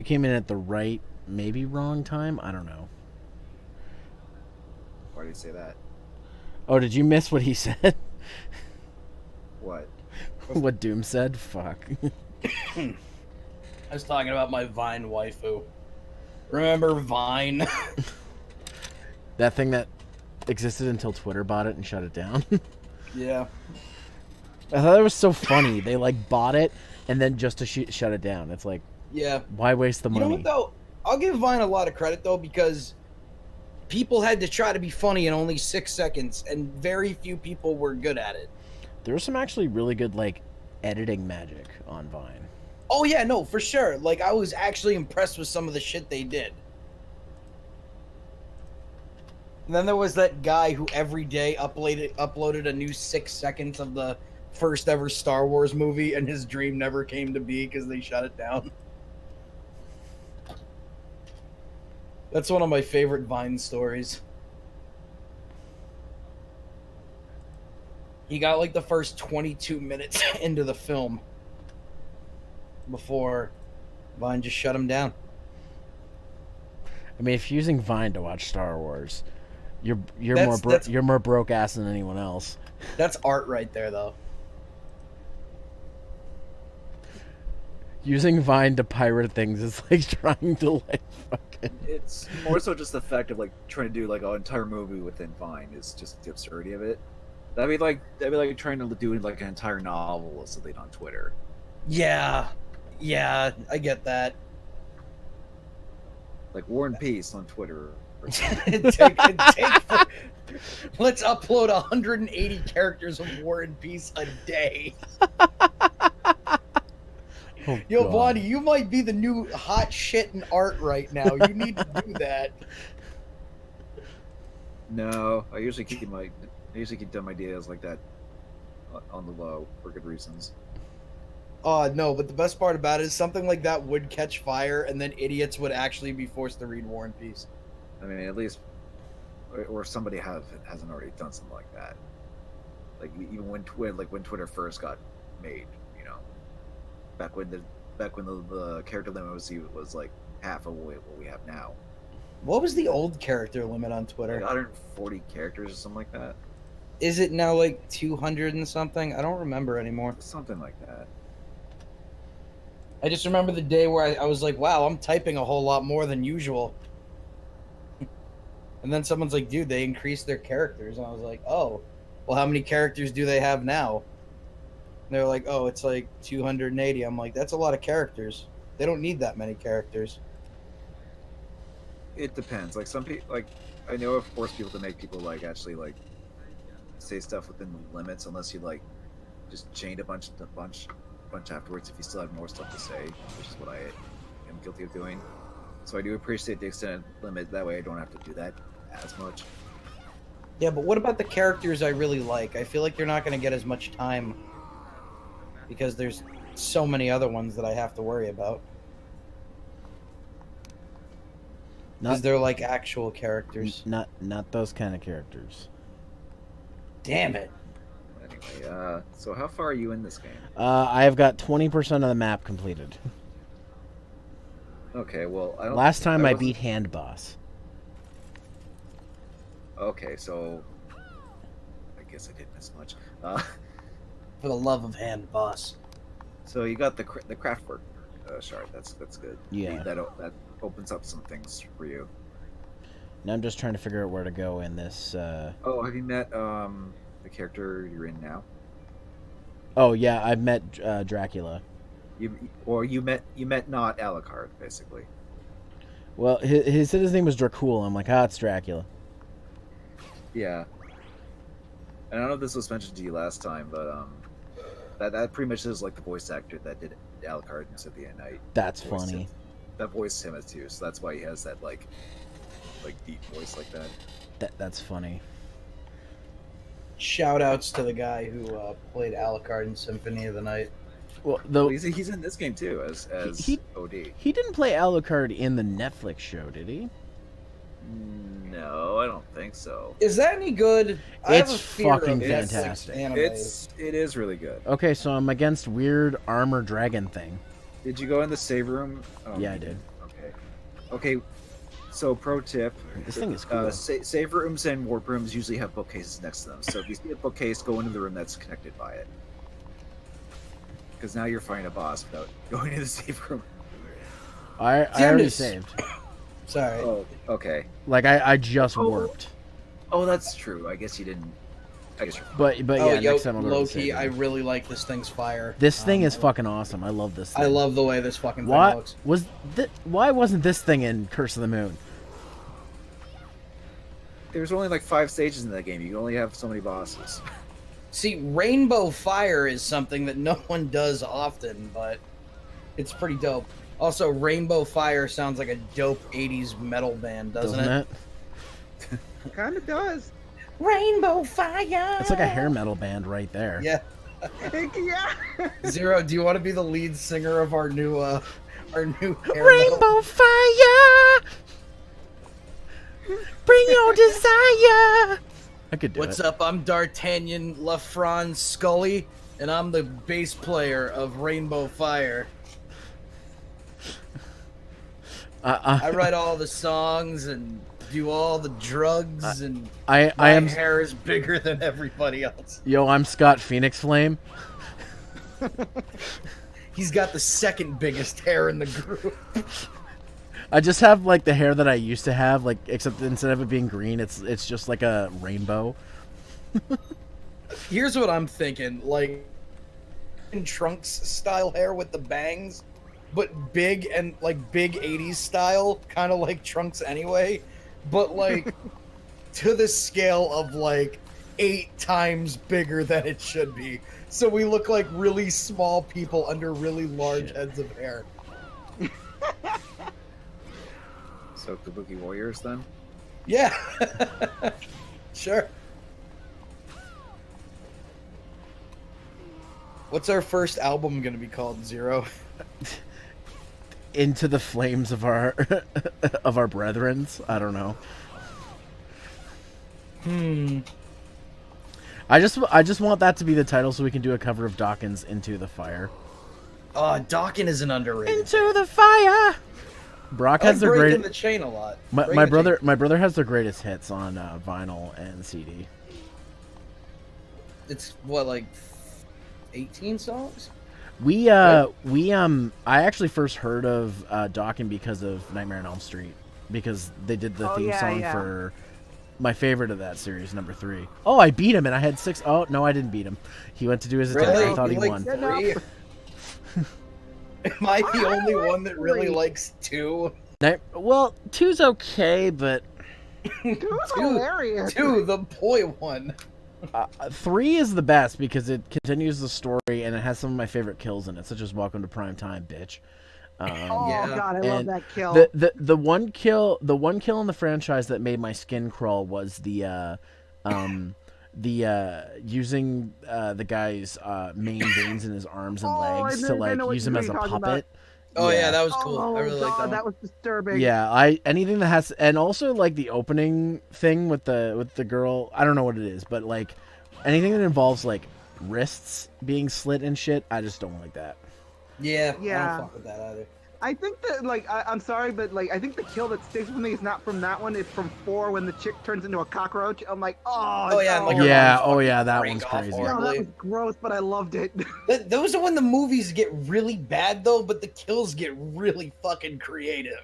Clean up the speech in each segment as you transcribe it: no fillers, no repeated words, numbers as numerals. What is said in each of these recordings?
came in at the right, maybe wrong time. I don't know. Why do you say that? Oh, did you miss what he said? What? What Doom said? Fuck. I was talking about my Vine waifu. Remember Vine? That thing that existed until Twitter bought it and shut it down. Yeah. I thought it was so funny. They like bought it and then just to shut it down. It's like, Yeah. why waste the You money? know what, though? I'll give Vine a lot of credit, though, because people had to try to be funny in only 6 seconds, and very few people were good at it. There's some actually really good, like, editing magic on Vine. Oh, yeah, no, for sure. Like, I was actually impressed with some of the shit they did. And then there was that guy who every day uploaded a new 6 seconds of the first ever Star Wars movie, and his dream never came to be because they shut it down. That's one of my favorite Vine stories. He got like the first 22 minutes into the film before Vine just shut him down. I mean, if you're using Vine to watch Star Wars, you're That's- more broke ass than anyone else. That's art right there, though. Using Vine to pirate things is like trying to like fucking. It's more so just the fact of like trying to do like an entire movie within Vine is just the absurdity of it. That'd be like trying to do like an entire novel or something on Twitter. Yeah, I get that. Like War and Peace on Twitter. Let's upload 180 characters of War and Peace a day. Oh, Yo, God. Bonnie, you might be the new hot shit in art right now. You need to do that. No, I usually keep dumb ideas like that on the low for good reasons. No, but the best part about it is something like that would catch fire, and then idiots would actually be forced to read War and Peace. I mean, at least, or if somebody hasn't already done something like that. Like even when Twitter first got made, you know, back when the character limit was like half of what we have now. What was the old character limit on Like Twitter? 140 characters or something like that. Is it now like 200 and something? I don't remember anymore. Something like that. I just remember the day where I was like, wow, I'm typing a whole lot more than usual. And then someone's like, dude, they increased their characters. And I was like, oh, well, how many characters do they have now? And they're like, oh, it's like 280. I'm like, that's a lot of characters. They don't need that many characters. It depends. Like some people, like I know I've forced people to make people like actually like say stuff within the limits, unless you like just chained a bunch afterwards. If you still have more stuff to say, which is what I am guilty of doing. So I do appreciate the extended limit. That way, I don't have to do that as much. Yeah, but what about the characters I really like? I feel like they're not going to get as much time because there's so many other ones that I have to worry about. Because they're like actual characters. Not those kind of characters. Damn it. Anyway, so how far are you in this game? I have got 20% of the map completed. Okay, well, I don't. Last time I wasn't- beat Hand Boss. Okay, so I guess I didn't miss much. For the love of hand, boss. So you got the craftwork shard. That's good. Yeah. That opens up some things for you. Now I'm just trying to figure out where to go in this. Oh, have you met the character you're in now? Oh yeah, I've met Dracula. You met not Alucard, basically. Well, he said his name was Dracul. I'm like, it's Dracula. Yeah. And I don't know if this was mentioned to you last time, but that pretty much is like the voice actor that did Alucard in Cynthia Knight. That's funny. That voiced him too, so that's why he has that like deep voice like that. That's funny. Shout outs to the guy who played Alucard in Symphony of the Night. Well, though He's in this game too as OD. he didn't play Alucard in the Netflix show, did he? No, I don't think so. Is that any good? I have It's a fear of fucking Netflix fantastic. anime. It is really good. Okay, so I'm against weird armor dragon thing. Did you go in the save room? Yeah, I did. Okay. Okay. So, pro tip: This thing is cool. save rooms and warp rooms usually have bookcases next to them. So if you see a bookcase, go into the room that's connected by it. Because now you're fighting a boss without going to the save room. I already saved. Sorry. Oh, okay. Like I just warped. Oh, that's true. I guess you didn't. I guess you're. But Oh, yeah, next time I'll go to the Loki, save I room. really like this thing's fire. This thing is fucking awesome. I love this thing. I love the way this fucking thing Why looks. why wasn't this thing in Curse of the Moon? There's only like 5 stages in that game. You only have so many bosses. See, Rainbow Fire is something that no one does often, but it's pretty dope. Also, Rainbow Fire sounds like a dope 80s metal band, doesn't it? Kind of does. Rainbow Fire! It's like a hair metal band right there. Yeah. Yeah. Zero, do you want to be the lead singer of our new hair metal? Rainbow Fire! Bring your desire! I could do What's it. up? I'm D'Artagnan LaFranc Scully, and I'm the bass player of Rainbow Fire. I write all the songs and do all the drugs, and I my am. hair is bigger than everybody else. Yo, I'm Scott Phoenix Flame. He's got the second biggest hair in the group. I just have like the hair that I used to have, like except instead of it being green, it's just like a rainbow. Here's what I'm thinking, like in Trunks style hair with the bangs, but big and like big 80s style, kind of like Trunks anyway, but like to the scale of like 8 times bigger than it should be. So we look like really small people under really large heads of hair. So Kabuki Warriors then? Yeah. Sure. What's our first album gonna be called, Zero? Into the flames of our of our brethrens. I don't know. I just want that to be the title so we can do a cover of Dawkins' Into the Fire. Dawkins is an underrated. Into the fire. Brock I has like the Breaking great. the Chain a lot. My Breaking the Chain. brother has the greatest hits on vinyl and CD. It's what, like 18 songs? I actually first heard of Dawkins because of Nightmare on Elm Street, because they did the theme song for my favorite of that series, number 3. Oh, I beat him and I had 6. Oh no, I didn't beat him. He went to do his attack. Really? I thought he You won. like 3? Am I the only one that really likes 2? Well, 2's okay, but Dude's hilarious. 2, the boy one. 3 is the best because it continues the story and it has some of my favorite kills in it, such as "Welcome to Prime Time, bitch." Oh Yeah. god, I love And that kill. The one kill in the franchise that made my skin crawl was the using the guy's main veins in his arms and legs to like use him as a puppet. Oh yeah, that was cool. I really like that one. That was disturbing. Yeah, anything that has, and also like the opening thing with the girl. I don't know what it is, but like anything that involves like wrists being slit and shit, I just don't like that. Yeah, I Yeah. don't fuck with that either. I think that, like, I'm sorry, but, like, I think the kill that sticks with me is not from that one. It's from 4 when the chick turns into a cockroach. I'm like, Oh, yeah, no. like your Yeah, arms that break one's off crazy. No, that horribly. was gross, but I loved it. Those are when the movies get really bad, though, but the kills get really fucking creative.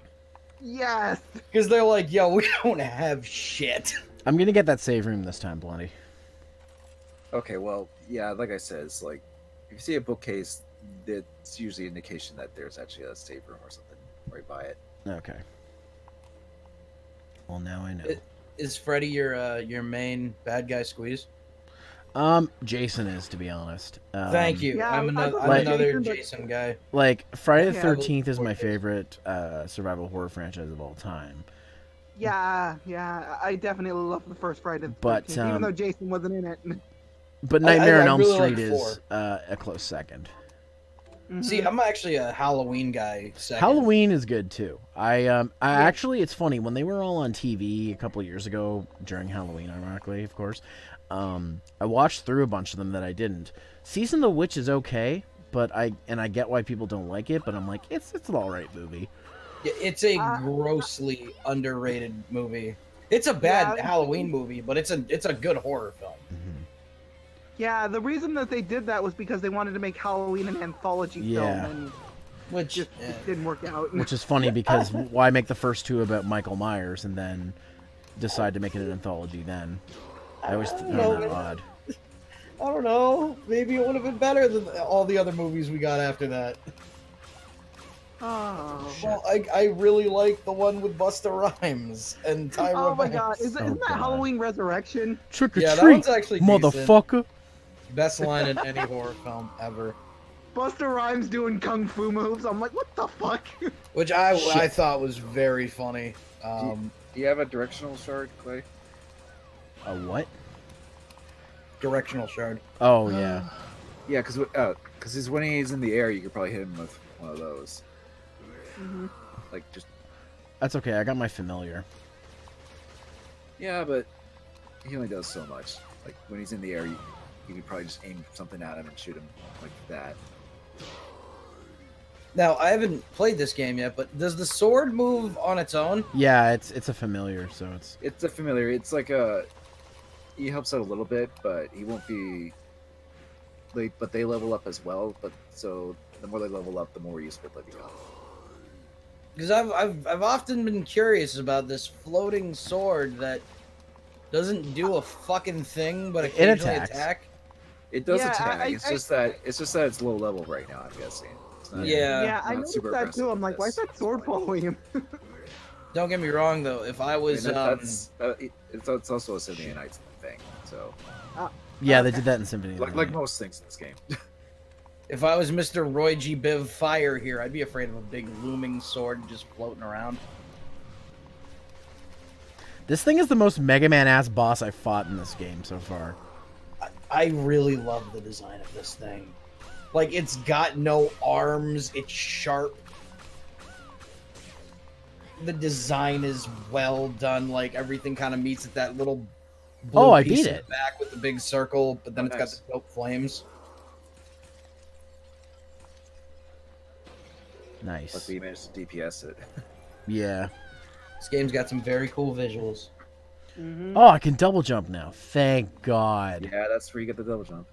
Yes. Because they're like, yo, we don't have shit. I'm gonna get that save room this time, Blondie. Okay, well, yeah, like I said, it's like if you see a bookcase, it's usually an indication that there's actually a save room or something right by it. Okay. Well, now I know. Is Freddy your main bad guy squeeze? Jason is, to be honest. Thank you. Yeah, I'm I another, thought I'm like- another Jason, but- Jason guy. Like Friday the Yeah, 13th is my favorite survival horror franchise of all time. Yeah, I definitely love the first Friday the But, 13th, even though Jason wasn't in it. But Nightmare on Elm really like Street is 4. a close second. Mhm. See, I'm actually a Halloween guy. Second. Halloween is good too. I actually, it's funny when they were all on TV a couple of years ago during Halloween, ironically, of course. I watched through a bunch of them that I didn't. Season of the Witch is okay, but I get why people don't like it. But I'm like, it's an all right movie. It's a grossly underrated movie. It's a bad Halloween movie, but it's a good horror film. Mhm. Yeah, the reason that they did that was because they wanted to make Halloween an anthology film, and Which just it didn't work out. Which is funny because why make the first two about Michael Myers and then decide to make it an anthology then? I always found that odd. I don't know. Maybe it would have been better than all the other movies we got after that. Oh. Well, I really like the one with Busta Rhymes and Tyra Oh my Banks. god, isn't that Halloween Resurrection? Trick or Yeah, that treat, one's actually motherfucker. Best line in any horror film ever. Busta Rhymes doing kung fu moves. I'm like, what the fuck? Which I thought was very funny. Do you have a directional shard, Clay? A what? Directional shard. Oh yeah. Yeah, because when he's in the air, you could probably hit him with one of those. Mm-hmm. Like just. That's okay. I got my familiar. Yeah, but he only does so much. Like when he's in the air, you could probably just aim something at him and shoot him like that. Now, I haven't played this game yet, but does the sword move on its own? Yeah, it's a familiar, so it's. It's a familiar. It's like a. He helps out a little bit, but he won't be. But they level up as well. But so the more they level up, the more useful they become. Because I've often been curious about this floating sword that doesn't do a fucking thing, but occasionally attack. It does Yeah, attack. It's just that it's low level right now. I'm guessing. It's not, Yeah. I noticed that too. I'm like, why is that sword following him? Don't get me wrong, though. If I was, it's also a Symphony of Nights thing. So. Yeah, they did that in Symphony. Like most things in this game. If I was Mr. Roy G. Biv Fire here, I'd be afraid of a big looming sword just floating around. This thing is the most Mega Man ass boss I've fought in this game so far. I really love the design of this thing. Like, it's got no arms, it's sharp. The design is well done, like, everything kind of meets at that little blue I piece beat in it. the back with the big circle, but then it's got the dope flames. Nice. Luckily, you managed to DPS it. Yeah. This game's got some very cool visuals. Mm-hmm. Oh, I can double jump now. Thank God. Yeah, that's where you get the double jump.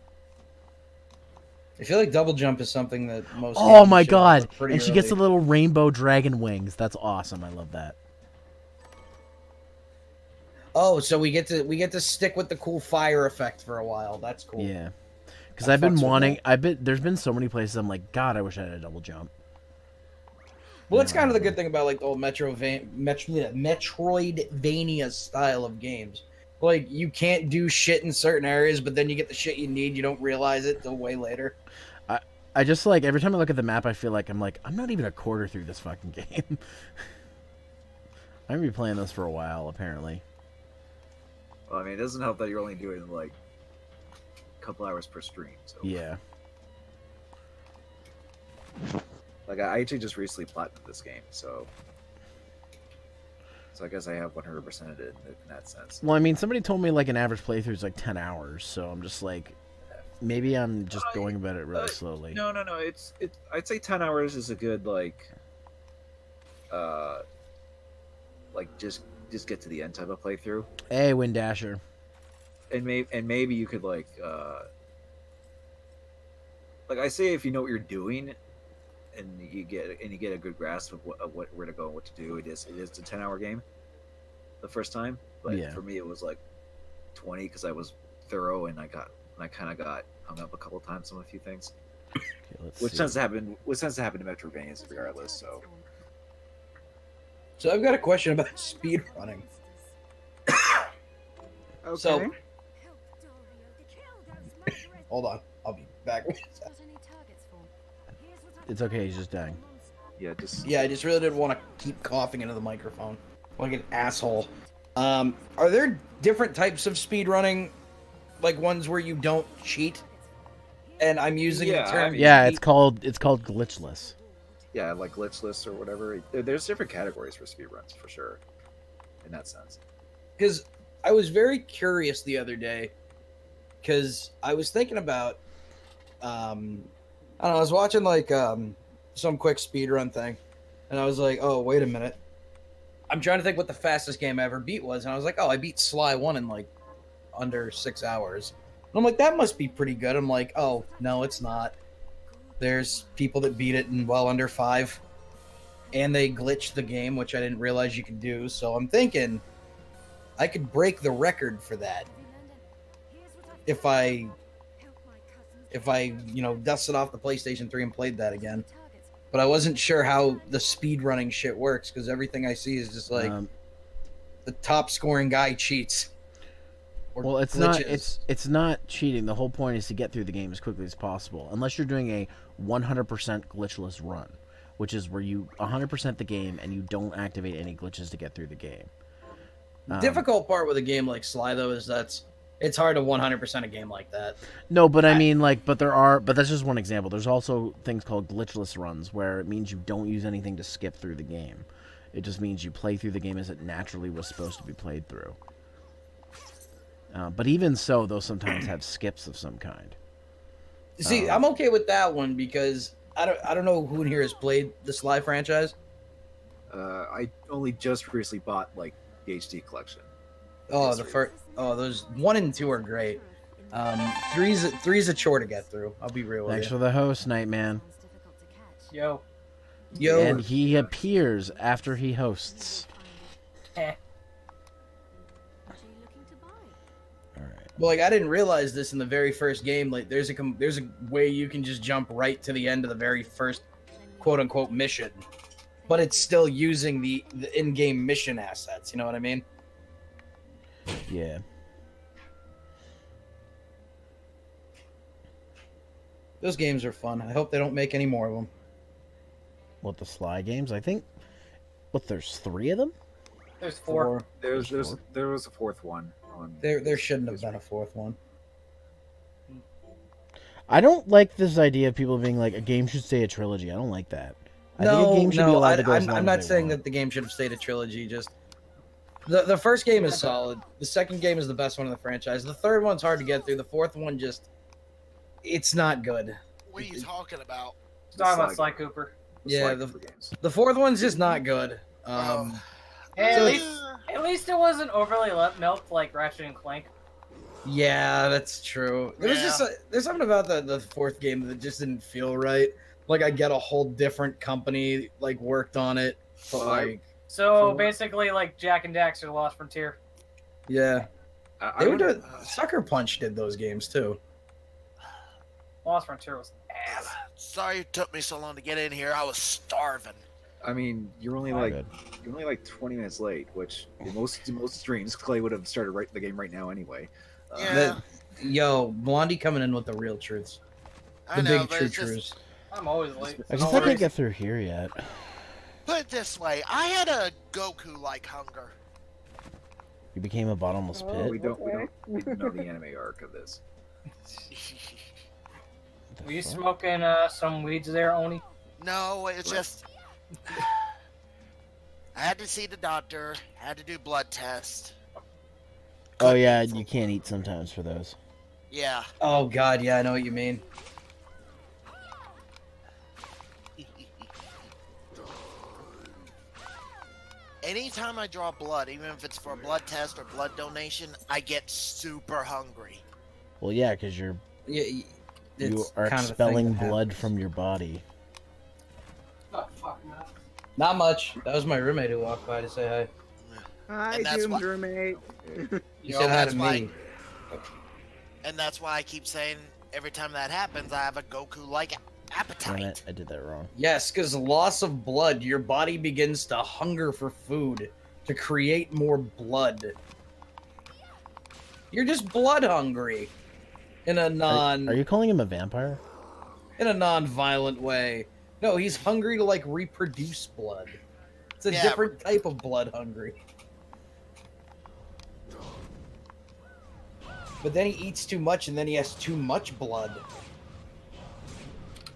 I feel like double jump is something that most. Oh games my show God! up pretty And she gets the early. little rainbow dragon wings. That's awesome. I love that. Oh, so we get to stick with the cool fire effect for a while. That's cool. Yeah. Because That I've been fucks with wanting. that. There's been so many places I'm like, God, I wish I had a double jump. Well, that's kind of the good thing about like the old Metroidvania style of games. Like, you can't do shit in certain areas, but then you get the shit you need. You don't realize it till way later. I just like every time I look at the map, I feel like I'm not even a quarter through this fucking game. I'm gonna be playing this for a while, apparently. Well, I mean, it doesn't help that you're only doing like a couple hours per stream. So Yeah. like, I actually just recently platinumed this game, so I guess I have 100%ed it in that sense. Well, I mean, somebody told me like an average playthrough is like 10 hours, so I'm just like, maybe I'm just going about it really slowly. No. It's I'd say 10 hours is a good like just get to the end type of playthrough. Hey, Windasher. And maybe you could like I say, if you know what you're doing and you get a good grasp of what where to go and what to do, it is a 10-hour game the first time. But Yeah. for me, it was like 20 because I was thorough and I kind of got hung up a couple times on a few things, Okay, let's which see. tends to happen to Metroidvanias regardless. So So I've got a question about speedrunning. Okay. So- Hold on, I'll be back. It's okay, he's just dying. yeah, just Yeah, I just really didn't want to keep coughing into the microphone like an asshole. Are there different types of speedrunning, like ones where you don't cheat? And I'm using Yeah, the term. I mean- Yeah, cheat. it's called glitchless. yeah, like glitchless or whatever. There's different categories for speedruns for sure, in that sense. Because I was very curious the other day, because I was thinking about, I don't know, I was watching like some quick speedrun thing, And I was like, oh, wait a minute. I'm trying to think what the fastest game I ever beat was, and I was like, oh, I beat Sly 1 in like under 6 hours. And I'm like, that must be pretty good. I'm like, oh, no, it's not. There's people that beat it in well under 5. And they glitched the game, which I didn't realize you could do. So I'm thinking I could break the record for that if I dusted off the PlayStation 3 and played that again. But I wasn't sure how the speed running shit works, because everything I see is just like the top scoring guy cheats. Well, it's glitches. it's not cheating. The whole point is to get through the game as quickly as possible, unless you're doing a 100% glitchless run, which is where you 100% the game and you don't activate any glitches to get through the game. Difficult part with a game like Sly, though, is it's hard to 100% a game like that. No, but I mean, like, but that's just one example. There's also things called glitchless runs, where it means you don't use anything to skip through the game. It just means you play through the game as it naturally was supposed to be played through. But even so, those sometimes have skips of some kind. See, I'm okay with that one because I don't know who in here has played the Sly franchise. I only just recently bought like the HD collection. Oh, those 1 and 2 are great. Three's a chore to get through. I'll be real with Thanks you. for the host, Nightman. Yo. And he appears after he hosts. Eh. Well, like I didn't realize this in the very first game. Like, there's a way you can just jump right to the end of the very first quote unquote mission, but it's still using the in-game mission assets. You know what I mean? Yeah. Those games are fun. I hope they don't make any more of them. What, the Sly games? I think. What? There's 3 of them. There's 4. There was a 4th one. There shouldn't have been a 4th one. I don't like this idea of people being like, a game should stay a trilogy. I don't like that. I think a game should be allowed to go as long I'm as not they saying want. that the game should have stayed a trilogy. Just the first game is solid. The second game is the best one in the franchise. The third one's hard to get through. The fourth one it's not good. What are you talking about? Talking about Sly Cooper. Yeah, games. the fourth one's just not good. Hey, at least it wasn't overly milked like Ratchet and Clank. Yeah, that's true. There was just there's something about the fourth game that just didn't feel right. Like I get a whole different company like worked on it, but like So basically, like Jack and Daxter: Lost Frontier. yeah, they were doing. Sucker Punch did those games too. Lost Frontier was ass. Sorry it took me so long to get in here. I was starving. I mean, you're only like 20 minutes late, which in most streams Clay would have started the game right now anyway. Yeah. Yo, Blondie coming in with the real truths, I the know, big but true it's just, truths. I'm always late. I guess I can't get through here yet. put it this way, I had a Goku-like hunger. You became a bottomless pit? We don't know the anime arc of this. Were you smoking some weeds there, Oni? No, it's just... I had to see the doctor, had to do blood test. Oh yeah, you can't eat sometimes for those. Yeah. Oh god, yeah, I know what you mean. Anytime I draw blood, even if it's for a blood test or blood donation, I get super hungry. Well, yeah, because you It's are kind of the thing expelling that blood happens. from your body. Oh, fuck no. Not much. That was my roommate who walked by to say hi. Hi, And that's Doom's why- roommate. You said hi to that's why- me. And that's why I keep saying every time that happens, I have a Goku-like Damn appetite. it, I did that wrong. Yes, because loss of blood, your body begins to hunger for food to create more blood. You're just blood hungry in a Are you calling him a vampire? non-violent way. No, he's hungry to like reproduce blood. It's a Yeah. different type of blood hungry. But then he eats too much and then he has too much blood.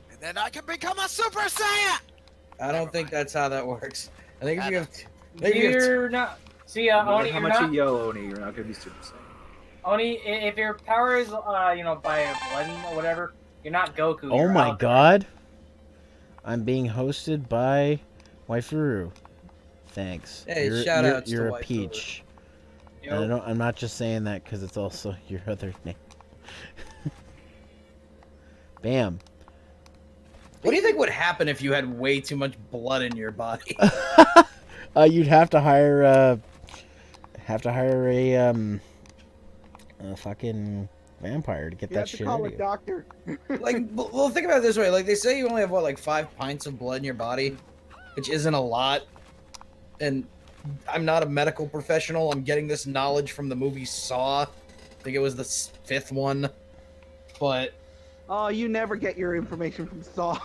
And then I can become a Super Saiyan! I don't think that's how that works. I think if you have You're not. See, No matter Oni, how you're much not. you yell, Oni, you're not gonna be Super Saiyan. Oni, if your power is, by a blood or whatever, you're not Goku. Oh you're my Alpha. god! I'm being hosted by Waifuru. Thanks. Hey, shout outs to You're a Waifuru. peach. Yo. And I'm not just saying that because it's also your other name. Bam. What do you think would happen if you had way too much blood in your body? You'd have to hire a fucking vampire to get You that have to shit call out a of you. doctor. Like, well, think about it this way. Like, they say you only have, what, like 5 pints of blood in your body, which isn't a lot. And I'm not a medical professional. I'm getting this knowledge from the movie Saw. I think it was the 5th one. But Oh, you never get your information from Saw.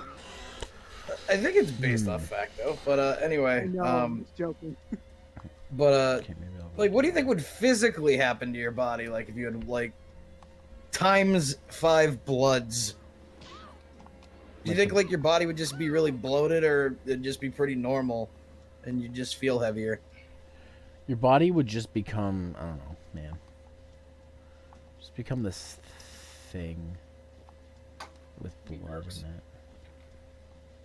I think it's based off fact, though. But anyway, No, I'm just joking. but Okay, maybe I'll- like, what do you think would physically happen to your body, like if you had like times 5 bloods? Do you think like your body would just be really bloated, or it'd just be pretty normal, and you just feel heavier? Your body would just become, I don't know, man. Just become this thing with blood in it.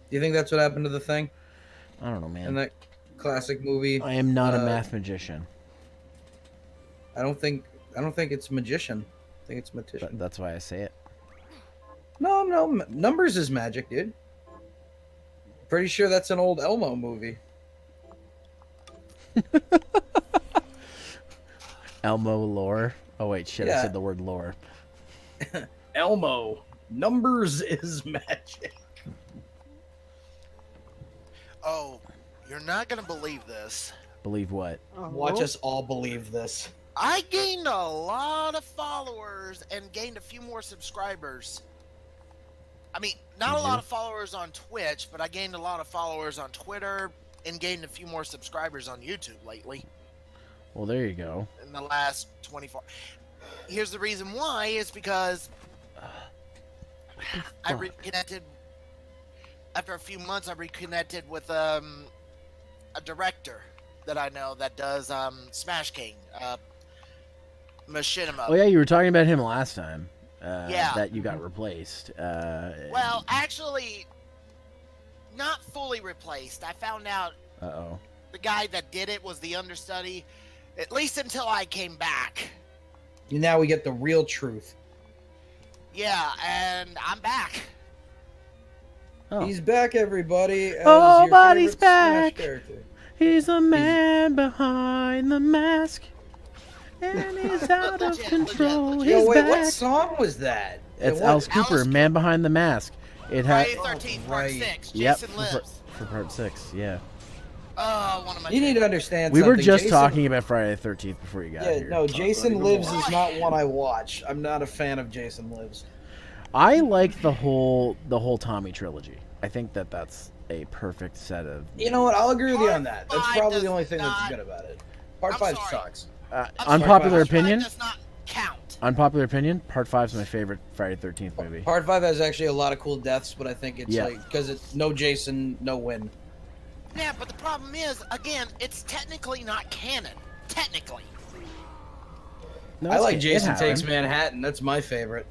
Do you think that's what happened to the Thing I don't know, man. in that classic movie? I am not a math magician. I don't think it's magician. I think it's magician. That's why I say it. No, numbers is magic, dude. Pretty sure that's an old Elmo movie. Elmo lore. Oh wait, shit! I Yeah. said the word lore. Elmo, numbers is magic. Oh, you're not gonna believe this. Believe what? Watch us all believe this. I gained a lot of followers and gained a few more subscribers. I mean, not a lot of followers on Twitch, but I gained a lot of followers on Twitter and gained a few more subscribers on YouTube lately Well, there you go. in the last 24. Here's the reason why is because I Fuck. reconnected. After a few months, I reconnected with a director that I know that does Smash King, Machinima. Oh yeah, you were talking about him last time. Yeah. That you got replaced. Well, actually, not fully replaced. I found out Uh-oh. the guy that did it was the understudy, at least until I came back. Now we get the real truth. Yeah, and I'm back. Oh. He's back, everybody. As Oh, your buddy's favorite Smash back. character. He's a man behind the mask. And he's out of Legit, control. legit. Yo, He's wait, back. what song was that? It's What- Alice Cooper, Alice Man Behind the Mask. It had. Friday 13th, part right. 6. Yep. Jason lives. For part 6, yeah. Oh, one of my You need to favorites. understand We were something. just Jason- talking about Friday the 13th before you got Yeah, here. no, Jason Lives more. is not one I watch. I'm not a fan of Jason Lives. I like the whole Tommy trilogy. I think that's a perfect set of. You know what? I'll agree with you on that. That's Part probably five the only does thing that's not- good about it. Part I'm 5 sorry. sucks. I'm Unpopular sorry, opinion. Does not count. Unpopular opinion. Part 5 is my favorite Friday the 13th movie. Part 5 has actually a lot of cool deaths, but I think it's Yeah. like because it's no Jason, no win. Yeah, but the problem is, again, it's technically not canon. Technically. No, I it's- like it Jason happened. Takes Manhattan. That's my favorite.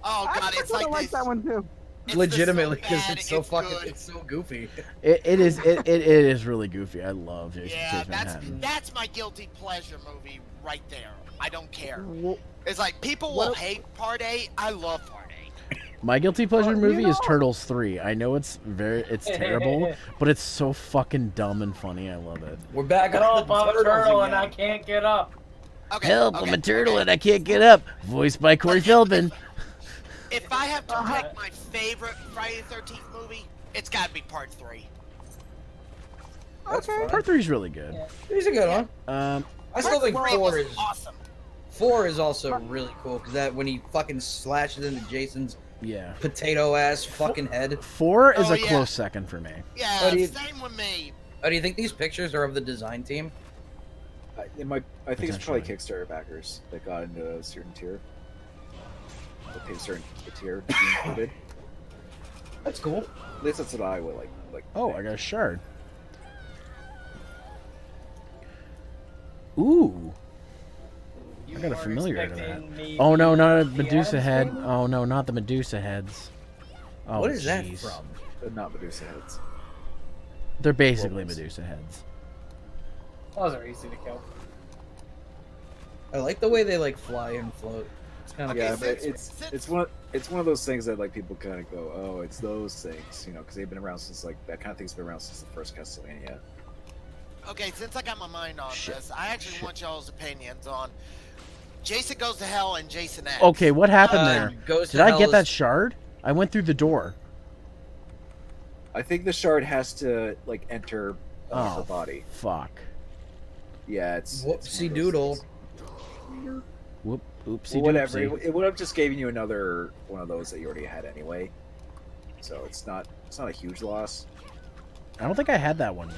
Oh I god, it's like like this. that one too. It's Legitimately, this because bad, it's so fucking, good. it's so goofy. It is really goofy. I love Jason Yeah, Takes Manhattan. that's my guilty pleasure movie right there. I don't care. Well, It's like people will hate Part 8. I love Part 8. My guilty pleasure You movie is know- Turtles 3. I know it's terrible, but it's so fucking dumb and funny. I love it. We're back on Help, the I'm a turtles turtle and I again. can't get up. Okay. Help! okay, I'm a turtle okay. and I can't get up. Voiced by Corey Feldman. If I have to pick my favorite Friday the 13th movie, it's got to be Part 3. That's Okay. fine. Part 3 is really good. Yeah. He's a good one. I still think Part 3 4 was is awesome. 4 is also really cool because that when he fucking slashes into Jason's Yeah. potato ass fucking head. 4 is Oh, a yeah. close second for me. Yeah, What do you- same with me. Oh, do you think these pictures are of the design team? I think it's probably Kickstarter backers that got into a certain tier. The paid certain tier being included. That's cool. At least that's what I would like. Oh, I got a shard. Ooh. I got a familiar to that. Oh no, not a Medusa head. Oh no, not the Medusa heads. Oh, What is that jeez. from? Not Medusa heads. They're basically Wolves. Medusa heads. Those are easy to kill. I like the way they like fly and float. It's kind of Yeah, Okay, but it's one of those things that like people kind of go, oh, it's those things, you know, because they've been around since like that kind of thing's been around since the first Castlevania. Okay, since I got my mind on Shit. this, I actually Shit. want y'all's opinions on Jason Goes to Hell and Jason X. Okay, what happened there? Goes Did to I Hell get is- that shard? I went through the door. I think the shard has to like enter Oh. her body. Fuck. Yeah, it's one of Whoopsie those doodle. things. Whoop. Oopsie Well, whatever. doopsie. It would have just given you another one of those that you already had anyway. So it's not a huge loss. I don't think I had that one yet.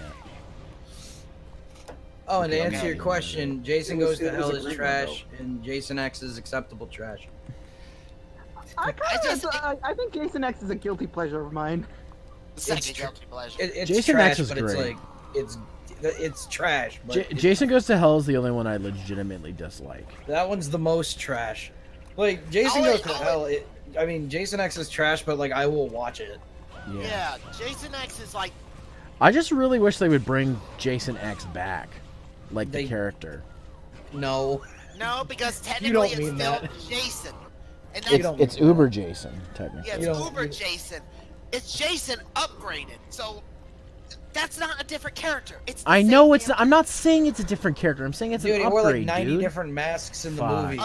Oh, and to Okay, answer okay. your question, Jason It was- Goes to it was Hell a is green one, trash, and Jason X is acceptable trash. I think Jason X is a guilty pleasure of mine. The second It's tr- guilty pleasure. It's Jason trash, X is but it's great. like it's trash. But it- Jason Goes to Hell is the only one I legitimately dislike. that one's the most trash. Like Jason Oh, Goes wait, to oh, Hell. I mean, Jason X is trash, but like I will watch it. Yeah. Yeah, Jason X is like, I just really wish they would bring Jason X back, like the They- character. No, no, because don't technically it's mean still that. Jason. And You that's, don't It's mean that. Uber Jason, technically. yeah, you it's don't- Uber you- Jason. It's Jason upgraded. So that's not a different character. It's the I same know it's. damn- I'm not saying it's a different character. I'm saying it's dude, an he wore upgrade, like 90 dude. different masks in the Fuck. movie.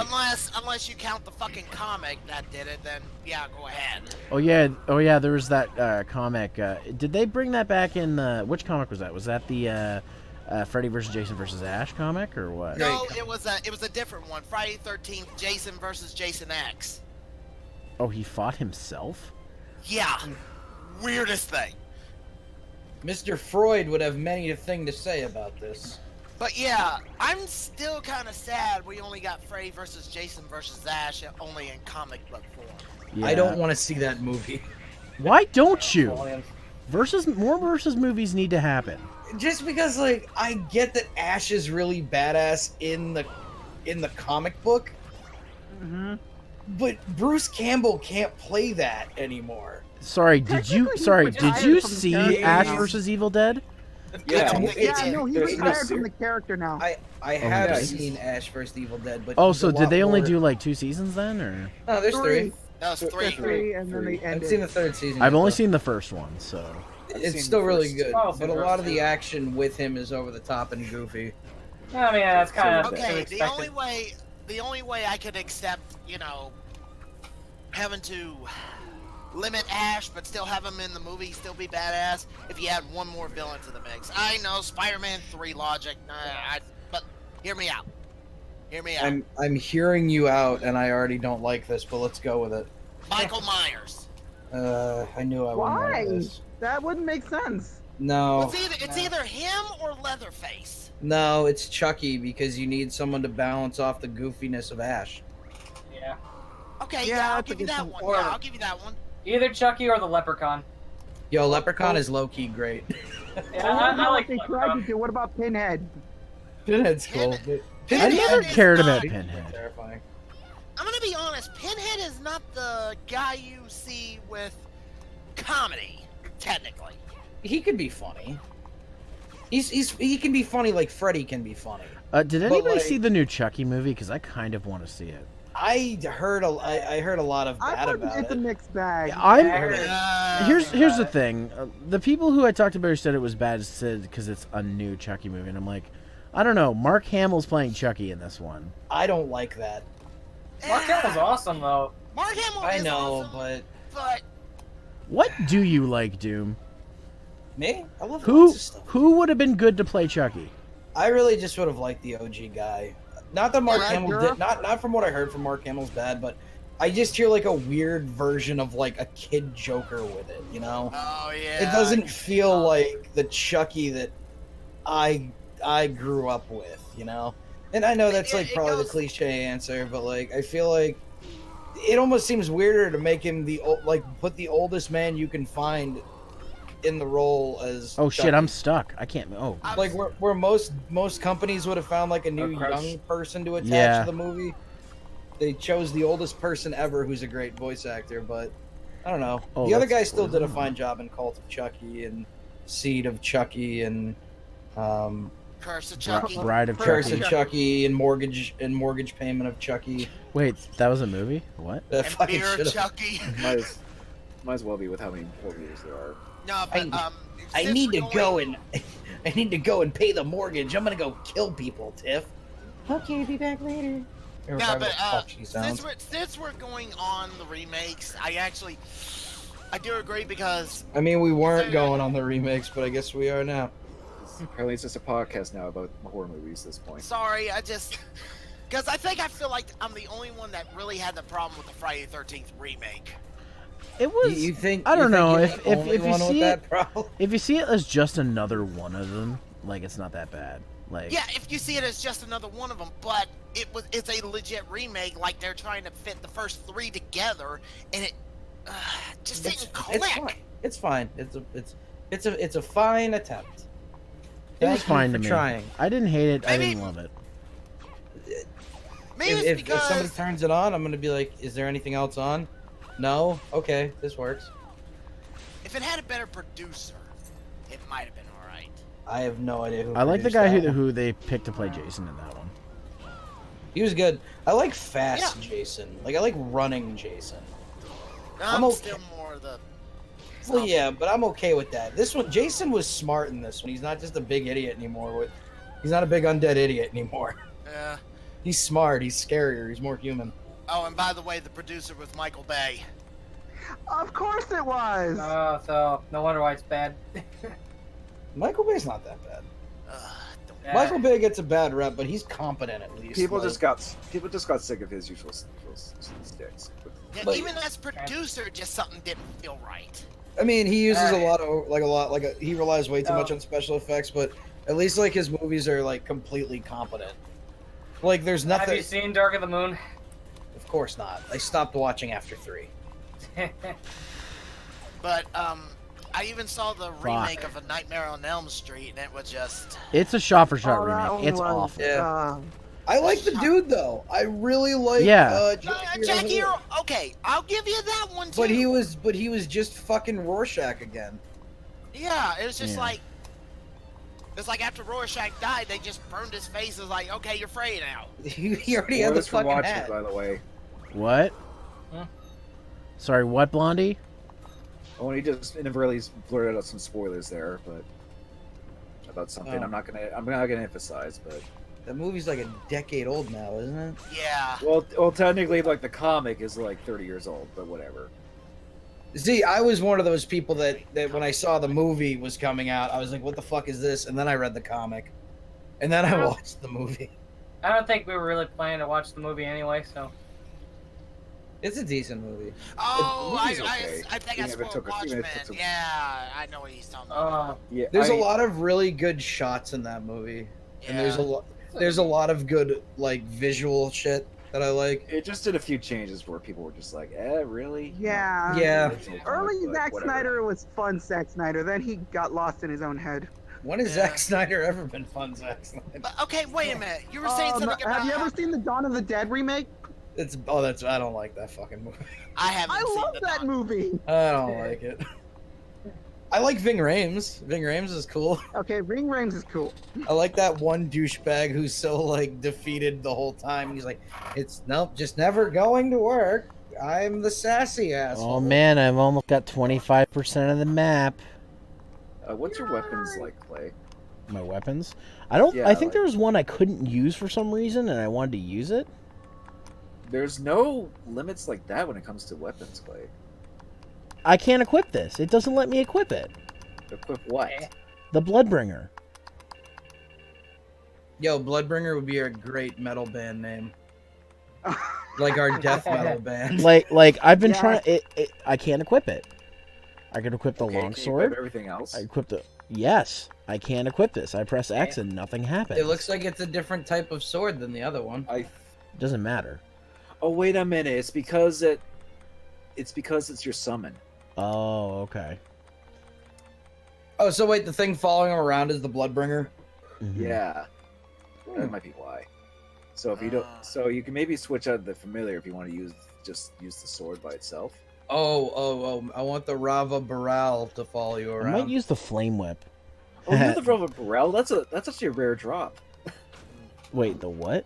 Unless you count the fucking comic that did it, then yeah, go ahead. Oh yeah. There was that comic. Did they bring that back in the? Which comic was that? Was that the Freddy vs. Jason vs. Ash comic or what? No, it was a different one. Friday 13th, Jason versus Jason X. Oh, he fought himself. Yeah, weirdest thing. Mr. Freud would have many a thing to say about this. But yeah, I'm still kind of sad we only got Freddy versus Jason versus Ash only in comic book form. Yeah. I don't want to see that movie. Why don't you? Volume. More versus movies need to happen. Just because, like, I get that Ash is really badass in the comic book, Mm-hmm. but Bruce Campbell can't play that anymore. Sorry, did you retired from the see character Ash now. vs. Evil Dead? Yeah, It's- Yeah, no, he there's no retired ser- from the character now. I have yeah, seen Ash vs. Evil Dead, but Oh, he's so a did lot they only more- do like 2 seasons then, or? No, there's three. That was So- three. Three, and then they Three. I've ended. seen the third season. I've yet, only though. seen the first one, so. I've It's seen still the really first- good, Oh, but a first lot of two. the action with him is over the top and goofy. I mean, that's kind of Okay, expected. the only way I could accept, having to limit Ash but still have him in the movie still be badass if you add one more villain to the mix. I know Spider-Man 3 logic, but hear me out. Hear me out. I'm hearing you out, and I already don't like this, but let's go with it. Michael Myers. I knew I wouldn't Why? like this. That wouldn't make sense. No, It's either him or Leatherface. no, it's Chucky because you need someone to balance off the goofiness of Ash. Yeah. Okay, Yeah, yeah, I'll that's a give you good that point. one. Or- Yeah, I'll give you that one. Either Chucky or the Leprechaun. Yo, Leprechaun is low key great. Yeah, What I about like they tried to Leprechaun. do? What about Pinhead? Pinhead's cool. Pinhead- I Pinhead never is cared not- about Pinhead. Terrifying. I'm gonna be honest. Pinhead is not the guy you see with comedy, technically. He could be funny. He can be funny like Freddy can be funny. Did anybody like- see the new Chucky movie? Because I kind of want to see it. I heard a lot of I bad thought about it's a it. mixed bag. Here's the thing. The people who I talked about who said it was bad said because it's a new Chucky movie, and I'm like, I don't know. Mark Hamill's playing Chucky in this one. I don't like that. Mark Hamill's awesome though. Mark Hamill I is know, awesome, but but What do you like, Doom? me, I love Who lots of stuff. who would have been good to play Chucky? I really just would have liked the OG guy. Not that Mark Yeah, Hamill sure. did. Not from what I heard from Mark Hamill's bad, but I just hear like a weird version of like a kid Joker with it. You know, oh yeah, it doesn't feel like the Chucky that I grew up with. You know, and I know that's like It probably the goes- cliche answer, but like I feel like it almost seems weirder to make him put the oldest man you can find in the role as. Oh shit, Chucky. I'm stuck. I can't. Oh, Like where most companies would have found like a new Crouch. young person to attach Yeah. to the movie. They chose the oldest person ever, who's a great voice actor. But I don't know. Oh, the other that's- guy still did a fine job in Cult of Chucky, and Seed of Chucky and Curse of Chucky. Bride of Curse Chucky. of Chucky and mortgage payment of Chucky. Wait, that was a movie? What? That And fucking Beer should've- Chucky. Might as well be with how many mortgages there are. No, but I since need we're to go going- and I need to go and pay the mortgage. I'm gonna go kill people, Tiff. Okay, be back later. Or No, however but the fuck she sounds. since we're going on the remakes, I do agree because I mean, we weren't going on the remakes, but I guess we are now. Apparently, it's just a podcast now about horror movies at this point. sorry, because I feel like I'm the only one that really had the problem with the Friday the 13th remake. It was. You think? I don't know you're if the only if you one with see it. that problem? If you see it as just another one of them, like it's not that bad. Like Yeah, if you see it as just another one of them, but it's a legit remake. Like they're trying to fit the first 3 together, and it just didn't click. It's fine. It's a fine attempt. it was Thank you fine for to me. trying. I didn't hate it. I Maybe- didn't love it. Maybe it's If because somebody turns it on, I'm gonna be like, "Is there anything else on?" No. Okay, this works. if it had a better producer, it might have been all right. I have no idea who. I like the produced guy that one. who they picked to play Jason in that one. He was good. I like fast Jason. Like I like running Jason. I'm okay. still more the. Well, yeah, but I'm okay with that. This one, Jason was smart in this one. He's not just a big idiot anymore. He's not a big undead idiot anymore. Yeah. He's smart. He's scarier. He's more human. Oh, and by the way, the producer was Michael Bay. Of course it was. Oh, so no wonder why it's bad. Michael Bay's not that bad. Yeah. Michael Bay gets a bad rep, but he's competent at least. People like- just got sick of his usual sticks. Yeah, But- even as producer, just something didn't feel right. I mean, he uses Alright. he relies way too Oh. much on special effects, but at least like his movies are like completely competent. Like there's Have nothing. you seen Dark of the Moon? Of course not. I stopped watching after 3. But I even saw the remake of A Nightmare on Elm Street, and it was just. It's a shot-for-shot Oh, that remake. one It's was, awful. Yeah. I like the dude though. I really like. Yeah. Jackie, okay, I'll give you that one too. But he was just fucking Rorschach again. Yeah, it was just Yeah. like. It's like after Rorschach died, they just burned his face. It was like, okay, you're free now. He already had the Spoilers for fucking watching, hat. by the way. What? Huh? Sorry, what, Blondie? Oh, and he just inadvertently blurted out some spoilers there, but about something Oh. I'm not gonna emphasize, but That movie's like a decade old now, isn't it? Yeah. well, technically, like the comic is like 30 years old, but whatever. See, I was one of those people that when I saw the movie was coming out, I was like, "What the fuck is this?" And then I read the comic, and then I watched the movie. I don't think we were really planning to watch the movie anyway, so. It's a decent movie. Oh, The I movie's okay, think I even if it spoiled took a- even Watchmen. if it took a- Yeah, I know what he's talking about. Yeah, There's a lot of really good shots in that movie, and there's a lot of good like visual shit that I like. It just did a few changes where people were just like, really? Yeah. Yeah. It's okay, Early but Zack whatever. Snyder was fun Zack Snyder. Then he got lost in his own head. When has Yeah. Zack Snyder ever been fun, Zack Snyder? But, okay, wait a minute. You were saying something about. have you ever seen the Dawn of the Dead remake? I don't like that fucking movie. I haven't I seen love the that movie. I don't like it. I like Ving Rhames. Ving Rhames is cool. Okay, Ring Rhames is cool. I like that one douchebag who's so like defeated the whole time. He's like, "It's nope, just never going to work. I'm the sassy asshole." Oh man, I've almost got 25% of the map. What's your weapons like, Clay? My weapons? I don't. Yeah, I think like- there was one I couldn't use for some reason, and I wanted to use it. There's no limits like that when it comes to weapons, Clay. I can't equip this. It doesn't let me equip it. Equip what? The Bloodbringer. Yo, Bloodbringer would be a great metal band name, like our death metal band. Like I've been Yeah. trying. I can't equip it. I can equip the Okay, can you longsword. equip everything else? I equipped the. Yes, I can't equip this. I press X and nothing happens. It looks like it's a different type of sword than the other one. Doesn't matter. Oh, wait a minute. It's because it's your summon. Oh, okay. Oh, so wait, the thing following him around is the Bloodbringer? Mhm. Yeah. That might be why. So if you don't, so you can maybe switch out the familiar if you want to use the sword by itself. Oh! I want the Rava Baral to follow you I around. might use the flame whip. Oh, you have the Rava Burrell? That's actually a rare drop. Wait, the what?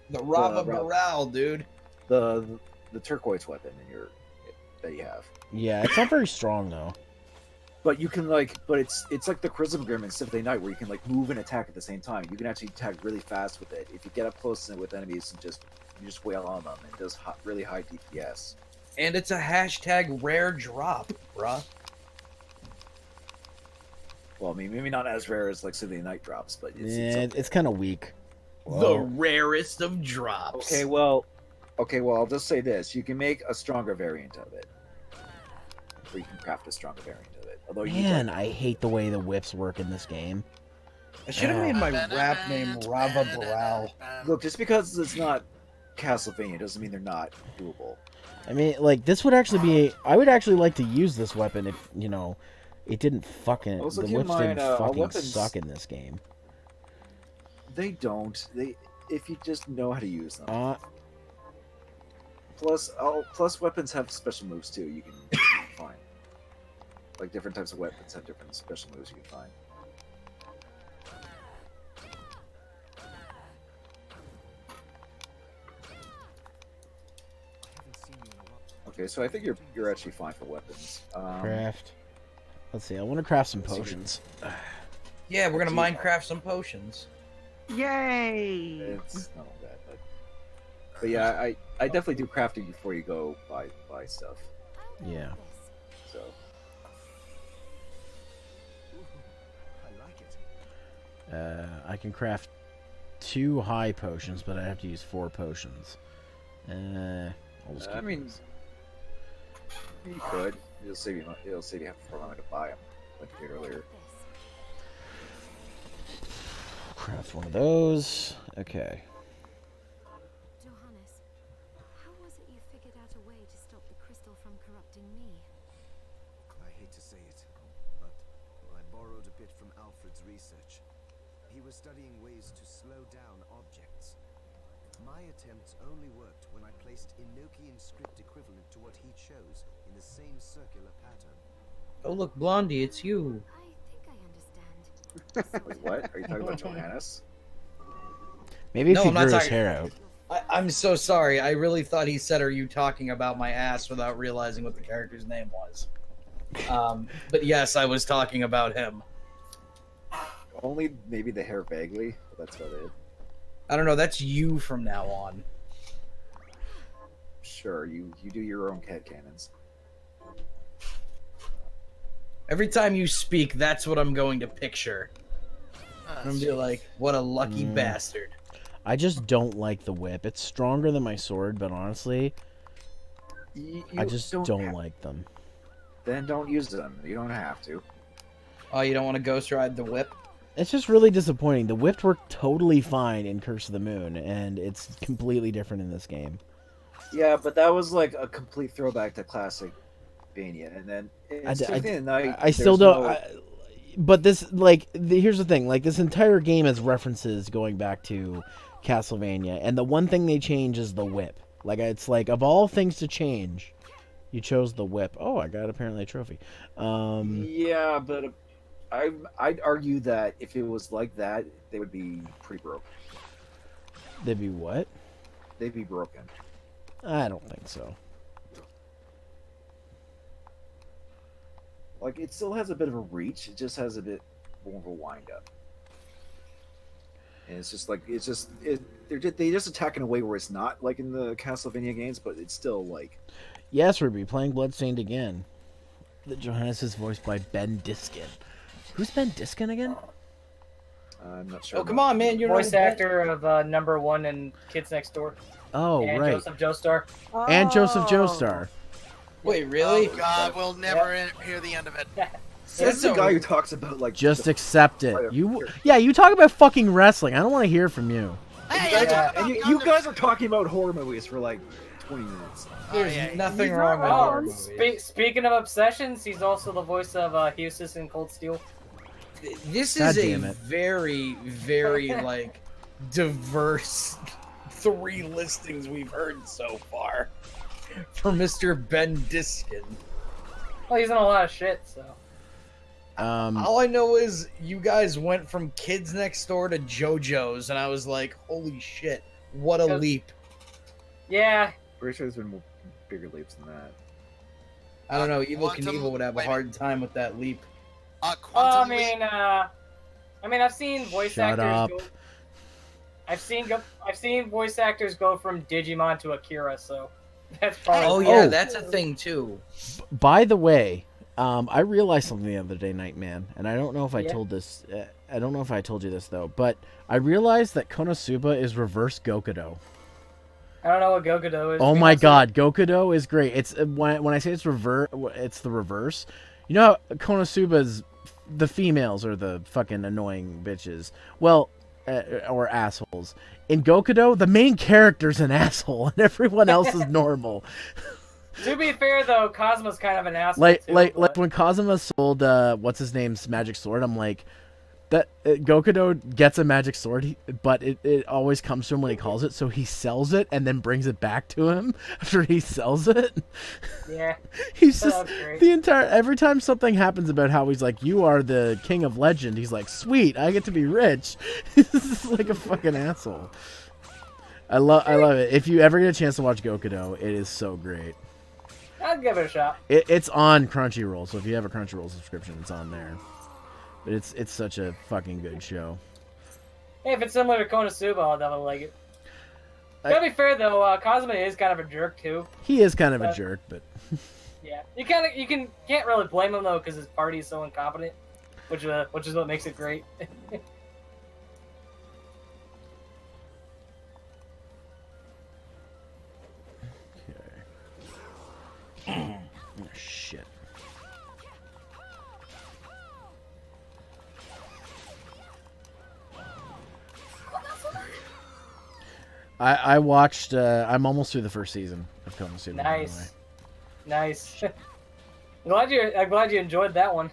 The Rava Rava. Baral, dude. The turquoise weapon that you have. Yeah, it's not very strong though. But you can but it's like the Chrism Grim in Symphony Night where you can move and attack at the same time. You can actually attack really fast with it. If you get up close with enemies and you just wail on them, it does really high DPS. And it's a hashtag rare drop, bruh. Well, I mean, maybe not as rare as Symphony Night drops, but It's kind of weak. The rarest of drops. Okay, well, I'll just say this: you can make a stronger variant of it, or you can craft a stronger variant of it. Although Man, I hate the way the whips work in this game. I should have made my rap name Rava Baral. Look, just because it's not Castlevania doesn't mean they're not doable. I mean, this would actually be. I would actually like to use this weapon if it didn't fucking. Also, The keep in whips mind, didn't fucking weapons- suck in this game. They don't. If you just know how to use them. Uh, Plus weapons have special moves too. You can find. Different types of weapons have different special moves you can find. Okay, so I think you're actually fine for weapons. craft. Let's see. I want to craft some potions. Yeah, we're gonna Minecraft some potions. Yay! It's not all bad, but yeah, I definitely do crafting before you go buy stuff. Yeah. So I can craft 2 high potions, but I have to use 4 potions. I'll just keep I mean, you could. It'll save you half for money to buy them, like you did earlier. craft one of those. Okay. Johannes, how was it you figured out a way to stop the crystal from corrupting me? I hate to say it, but I borrowed a bit from Alfred's research. He was studying ways to slow down objects. My attempts only worked when I placed Enochian script equivalent to what he chose in the same circular pattern. Oh look, Blondie, it's you. I think I understand. Wait, what? Are you talking about Johannes? Maybe if No, he I'm not grew his talking- hair out. I'm so sorry. I really thought he said, "Are you talking about my ass?" without realizing what the character's name was. But yes, I was talking about him. Only maybe the hair vaguely, but that's about it. I don't know. That's you from now on. Sure, you do your own headcanons. Every time you speak, that's what I'm going to picture. I'm gonna be like, "What a lucky bastard." I just don't like the whip. It's stronger than my sword, but honestly, I just don't like them. Then don't use them. You don't have to. Oh, you don't want to ghost ride the whip? It's just really disappointing. The whip worked totally fine in Curse of the Moon, and it's completely different in this game. Yeah, but that was like a complete throwback to classic Vania, and then I still don't. But this, here's the thing: this entire game has references going back to Castlevania, and the one thing they change is the whip. It's of all things to change, you chose the whip. Oh, I got apparently a trophy. Yeah, but I'd argue that if it was like that, they would be pretty broken. They'd be what? They'd be broken. I don't think so. It still has a bit of a reach. It just has a bit more of a wind up. And it's just they just attack in a way where it's not like in the Castlevania games, but it's still Yes, Ruby, playing Bloodstained again. The Johannes is voiced by Ben Diskin. Who's Ben Diskin again? I'm not sure. Oh, come on, man! You're Voice actor of #1 and Kids Next Door. Oh, and right. Joseph Joestar. And Joseph Joestar. Wait, really? Oh God, we'll never hear the end of it. That's the guy who talks about Just accept it. You talk about fucking wrestling. I don't want to hear from you. Hey, you guys are talking about horror movies for 20 minutes. There's nothing He's wrong with not horror wrong. movies. Speaking of obsessions, he's also the voice of Husis in Cold Steel. This God is a damn it. very, very diverse 3 listings we've heard so far. for Mr. Ben Diskin. Well, he's in a lot of shit, so. All I know is you guys went from Kids Next Door to JoJo's, and I was like, holy shit, what a leap. Yeah. Pretty sure there's been bigger leaps than that. I don't know, Evil Quantum- Knievel would have a hard time with that leap. I Quantum mean, Leap. I've seen voice Shut actors up. go. I've seen voice actors go from Digimon to Akira, so that's probably. Oh yeah, Oh. that's a thing too. By the way, I realized something the other day, Nightman, and I don't know if I Yeah. told this. I don't know if I told you this though, but I realized that Konosuba is reverse Gokudo. I don't know what Gokudo is. Oh to be my honest god, Gokudo is great. It's when I say it's it's the reverse. You know how Konosuba's the females are the fucking annoying bitches. Well, or assholes. In Gokudo, the main character's an asshole and everyone else is normal. To be fair, though, Cosmo's kind of an asshole. Like too, like but- when Kazuma sold what's his name's magic sword, I'm like, that Gokudo gets a magic sword, but it always comes to him when he calls it, so he sells it and then brings it back to him after he sells it. Yeah. He's That just was great. the entire every time something happens about how he's like, you are the king of legend, he's like, sweet, I get to be rich. This is like a fucking asshole. I love it. If you ever get a chance to watch Gokudo, it is so great. I'd give it a shot. It's on Crunchyroll, so if you have a Crunchyroll subscription, it's on there. But it's such a fucking good show. Hey, if it's similar to Konosuba, I'll definitely like it. To be fair, though, Cosmo is kind of a jerk too. He is kind of a jerk, but Yeah, can't really blame him though because his party is so incompetent, which is what makes it great. oh, shit. I watched. I'm almost through the first season of Konosuba. Nice. I'm glad you enjoyed that one.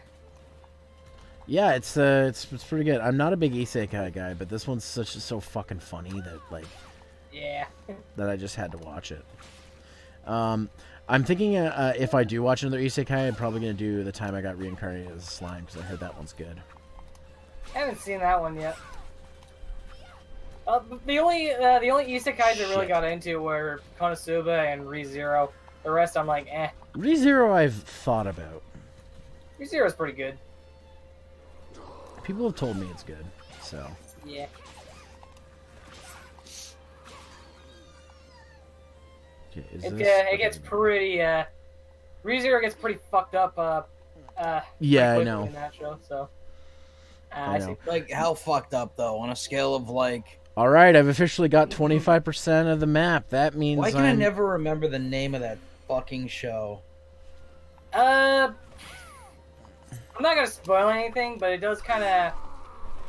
Yeah, it's pretty good. I'm not a big isekai guy, but this one's so fucking funny that like. Yeah. That I just had to watch it. I'm thinking if I do watch another isekai, I'm probably gonna do The Time I Got Reincarnated as a Slime because I heard that one's good. I haven't seen that one yet. The only isekais I really got into were Konosuba and ReZero. The rest I'm like, eh. ReZero I've thought about. ReZero's pretty good. People have told me it's good, so. Yeah. Okay, It gets pretty. ReZero gets pretty fucked up. Yeah, pretty I know. in that show, so. I know. see. Like, how fucked up, though, on a scale of, like... Alright, I've officially got 25% of the map. That means Why can I never remember the name of that fucking show? I'm not gonna spoil anything, but it does kind of.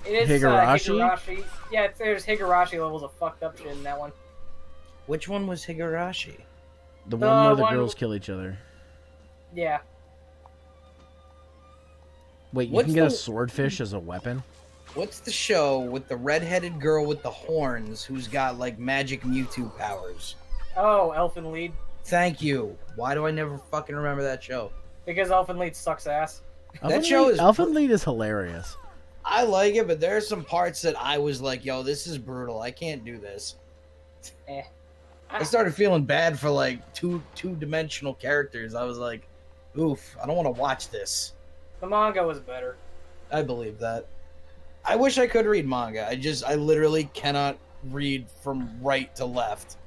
It is Higurashi? Higurashi. Yeah, there's Higurashi levels of fucked up shit in that one. Which one was Higurashi? The one where the one- girls kill each other. Yeah. Wait, you What's can get a the- swordfish as a weapon? What's the show with the redheaded girl with the horns who's got, like, magic Mewtwo powers? Oh, Elfen Lied. Thank you. Why do I never fucking remember that show? Because Elfen Lied sucks ass. That show is... Elfen Lied is hilarious. I like it, but there are some parts that I was like, yo, this is brutal. I can't do this. Eh. I started feeling bad for, like, two-dimensional characters. I was like, oof, I don't want to watch this. The manga was better. I believe that. I wish I could read manga. I literally cannot read from right to left.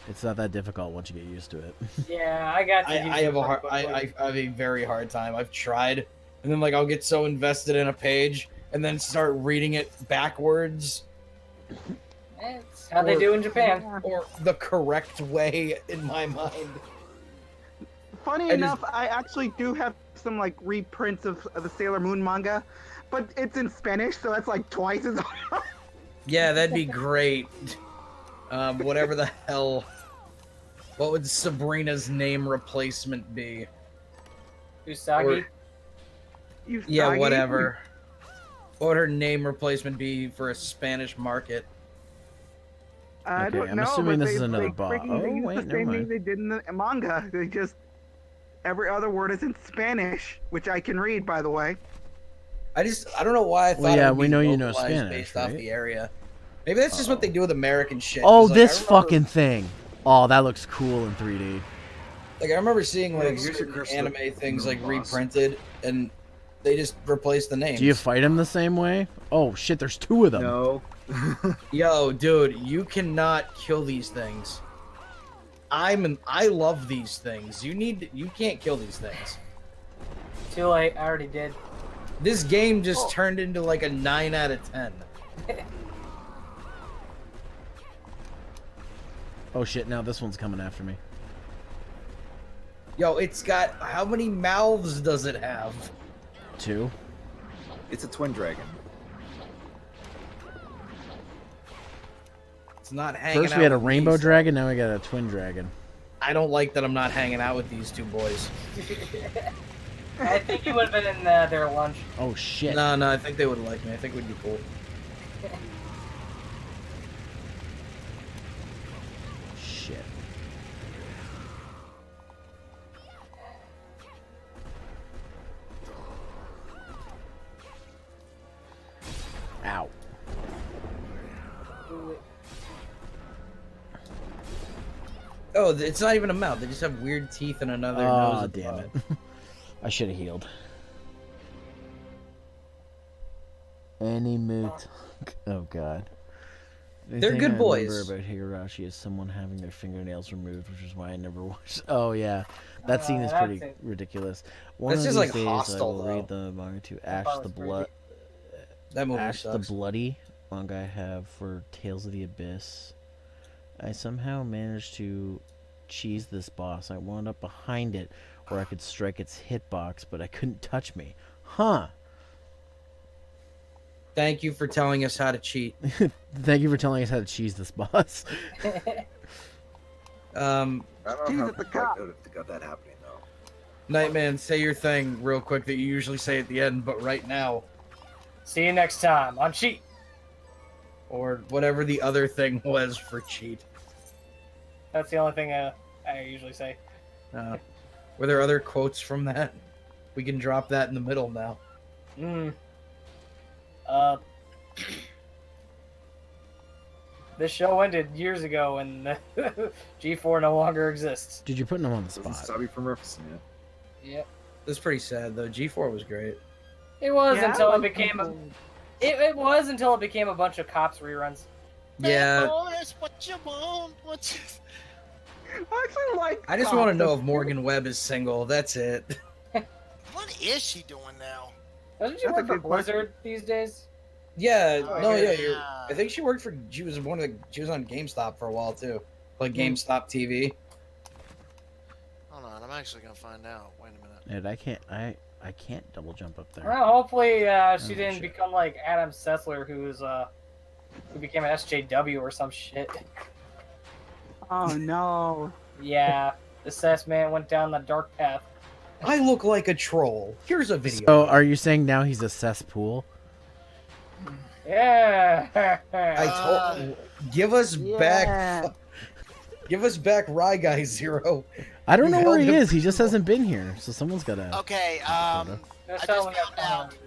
It's not that difficult once you get used to it. Yeah, I got. I have a very hard time. I've tried, and then like I'll get so invested in a page, and then start reading it backwards. It's how they do in Japan. Or the correct way in my mind. Funny enough, I actually do have some like reprints of the Sailor Moon manga, but it's in Spanish, so that's like twice as hard. Yeah, that'd be great. Whatever the hell. What would Sabrina's name replacement be? Usagi. Yeah, whatever. What would her name replacement be for a Spanish market? I Okay, don't I'm know, assuming but this is another they bot. freaking- they Oh, use wait, the never same name mind. they did in the manga. They just every other word is in Spanish, which I can read, by the way. I don't know why I thought Well, yeah, it would we be know you know localized Spanish, based off right? the area. Maybe that's just what they do with American shit. Oh, 'cause, like, this I remember- fucking thing. Oh, that looks cool in 3D. Like I remember seeing Yeah, like here's your certain curse anime look things from like the boss. reprinted, and they just replaced the names. Do you fight him the same way? Oh shit, there's 2 of them. No. Yo, dude, you cannot kill these things. I love these things. You can't kill these things. Too late. I already did. This game just turned into like a 9 out of 10. Oh shit, now this one's coming after me. Yo, it's got how many mouths does it have? 2. It's a twin dragon. It's not hanging First out we had a with rainbow these. dragon, now we got a twin dragon. I don't like that I'm not hanging out with these two boys. I think you would have been in their lunch. Oh shit. No, I think they would like me. I think we'd be cool. Shit. Ow. Oh, it's not even a mouth. They just have weird teeth and another nose. Oh at the damn bottom. it. I should have healed. Any moot. Oh god. The They're thing good I boys. remember about Higurashi is someone having their fingernails removed, which is why I never watched. Oh yeah, that scene is that's pretty it. ridiculous. One That's of just, these like, days hostile, I will read the manga to Ash part the was Blood. That movie Ash the sucks. Bloody manga I have for Tales of the Abyss. I somehow managed to cheese this boss. I wound up behind it where I could strike its hitbox, but I couldn't touch me. Huh. Thank you for telling us how to cheat. Thank you for telling us how to cheese this boss. I don't He's know at the how cop. I could have got that happening though. Nightman, say your thing real quick that you usually say at the end, but right now. See you next time on Cheat. Or whatever the other thing was for cheat. That's the only thing I usually say. Were there other quotes from that? We can drop that in the middle now. This show ended years ago and G4 no longer exists. Dude, you're putting him on the Doesn't spot. stop you from referencing it. Yep. That's pretty sad though. G4 was great. It was Yeah, I until like it became a... people- It was until it became a bunch of Cops reruns. Yeah. Boys, what you want? What you... I actually like. I just want to know Cops. if Morgan Webb is single. That's it. What is she doing now? Doesn't she That's a work for good question. Blizzard these days? Yeah. Oh, No. yeah. Yeah. I think she worked for. She was on GameStop for a while too. Like GameStop TV. Hold on, I'm actually gonna find out. Wait a minute. Dude, I can't double jump up there. Well, hopefully she Oh, didn't shit. become like Adam Sessler, who became an SJW or some shit. Oh no. Yeah, the Sess man went down the dark path. I look like a troll. Here's a video. So, are you saying now he's a cesspool? Yeah. I told. Give us back. Give us back Rye Guy Zero. I don't You know where held he him is. He just hasn't been here. So someone's gotta. Okay, Photo. They're I selling just that found out.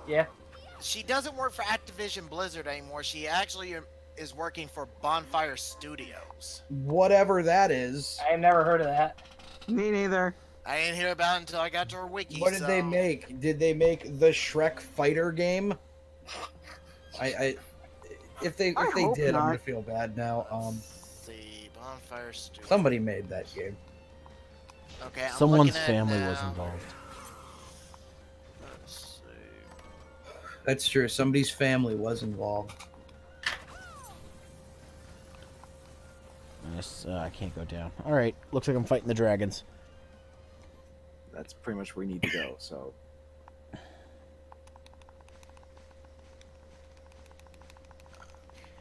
Yeah. she doesn't work for Activision Blizzard anymore. She actually is working for Bonfire Studios. Whatever that is. I have never heard of that. Me neither. I didn't hear about it until I got to her wiki. What did they so- make? Did they make the Shrek fighter game? If they I hope did, I'm not. gonna feel bad now. Let's see, Bonfire Studios. Somebody made that game. Okay, I'm Someone's looking at it family now. was involved. Let's see. That's true. Somebody's family was involved. I can't go down. All right, looks like I'm fighting the dragons. That's pretty much where we need to go. So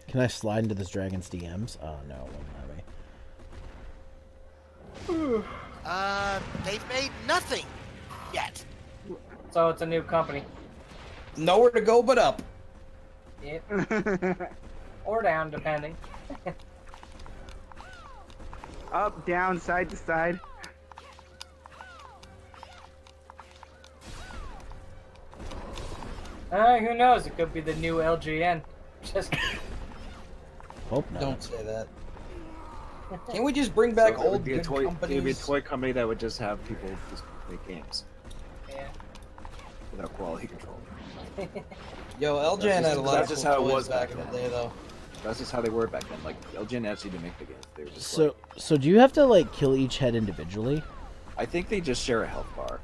Can I slide into this dragon's DMs? Oh no, it won't let me. They've made nothing yet. So it's a new company. Nowhere to go but up. Yep. Or down, depending. Up, down, side to side. Who knows? It could be the new LGN. Just Hope not. Don't say that. Can't we just bring back So it would old be a good toy. It would be a companies? toy company that would just have people just make games yeah. without quality control. Yo, LJN had a lot of That's just cool how it toys was back in back the day, though. That's just how they were back then. Like LGN actually didn't make the games. They were just So, like, so do you have to like kill each head individually? I think they just share a health bar.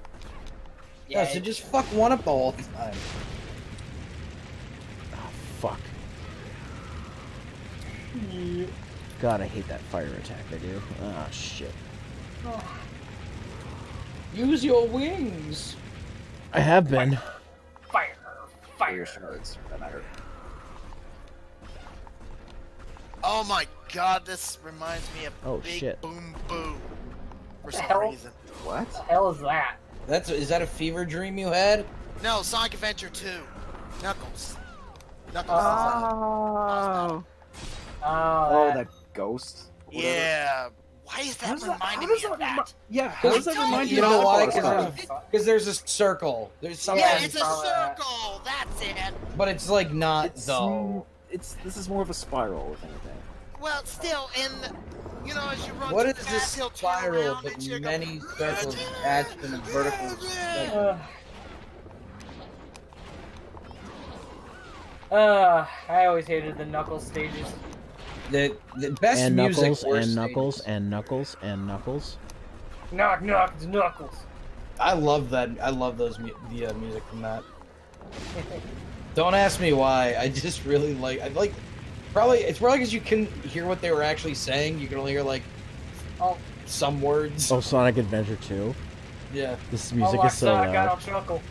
Yeah, so just fuck one up the whole time. Oh, fuck. God, I hate that fire attack. I do. Ah, shit. Use your wings. I have been. Fire. Your shards. That matter. Oh my god, this reminds me of Oh, Big shit. Boom Boom. For The some hell? reason. What? What the hell is that? Is that a fever dream you had? No, Sonic Adventure 2. Knuckles. Knuckles. Oh. Oh, that ghost. Whatever. Yeah. Why is that reminding me of that? Yeah, how does that remind You you? know of why? that? Because there's a circle. There's something. Yeah, it's a saw that. circle. That's it. But it's like not It's though. this is more of a spiral, if anything. Well, still, you know, as you run What too is this fast, he'll turn spiral around but and you go, many circles attached in a vertical segment? I always hated the Knuckles stages. The best And music Knuckles, were and Knuckles, stages. and Knuckles, and Knuckles. Knock, knock, it's Knuckles. I love that. I love the music from that. Don't ask me why. I just really like. I like. It's probably because you couldn't hear what they were actually saying. You can only hear like, some words. Oh, Sonic Adventure 2. Yeah. This music is so I got loud. a chuckle.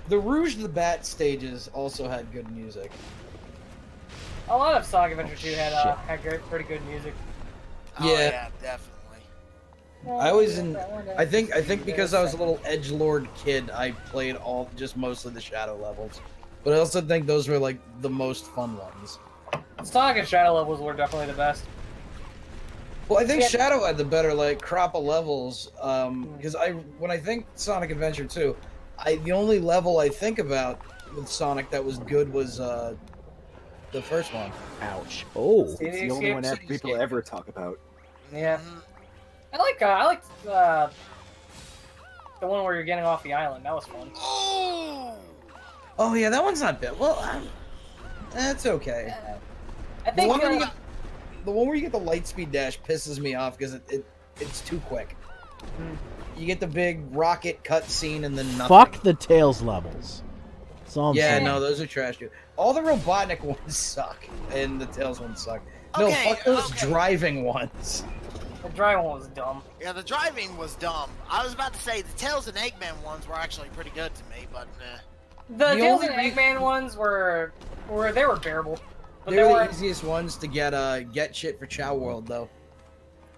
The Rouge the Bat stages also had good music. A lot of Sonic Adventure 2 shit. had pretty good music. Oh, Yeah. yeah, definitely. I think because I was a little edgelord kid, I played mostly the Shadow levels. But I also think those were like the most fun ones. Sonic and Shadow levels were definitely the best. Well, I think Yeah. Shadow had the better like crop of levels. Because when I think Sonic Adventure 2, the only level I think about with Sonic that was good was the first one. Ouch. Oh. It's the only one that people ever talk about. Yeah. I liked the one where you're getting off the island. That was fun. Oh yeah, that one's not bad. Well, that's okay. I The think one, where you get the Lightspeed dash pisses me off because it's too quick. You get the big rocket cutscene and then nothing. Fuck the Tails levels. That's all I'm Yeah, saying. no, those are trash too. All the Robotnik ones suck, and the Tails ones suck. No, Okay, fuck those okay. driving ones. the dry one was dumb. Yeah, the driving was dumb. I was about to say the Tails and Eggman ones were actually pretty good to me, but The Tails only and Eggman ones were bearable. But They were were the easiest ones to get shit for Chow World though.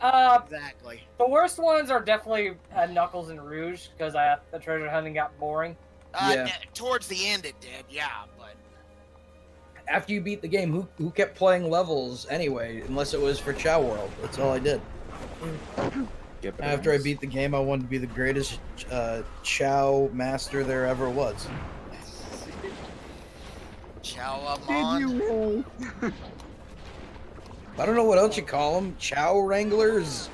exactly. The worst ones are definitely Knuckles and Rouge because the treasure hunting got boring. Yeah. Towards the end it did, yeah, but After you beat the game, who kept playing levels anyway? Unless it was for Chow World. That's all I did. After I beat the game, I wanted to be the greatest Chow master there ever was. Chow Did you Amon. really? I don't know what else you call them. Chow Wranglers?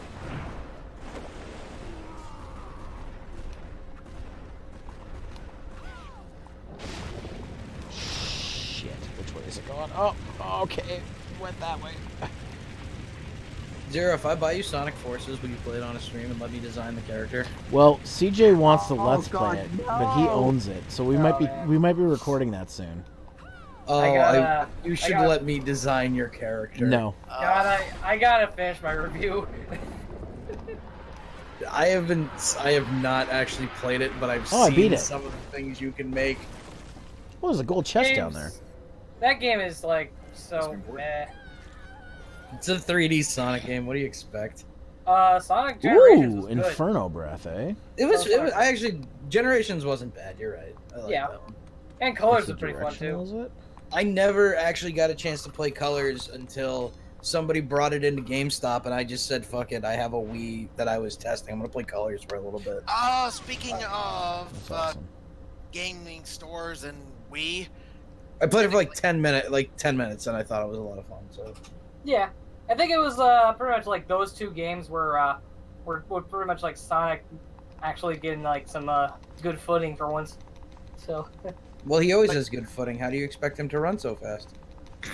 Shit. Which way is it going? Oh, okay. Went that way. Zero, if I buy you Sonic Forces, will you play it on a stream and let me design the character? Well, CJ wants to Oh, let's God, play it, but he no. owns it, so we Oh, might be man. recording that soon. Oh, you should gotta- let me design your character. No. God, I gotta finish my review. I have not actually played it, but I've Oh, I seen beat it. some of the things you can make. Oh, there's a gold chest down there. That game is like so important. meh. It's a 3D Sonic game. What do you expect? Sonic Generations Ooh, was good. Inferno Breath, eh? It was. I actually Generations wasn't bad. You're right. I like Yeah. that one. And colors Is are it pretty fun directional, too. is it? I never actually got a chance to play Colors until somebody brought it into GameStop, and I just said, "Fuck it." I have a Wii that I was testing. I'm gonna play Colors for a little bit. Speaking of That's awesome. gaming stores and Wii, I played it for like 10 minutes, and I thought it was a lot of fun. So Yeah, I think it was pretty much like those two games were pretty much like Sonic actually getting like some good footing for once. So well, he always has good footing. How do you expect him to run so fast?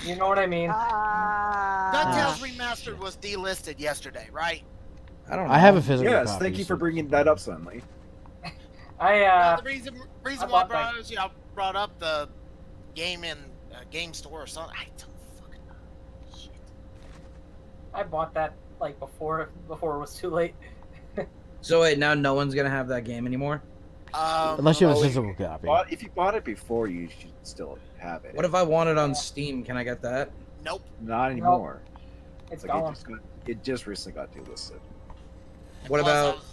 you know what I mean? DuckTales Remastered was delisted yesterday, right? I don't know. I have a physical Yes, copy. thank you for so- bringing that up suddenly. I The reason I why I bought, brought up the game in game store or something. I don't fucking know. Shit. I bought that like before it was too late. So wait, now no one's gonna have that game anymore. Unless you have a Oh, physical copy. If you bought it before, you should still have it. What if I want it on Steam? Can I get that? Nope. Not anymore. It's Like, gone. it just recently got delisted. What Plus, about?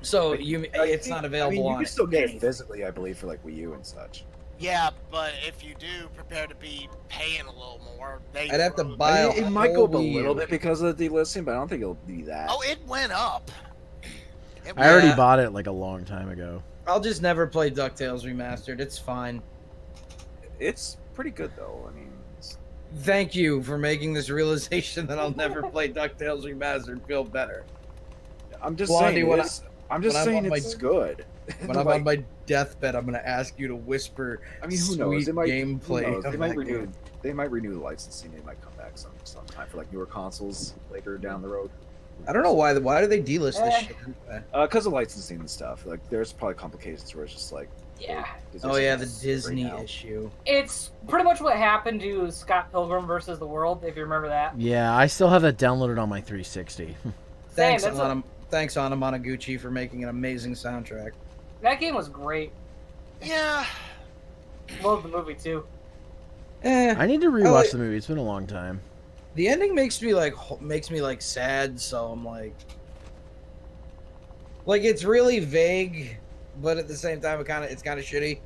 So you? It's not I available mean, you on can still get it anything. physically, I believe, for like Wii U and such. Yeah, but if you do, prepare to be paying a little more. I'd have to buy I mean, a it might go up a whole Wii little U. bit because of the delisting, but I don't think it'll be that. Oh, it went up. I already Yeah. bought it like a long time ago. I'll just never play DuckTales Remastered. It's fine. It's pretty good though. I mean, Thank you for making this realization that I'll never play DuckTales Remastered feel better. I'm just Blondie, saying. when I'm just when I'm saying on my- it's good. When I'm Like, on my deathbed, I'm gonna ask you to whisper. I mean, who sweet knows? They might gameplay. Who knows? of They might that renew. game. They might renew the licensing. They might come back sometime for like newer consoles later down the road. I don't know why. Why do they delist this Eh. shit? Anyway? Because of licensing and stuff. Like, there's probably complications where it's just like. Yeah. Oh yeah, the Disney Disney right now. issue. It's pretty much what happened to Scott Pilgrim versus the World, if you remember that. Yeah, I still have that downloaded on my 360. Thanks, that's thanks, Anna Monoguchi, for making an amazing soundtrack. That game was great. Yeah. Loved the movie too. I need to rewatch like- the movie. It's been a long time. The ending makes me like sad, so I'm like it's really vague, but at the same time it's kind of shitty.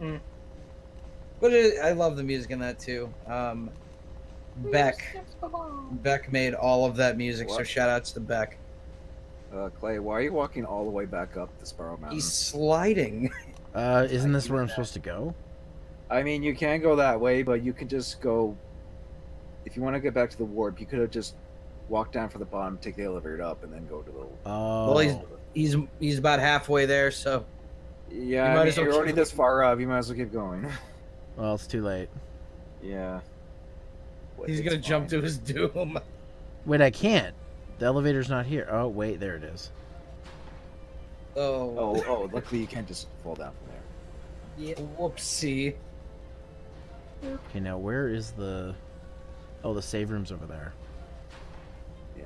Mm. But I love the music in that too. Beck made all of that music, so What? shout outs to Beck. Clay, why are you walking all the way back up the Sparrow Mountain? He's sliding. Isn't this where I'm supposed to go? I mean, you can go that way, but you can just go. If you want to get back to the warp, you could have just walked down from the bottom, take the elevator up, and then go to the. Oh. Well, he's about halfway there, so Yeah, You I might mean, as well you're already keep- this far up. You might as well keep going. Well, it's too late. Yeah. he's gonna jump to his doom. Wait, I can't. The elevator's not here. Oh, wait, there it is. Oh, Oh, luckily you can't just fall down from there. yeah, whoopsie. Okay, now where is the... Oh, the save room's over there. Yeah.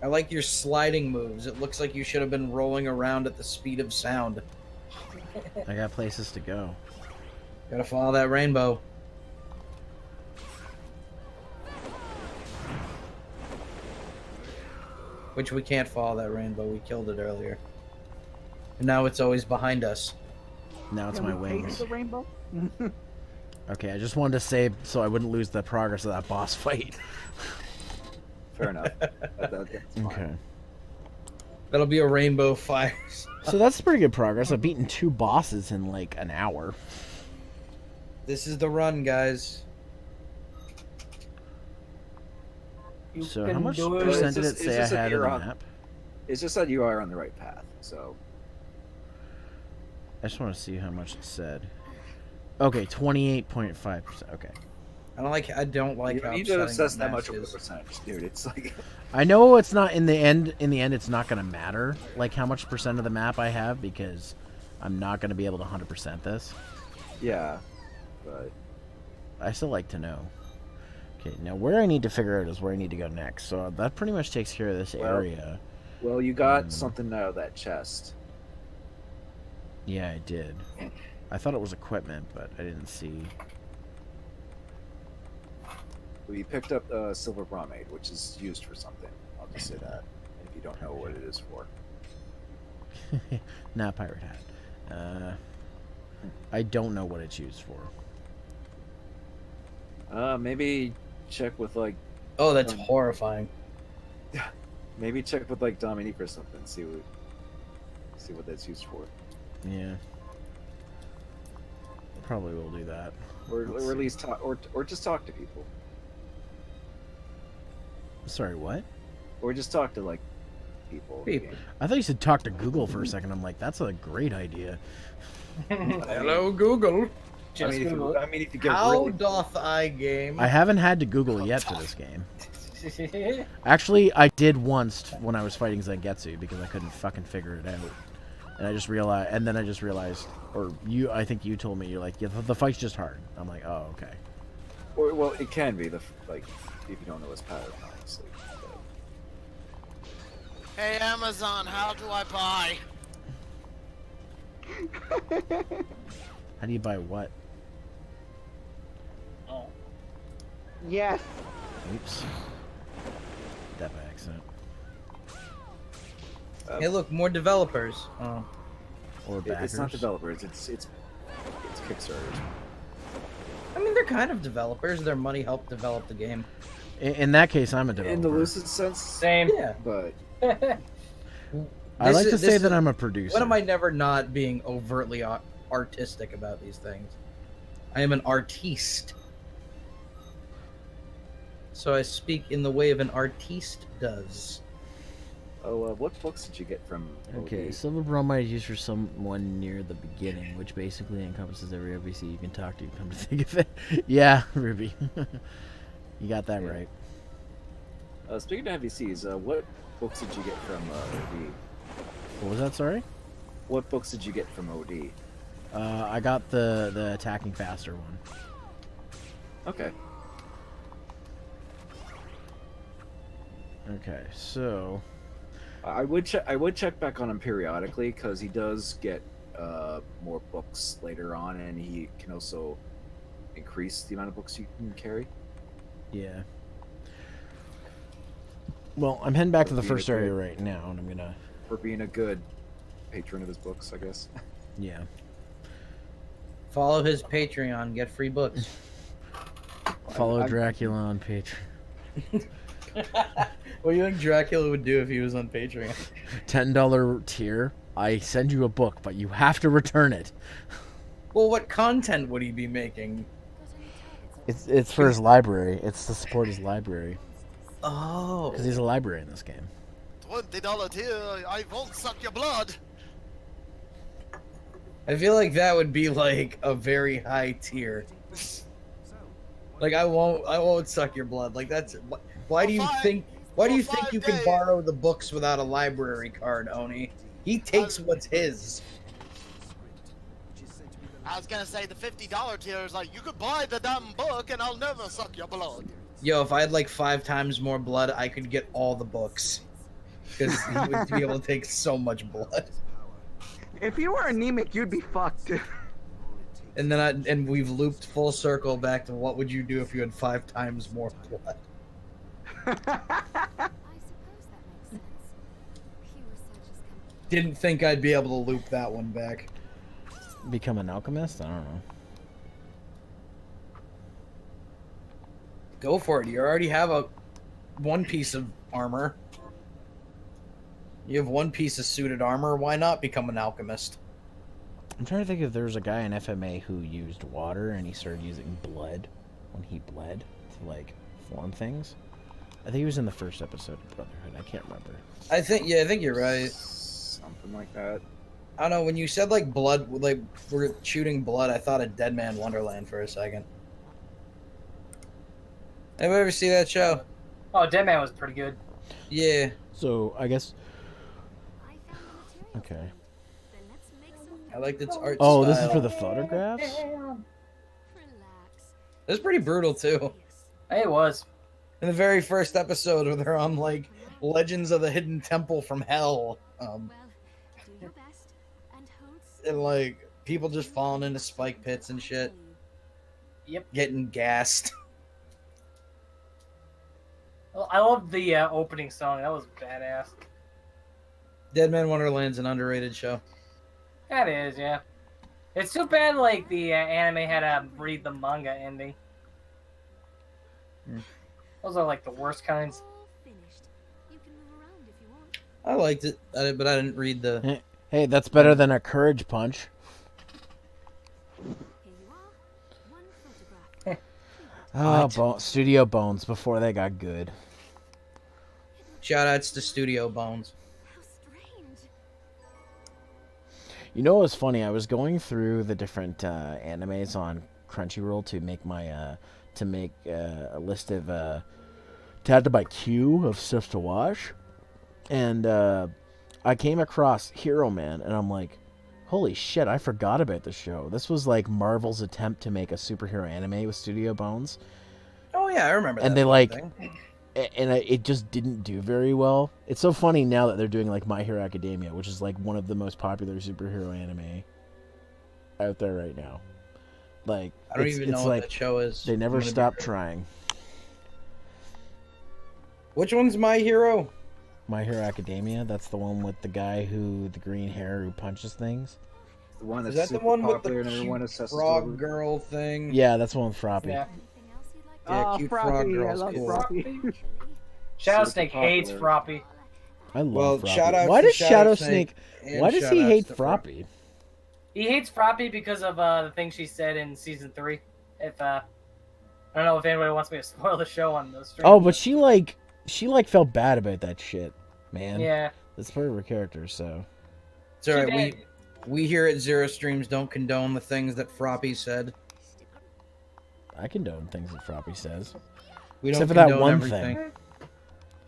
I like your sliding moves. It looks like you should have been rolling around at the speed of sound. I got places to go. Gotta follow that rainbow. Which we can't follow that rainbow. We killed it earlier. And now it's always behind us. Now it's Can my we paint wings. the rainbow? Okay, I just wanted to save so I wouldn't lose the progress of that boss fight. Fair enough. That's fine. Okay. That'll be a rainbow fire. So that's pretty good progress. I've beaten 2 bosses in like an hour. This is the run, guys. You So can how much do it. percent did It's it just- say it's I just that had in you're the on- map? It's just that you are on the right path. So I just want to see how much it said. Okay, 28.5%. Okay. I don't like you how don't need to upsetting obsess that match much over the is. percentage, dude. It's like I know it's not in the end. In the end, it's not going to matter like how much percent of the map I have because I'm not going to be able to 100% this. yeah, but I still like to know. Okay, now where I need to figure out is where I need to go next. So that pretty much takes care of this Well- area. well, you got something out of that chest. Yeah, I did. I thought it was equipment, but I didn't see. Well, you picked up silver bromide, which is used for something. I'll just say that if you don't know what it is for. Not pirate hat. I don't know what it's used for. Maybe check with like. Oh, that's horrifying. Maybe check with like Dominique or something. See what that's used for. Yeah. Probably will do that. Or at least talk, or just talk to people. Sorry, what? Or just talk to like people. I thought you said talk to Google for a second. I'm like, that's a great idea. Hello, Google. Just Google. If you get How really... doth I game? I haven't had to Google yet for this game. Actually, I did once when I was fighting Zangetsu because I couldn't fucking figure it out. And I just realized, or I think you told me, you're like, yeah, the fight's just hard. I'm like, oh, okay. Or, well, it can be, if you don't know his power, obviously. Hey, Amazon, how do I buy? How do you buy what? Oh. Yes. Oops. That by accident. Hey, look, more developers. Oh. Or backers. It's not developers. It's Kickstarters. I mean, they're kind of developers. Their money helped develop the game. In that case, I'm a developer. In the loosest sense, Same. Yeah. but I like to say that I'm a producer. When am I never not being overtly artistic about these things? I am an artiste. So I speak in the way of an artiste does. Oh, what books did you get from OD? Okay, silver bromide is used for someone near the beginning, which basically encompasses every NPC you can talk to. Come to think of it, yeah, Ruby, you got that right. Speaking of NPCs, what books did you get from OD? What was that? Sorry. What books did you get from OD? I got the attacking faster one. Okay. Okay, so I would check back on him periodically because he does get more books later on, and he can also increase the amount of books you can carry. yeah. Well, I'm heading back to the first area right now, and I'm gonna. For being a good patron of his books, I guess. Yeah. Follow his Patreon, get free books. Follow Dracula on Patreon. What do you think Dracula would do if he was on Patreon? $10 tier. I send you a book, but you have to return it. Well, what content would he be making? It's for his library. It's to support his library. Oh. Because he's a library in this game. $20 tier, I won't suck your blood. I feel like that would be like a very high tier. Like I won't suck your blood. Like that's why do you think you can borrow the books without a library card, Oni? He takes what's his. I was gonna say the $50 tier is like, you could buy the damn book and I'll never suck your blood. Yo, if I had like 5 times more blood, I could get all the books. Because he would be able to take so much blood. If you were anemic, you'd be fucked. And then we've looped full circle back to what would you do if you had 5 times more blood? I suppose that makes sense. Pew researchers come. Didn't think I'd be able to loop that one back. Become an alchemist? I don't know. Go for it. You already have one piece of armor. You have one piece of suited armor. Why not become an alchemist? I'm trying to think if there was a guy in FMA who used water and he started using blood when he bled to like form things. I think he was in the first episode of Brotherhood. I can't remember. I think you're right. Something like that. I don't know, when you said like blood, like we're shooting blood, I thought of Dead Man Wonderland for a second. Anybody ever see that show? Oh, Dead Man was pretty good. Yeah. So I guess. I found the material. Okay. Then let's make some. I liked its art Oh, style. this is for the photographs? Relax. It's pretty brutal too. It was. In the very first episode where they're on like Legends of the Hidden Temple from Hell. Well, do your best and hold And like people just falling into spike pits and shit. Yep. Getting gassed. Well, I loved the opening song. That was badass. Dead Man Wonderland's an underrated show. That is, yeah. It's too bad, like, the anime had to read the manga ending. Those are, like, the worst kinds. All finished. You can move around if you want. I liked it, but I didn't read the. Hey, that's better than a courage punch. Here you are. One photograph. Oh, Studio Bones before they got good. Shoutouts to Studio Bones. How strange. You know what's funny? I was going through the different animes on Crunchyroll to make my a list of to add to my queue of stuff to watch, and I came across Hero Man, and I'm like, holy shit! I forgot about the show. This was like Marvel's attempt to make a superhero anime with Studio Bones. Oh yeah, I remember that. And they like, and it just didn't do very well. It's so funny now that they're doing like My Hero Academia, which is like one of the most popular superhero anime out there right now. Like, I don't even know what that show is. They never stop trying. Which one's My Hero? My Hero Academia. That's the one with the guy the green hair who punches things. The one that's Is that the super one with popular the and everyone cute obsesses frog over? girl thing? Yeah, that's the one with Froppy. Yeah. Anything else you'd like Yeah, cute frog Froppy, I girl's love cool. Froppy. Shadow Super Snake hates popular. Froppy. I love Well, Froppy. shout out Why to does Shadow Shadow Snake Snake? and Why does he shout hate outs to Froppy? He hates Froppy because of the thing she said in season 3. If I don't know if anybody wants me to spoil the show on the stream. Oh, but she felt bad about that shit, man. Yeah. That's part of her character, so. It's alright. She did. We here at Zero Streams don't condone the things that Froppy said. I condone things that Froppy says. We don't Except for that condone one everything. thing.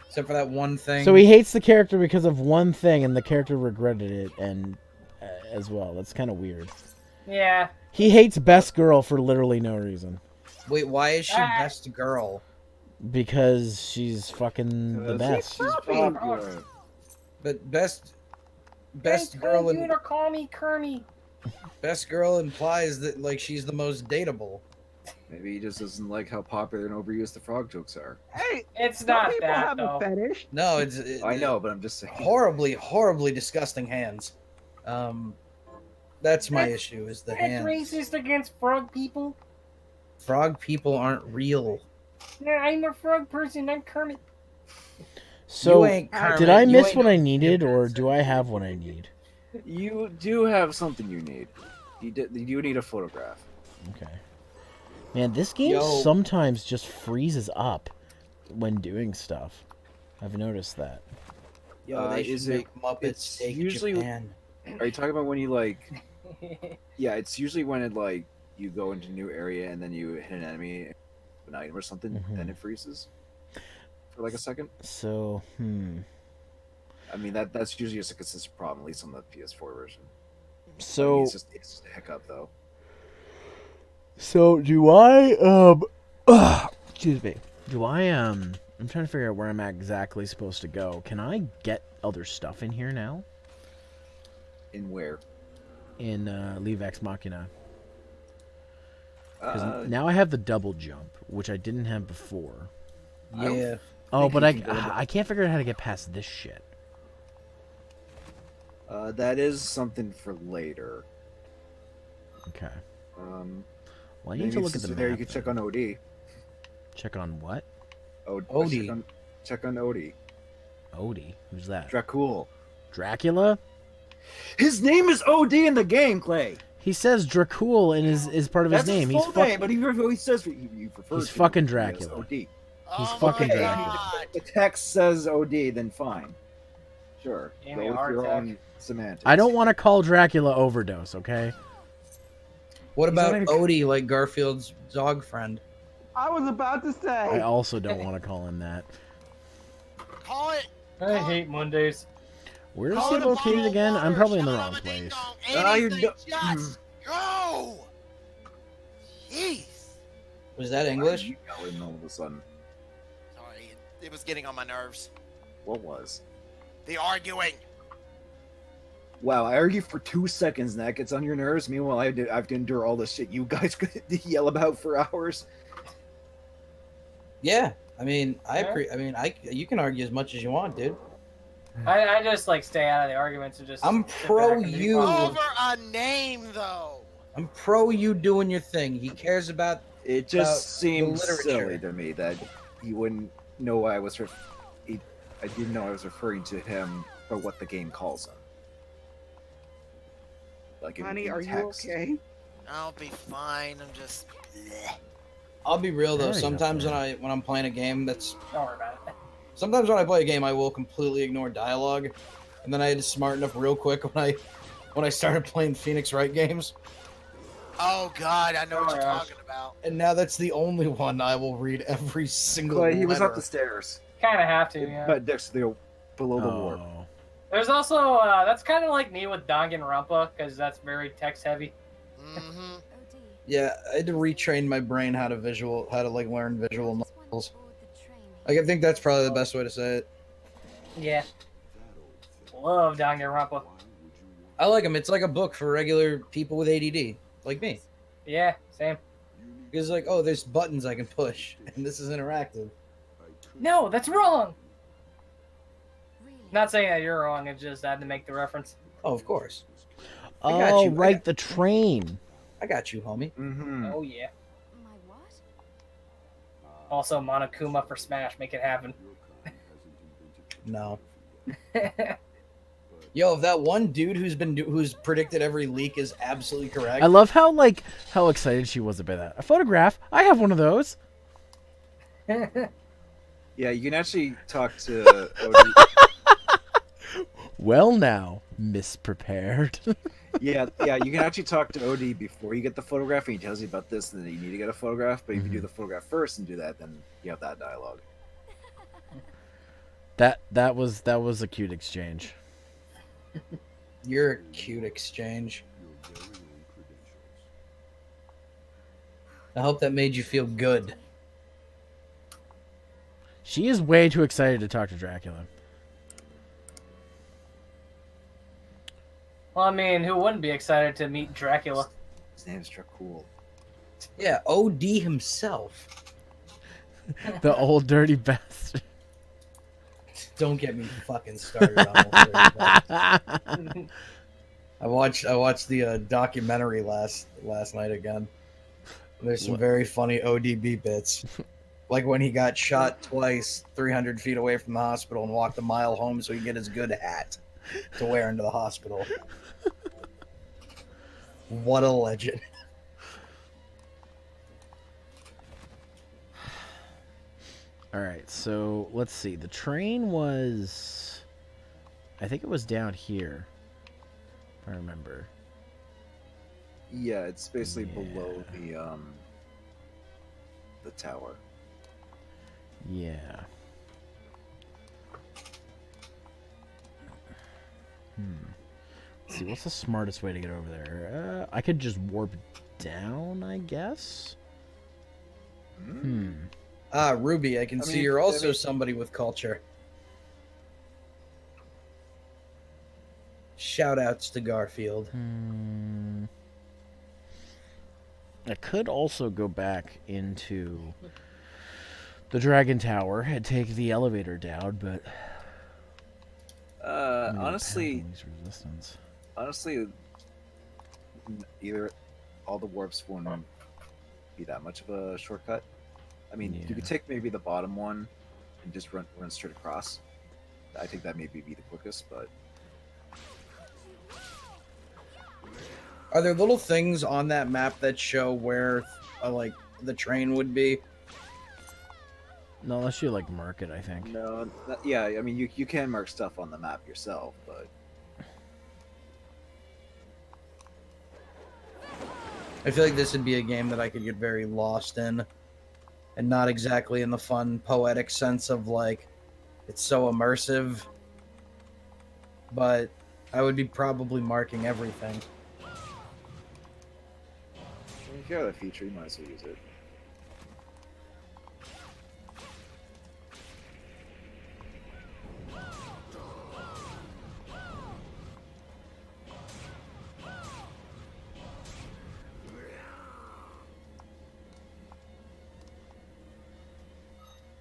Except for that one thing. So he hates the character because of one thing, and the character regretted it, and as well. That's kind of weird. Yeah. He hates Best Girl for literally no reason. Wait, why is she best girl? Because she's fucking the best. She's popular. But best girl You to call me Kermie. best girl implies that like she's the most dateable. Maybe he just doesn't like how popular and overused the frog jokes are. Hey, It's some not people that have though. a fetish. No, I know, but I'm just saying. horribly disgusting hands. That's my issue is the That's hands. racist against frog people. Frog people aren't real. Yeah, I'm a frog person. I'm Kermit. So, You ain't Kermit, did I you miss ain't what no I needed, or do I have what I need? You do have something you need. You do need a photograph. Okay. Man, this game Yo. sometimes just freezes up when doing stuff. I've noticed that. Yo, they should is make it? Muppets It's take usually. Japan. Are you talking about when you like? Yeah, it's usually when it like you go into a new area and then you hit an enemy, an item or something, Mhm. then it freezes for like a second. So, I mean that's usually just a consistent problem, at least on the PS4 version. I mean, So, it's just a hiccup though. so do I, excuse me. Do I, I'm trying to figure out where I'm exactly supposed to go. Can I get other stuff in here now? In where? In, Leave Ex Machina. Because Uh, now I have the double jump, which I didn't have before. Yeah. Oh, think but you I, can go to- I can't figure out how to get past this shit. that is something for later. Okay. Um, Well, I need maybe to look at since the you're map. there. You can check on OD. Check on what? Odie. Check on Odie. Odie. Who's that? Dracul. Dracula? His name is OD in the game, Clay. He says Dracul in is part of his That's name. his full name, but he says he prefers. He's fucking Dracula. OD. He's Oh fucking my Dracula. God. The text says OD, then fine. Sure. Give Go me a with heart your attack. own semantics. I don't want to call Dracula Overdose, okay? What about not a- Odie, like Garfield's dog friend? I was about to I say. also don't want to call him that. Call it. I hate Mondays. Where is Call he it a located bottle of again? water, I'm probably in the shut wrong up a ding place. dong, Ah, you're anything, do- just go. Jeez. Was that Why English? did you yell in all of a sudden? Sorry, it was getting on my nerves. What was? The arguing. Wow, I argue for 2 seconds and that gets on your nerves. Meanwhile, I have to endure all the shit you guys could yell about for hours. Yeah. I mean, Yeah. you can argue as much as you want, dude. I just like stay out of the arguments and just. I'm sit pro back and be you. calm. Over a name, though. I'm pro you doing your thing. He cares about It about just seemed the literature. silly to me that he wouldn't know I was. I didn't know I was referring to him for what the game calls him. Like Honey, in are you text. okay? I'll be fine. I'm just. Bleh. I'll be real though. There you go, Sometimes Fran. when I'm playing a game that's Don't worry about it. sometimes when I play a game I will completely ignore dialogue, and then I had to smarten up real quick when I started playing Phoenix Wright games. Oh God, I know what Oh, you're yeah. talking about. And now that's the only one I will read every single Clay, he was up letter. the stairs, Kind of have to, yeah. but next to the below the warp. Oh. There's also that's kind of like me with Danganronpa because that's very text heavy. Mm-hmm. OD. Yeah, I had to retrain my brain how to like learn visual There's one novels. aboard the train. Like, I think that's probably the best way to say it. Yeah. Love Danganronpa. I like them. It's like a book for regular people with ADD, like me. Yeah, same. Because like, oh, there's buttons I can push, and this is interactive. No, that's wrong. Really? Not saying that you're wrong. It's just I had to make the reference. Oh, of course. I got Oh, you, I right, got- the train. I got you, homie. Mm-hmm. Oh yeah. My what? Also, Monokuma for Smash. Make it happen. No. Yo, if that one dude who's predicted every leak is absolutely correct. I love how excited she was about that. A photograph? I have one of those. Yeah, you can actually talk to OD. Well now, misprepared. yeah, you can actually talk to OD before you get the photograph, and he tells you about this, and then you need to get a photograph. But if you do the photograph first and do that, then you have that dialogue. That was a cute exchange. You're a cute exchange. I hope that made you feel good. She is way too excited to talk to Dracula. Well, I mean, who wouldn't be excited to meet Dracula? His name's Dracul. Yeah, OD himself. The old dirty bastard. Don't get me fucking started on this. I watched the documentary last night again. There's some What? very funny ODB bits. Like when he got shot twice 300 feet away from the hospital and walked a mile home so he could get his good hat to wear into the hospital. What a legend. All right, so let's see. The train was, I think it was down here, if I remember. Yeah, it's basically below Yeah. the tower. Yeah. Let's see, what's the smartest way to get over there? I could just warp down, I guess. Ah, Ruby, I can see mean, you're I also mean- somebody with culture. Shout outs to Garfield. I could also go back into the Dragon Tower and take the elevator down, but maybe the Honestly, path leaves resistance. either all the warps won't be that much of a shortcut. I mean, Yeah. you could take maybe the bottom one and just run straight across. I think that maybe be the quickest, but Are there little things on that map that show where, like, the train would be? No, unless you mark it, I think. no, yeah. I mean, you can mark stuff on the map yourself, but I feel like this would be a game that I could get very lost in, and not exactly in the fun, poetic sense of, like, it's so immersive, but I would be probably marking everything. if you have that feature, you might as well use it.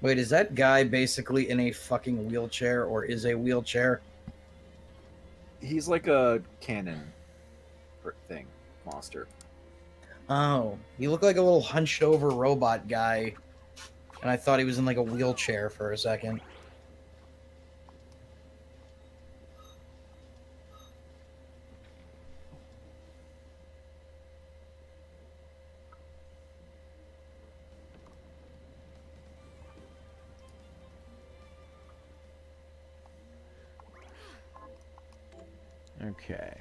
Wait, is that guy basically in a fucking wheelchair, or is a wheelchair? He's like a cannon thing monster. Oh, he looked like a little hunched over robot guy, and I thought he was in like a wheelchair for a second. Okay.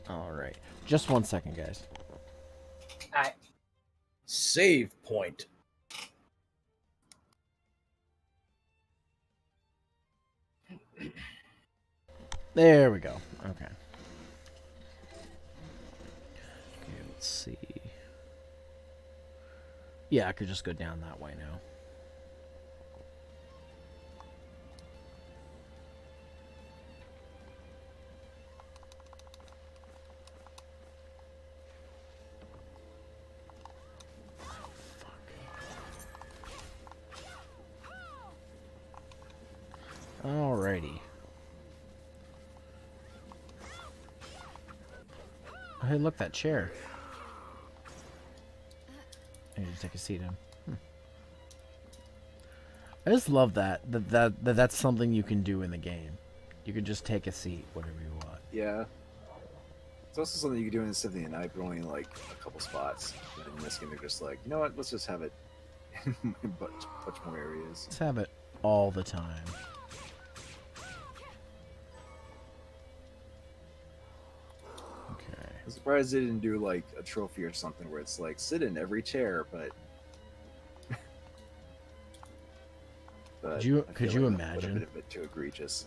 All right. Just 1 second, guys. Alright. Save point. There we go. Okay. Okay, let's see. Yeah, I could just go down that way now. Alrighty. Oh, hey, look, that chair. I need to take a seat in. I just love that's something you can do in the game. You can just take a seat, whatever you want. Yeah. It's also something you can do in the Symphony of the Night, but only like a couple spots. But in this game, they're just like, you know what? Let's just have it in much more areas. Let's have it all the time. Okay. I'm surprised they didn't do like a trophy or something where it's like sit in every chair, but. But Could you I feel like that would have imagine? been a bit too egregious.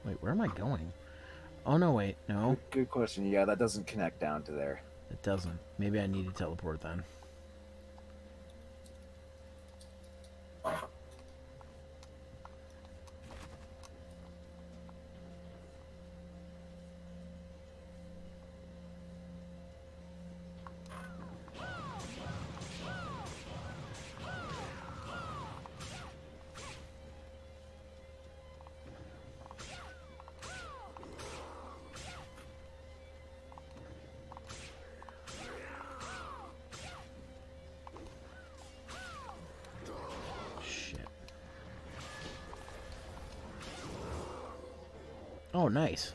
Wait, where am I going? Oh no, wait, no, Good question. Yeah, that doesn't connect down to there. it doesn't. Maybe I need to teleport then. Shit. Oh, nice.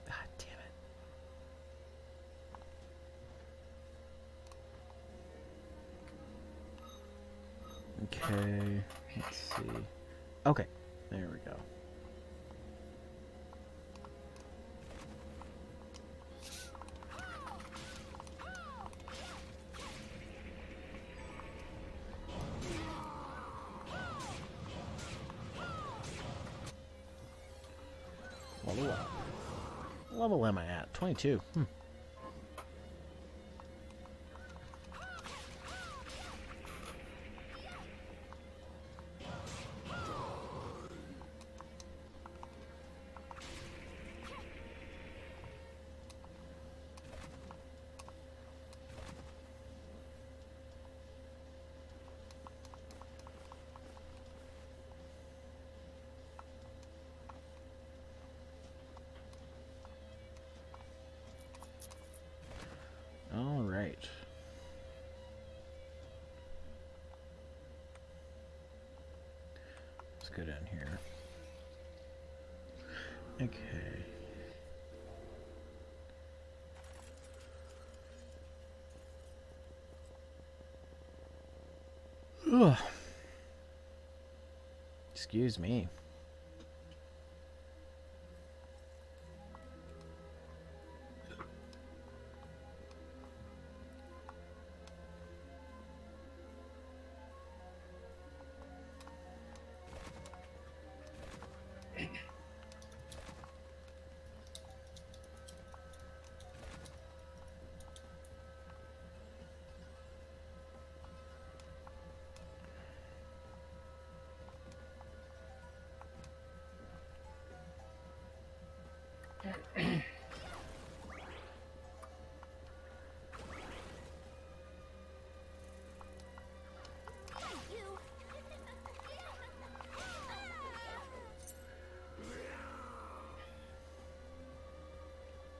God damn it. Okay, let's see. Okay, there we go. Level up. What level am I at? 22. All right. Let's go down here. Okay. Ugh. Excuse me.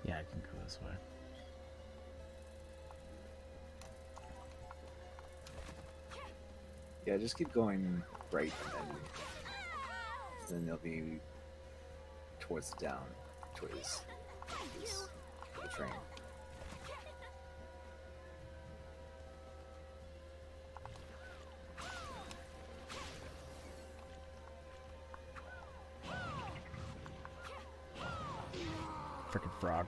Yeah, I can go this way. Yeah, just keep going right, and then they'll be towards the down, towards the train. Frickin' frog.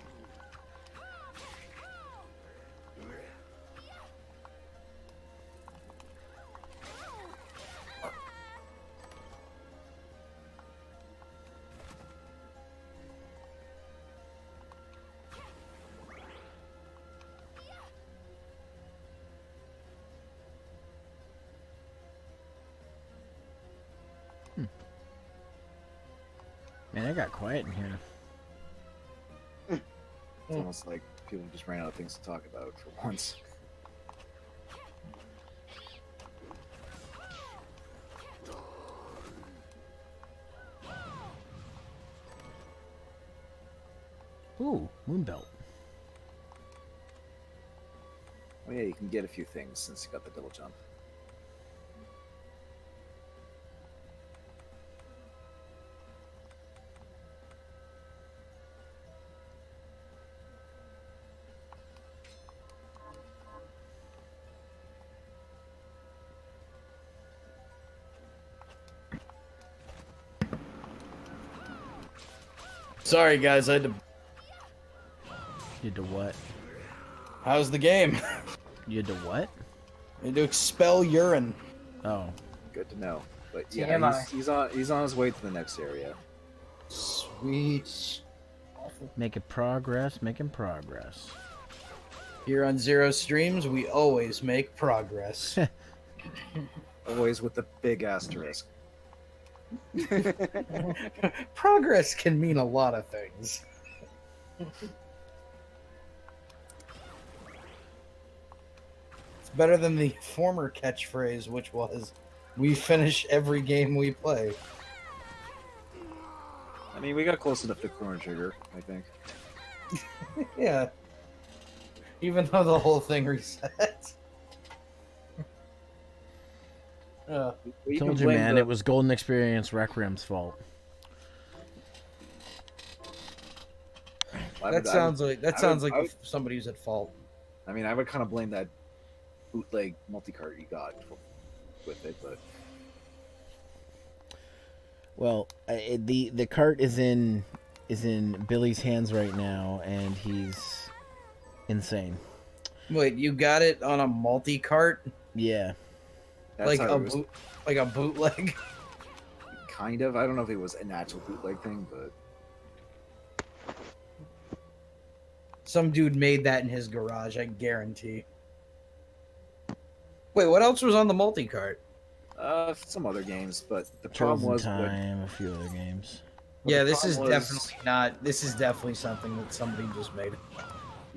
Man, I got quiet in here. It's almost like people just ran out of things to talk about for once. Ooh, Moonbelt. Oh yeah, you can get a few things since you got the double jump. Sorry, guys. I had to. You had to what? How's the game? You had to what? I had to expel urine. Oh. Good to know. But TMI. yeah, he's on his way to the next area. Sweet. Making progress, making progress. Here on Zero Streams, we always make progress. Always with the big asterisk. Progress can mean a lot of things. It's better than the former catchphrase, which was, "We finish every game we play." I mean, we got close enough to Chrono Trigger, I think. Yeah. Even though the whole thing resets. We Told can you, blame man, the- it was Golden Experience Requiem's fault. That sounds like somebody who's at fault. I mean, I would kind of blame that bootleg multi-cart you got with it, but Well, the cart is in Billy's hands right now, and he's insane. Wait, you got it on a multi-cart? Yeah. that's Like how a it was. like a bootleg? Kind of. I don't know if it was an actual bootleg thing, but Some dude made that in his garage, I guarantee. Wait, what else was on the multi-cart? some other games. But the Chosen problem was Time, a few other games. Yeah, the this is problem was- definitely not. This is definitely something that somebody just made.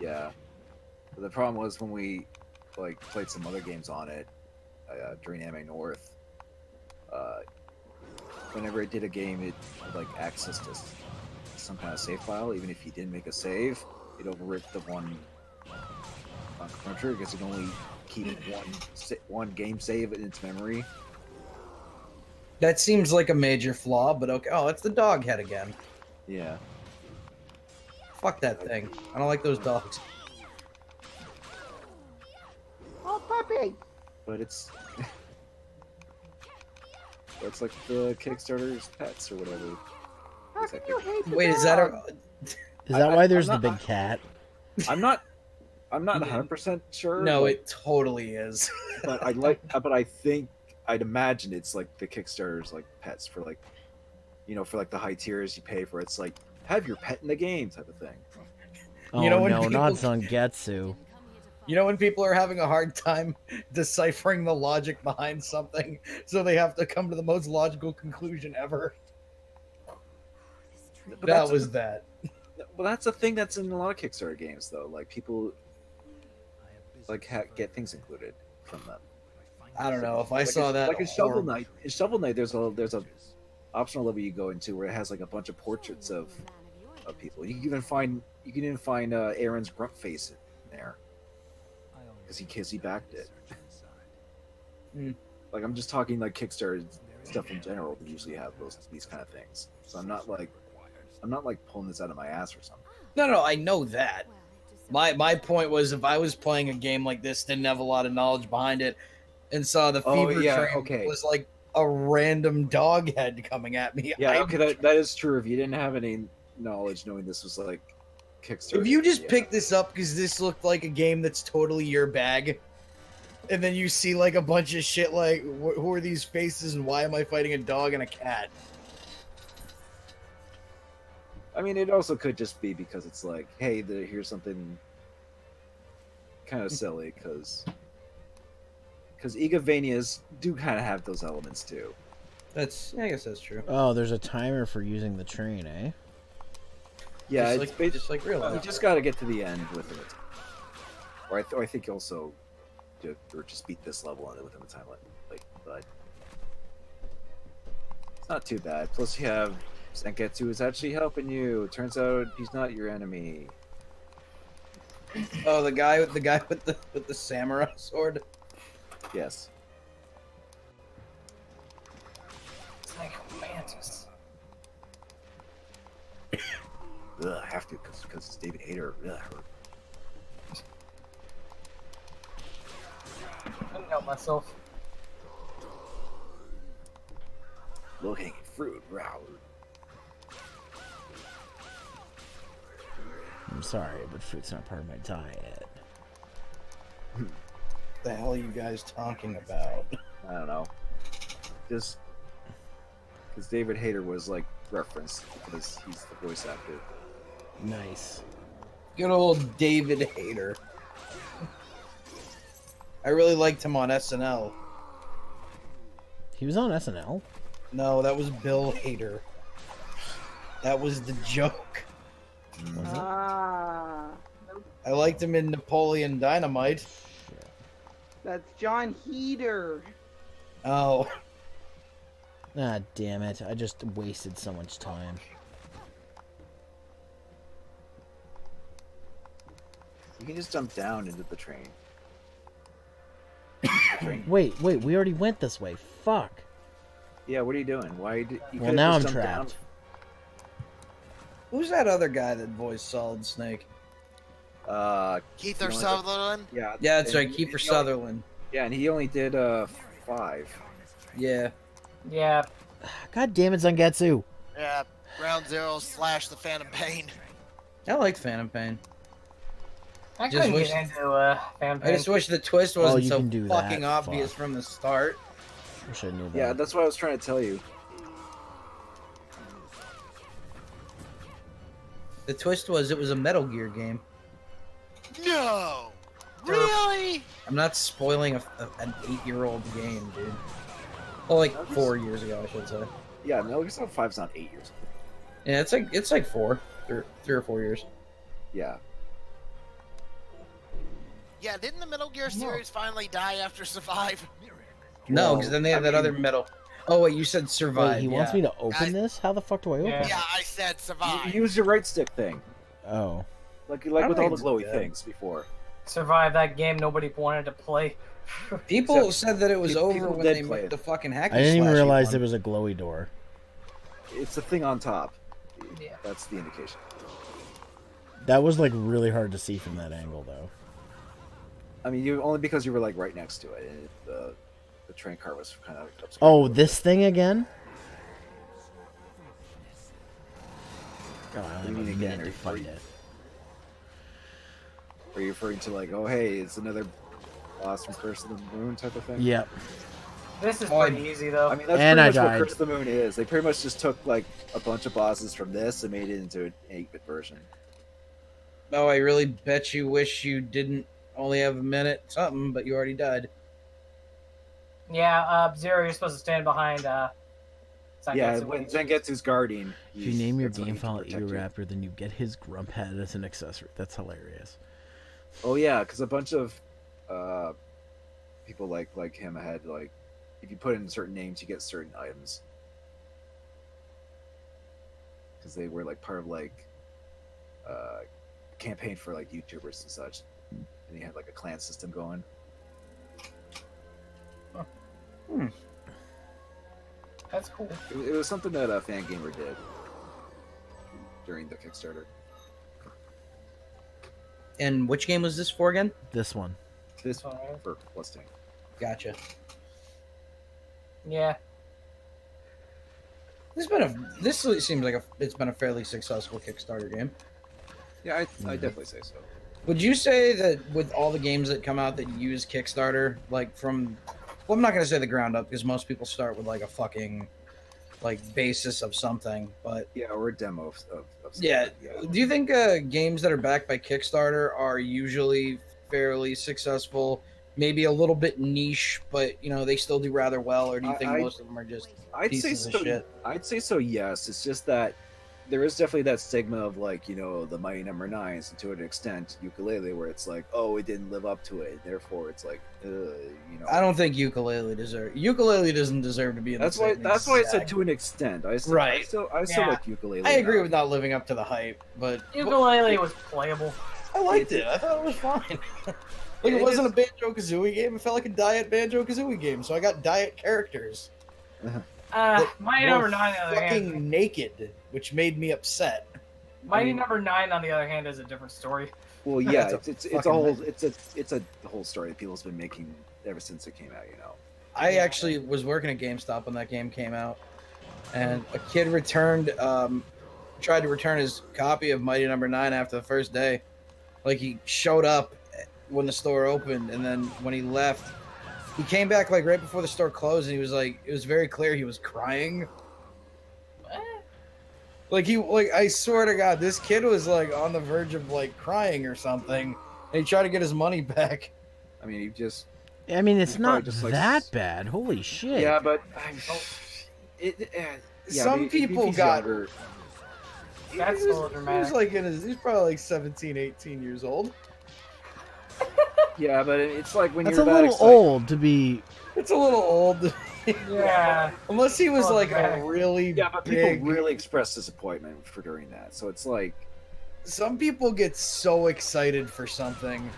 Yeah. But the problem was when we played some other games on it during Anime North. Whenever it did a game, it would access to some kind of save file, even if you didn't make a save. It overwrote the one on Chrono Trigger because it only keep one game save in its memory. That seems like a major flaw, but okay. Oh, it's the dog head again. Yeah. Fuck that thing. I don't like those dogs. Oh, puppy! But it's it's like the Kickstarter's pets or whatever. How can you hate the Wait, is that dog? a? Is that I'm why there's the not- big cat? I'm not 100% sure. No, but- it totally is. but I'd imagine it's like the Kickstarter's pets for for the high tiers you pay for. It's like have your pet in the game type of thing. Oh You know when no, people- not Zangetsu. You know when people are having a hard time deciphering the logic behind something, so they have to come to the most logical conclusion ever? But That that's- was that. Well, that's a thing that's in a lot of Kickstarter games, though. Like people like get things included from them. I don't know if I Like saw that. Like in Shovel Knight. In Shovel Knight, there's a optional level you go into where it has like a bunch of portraits of people. You can even find Aaron's grunt face in there because he backed it. Like I'm just talking like Kickstarter stuff in general. They usually have these kind of things. So I'm not like pulling this out of my ass or something. No, I know that. My point was if I was playing a game like this, didn't have a lot of knowledge behind it, and saw the fever train was like a random dog head coming at me. Yeah, okay, that is true. If you didn't have any knowledge knowing this was like Kickstarter. If you just picked this up because this looked like a game that's totally your bag, and then you see like a bunch of shit like, who are these faces and why am I fighting a dog and a cat? I mean, it also could just be because it's like, hey, here's something kind of silly because Egavanias do kind of have those elements too. I guess that's true. Oh, there's a timer for using the train, eh? Yeah, just like real life. You just got to get to the end within it, or I think also, or just beat this level within the time limit. But it's not too bad. Plus, you have Senketsu is actually helping you. Turns out he's not your enemy. Oh, the guy with the samurai sword. Yes. It's like Mantis. Ugh, I have to because it's David Hayter. Ugh. I couldn't help myself. Low hanging fruit. Wow. I'm sorry, but fruit's not part of my diet. What the hell are you guys talking about? I don't know. Just because David Hayter was like referenced because he's the voice actor. Nice. Good old David Hayter. I really liked him on SNL. He was on SNL? No, that was Bill Hader. That was the joke. Was it? Ah, I liked him in Napoleon Dynamite. that's John Heater. Oh. Ah, damn it. I just wasted so much time. You can just jump down into the train. Wait, we already went this way. Fuck. Yeah, what are you doing? Why did you? Well, now I'm trapped. Who's that other guy that voiced Solid Snake? Kiefer Sutherland. Yeah, Yeah, that's right, Kiefer Sutherland. Yeah, and he only did 5. Yeah. Yeah. God damn it, Zangetsu. Yeah, Ground Zero / The Phantom Pain. I liked Phantom Pain. I Just couldn't wish- get into Phantom I Pain. just wish the twist wasn't you so can do fucking that. obvious Fuck. from the start. Wish I knew that. Yeah, that's what I was trying to tell you. The twist was it was a Metal Gear game. No, really? I'm not spoiling an 8-year-old game, dude. Well, like 4 years ago, I should say. Yeah, Metal Gear Solid 5's not 8 years old. Yeah, it's like 4, 3 or 4 years. Yeah. Yeah, didn't the Metal Gear series finally die after Survive? No, Well, because then they have I that other mean- metal. Oh wait, you said Survive. Wait, he wants me to open this? How the fuck do I open Yeah. it? Yeah, I said Survive. Use your right stick thing, Oh. like I with all think the it's glowy good. things before. Survive that game nobody wanted to play. People Except said that it was people over when did they play made it. the fucking hacky I didn't even slashy realize one. there was a glowy door. It's the thing on top. Yeah. That's the indication. That was like really hard to see from that angle, though. I mean, you only because you were like right next to it, and the train car was kind of obscured. Oh, this thing again? God, I What do you only mean have a again? minute to fight it. Are you referring to like, oh hey, it's another boss from Curse of the Moon type of thing? Yep. This is Oh, pretty easy though. I mean, that's And pretty I much died. what Curse of the Moon is. They pretty much just took like a bunch of bosses from this and made it into an 8-bit version. Oh, I really bet you wish you didn't only have a minute something, but you already died. Yeah, Zero, you're supposed to stand behind Yeah, when Zangetsu's guarding. If you name your game file Eoraptor, then you get his grump head as an accessory. That's hilarious. Oh yeah, because a bunch of people like him had like, if you put in certain names, you get certain items. Because they were like part of like campaign for like YouTubers and such, and he had like a clan system going. That's cool. It was something that a fan gamer did during the Kickstarter. And which game was this for again? This one. This for Bloodstained. Gotcha. Yeah. This seems like it's been a fairly successful Kickstarter game. Yeah, I definitely say so. Would you say that with all the games that come out that use Kickstarter, like from, well, I'm not gonna say the ground up because most people start with like a fucking like basis of something, but yeah, or a demo of yeah. Do you think games that are backed by Kickstarter are usually fairly successful? Maybe a little bit niche, but you know they still do rather well, or do you think most of them are just pieces of shit? I'd say so. Yes, it's just that there is definitely that stigma of like, you know, the Mighty Number Nines, and to an extent Ukulele, where it's like, oh, it didn't live up to it, therefore it's like, you know. I don't think Ukulele doesn't deserve to be in. That's why I said to an extent. I still like Ukulele. I agree with not living up to the hype, but Ukulele was playable. I liked it. I thought it was fine. Like, it wasn't a Banjo-Kazooie game. It felt like a Diet Banjo-Kazooie game, so I got Diet characters. Mighty Number 9 on the other fucking hand, naked, which made me upset. Mighty Number 9 on the other hand is a different story. Well, yeah, it's a whole story that people's been making ever since it came out. You know, I actually was working at GameStop when that game came out, and a kid tried to return his copy of Mighty Number 9 after the first day. Like, he showed up when the store opened, and then when he left, he came back like right before the store closed, and he was like, it was very clear he was crying. Like, I swear to God, this kid was like on the verge of like crying or something, and he tried to get his money back. I mean, it's not just that bad. Holy shit. Yeah, but some people got. That's a little dramatic. He's probably like 17, 18 years old. Yeah, but it's like when that's you're a little old to be. It's a little old. Yeah. Unless he was like a really but big... people really express disappointment for doing that. So it's like some people get so excited for something,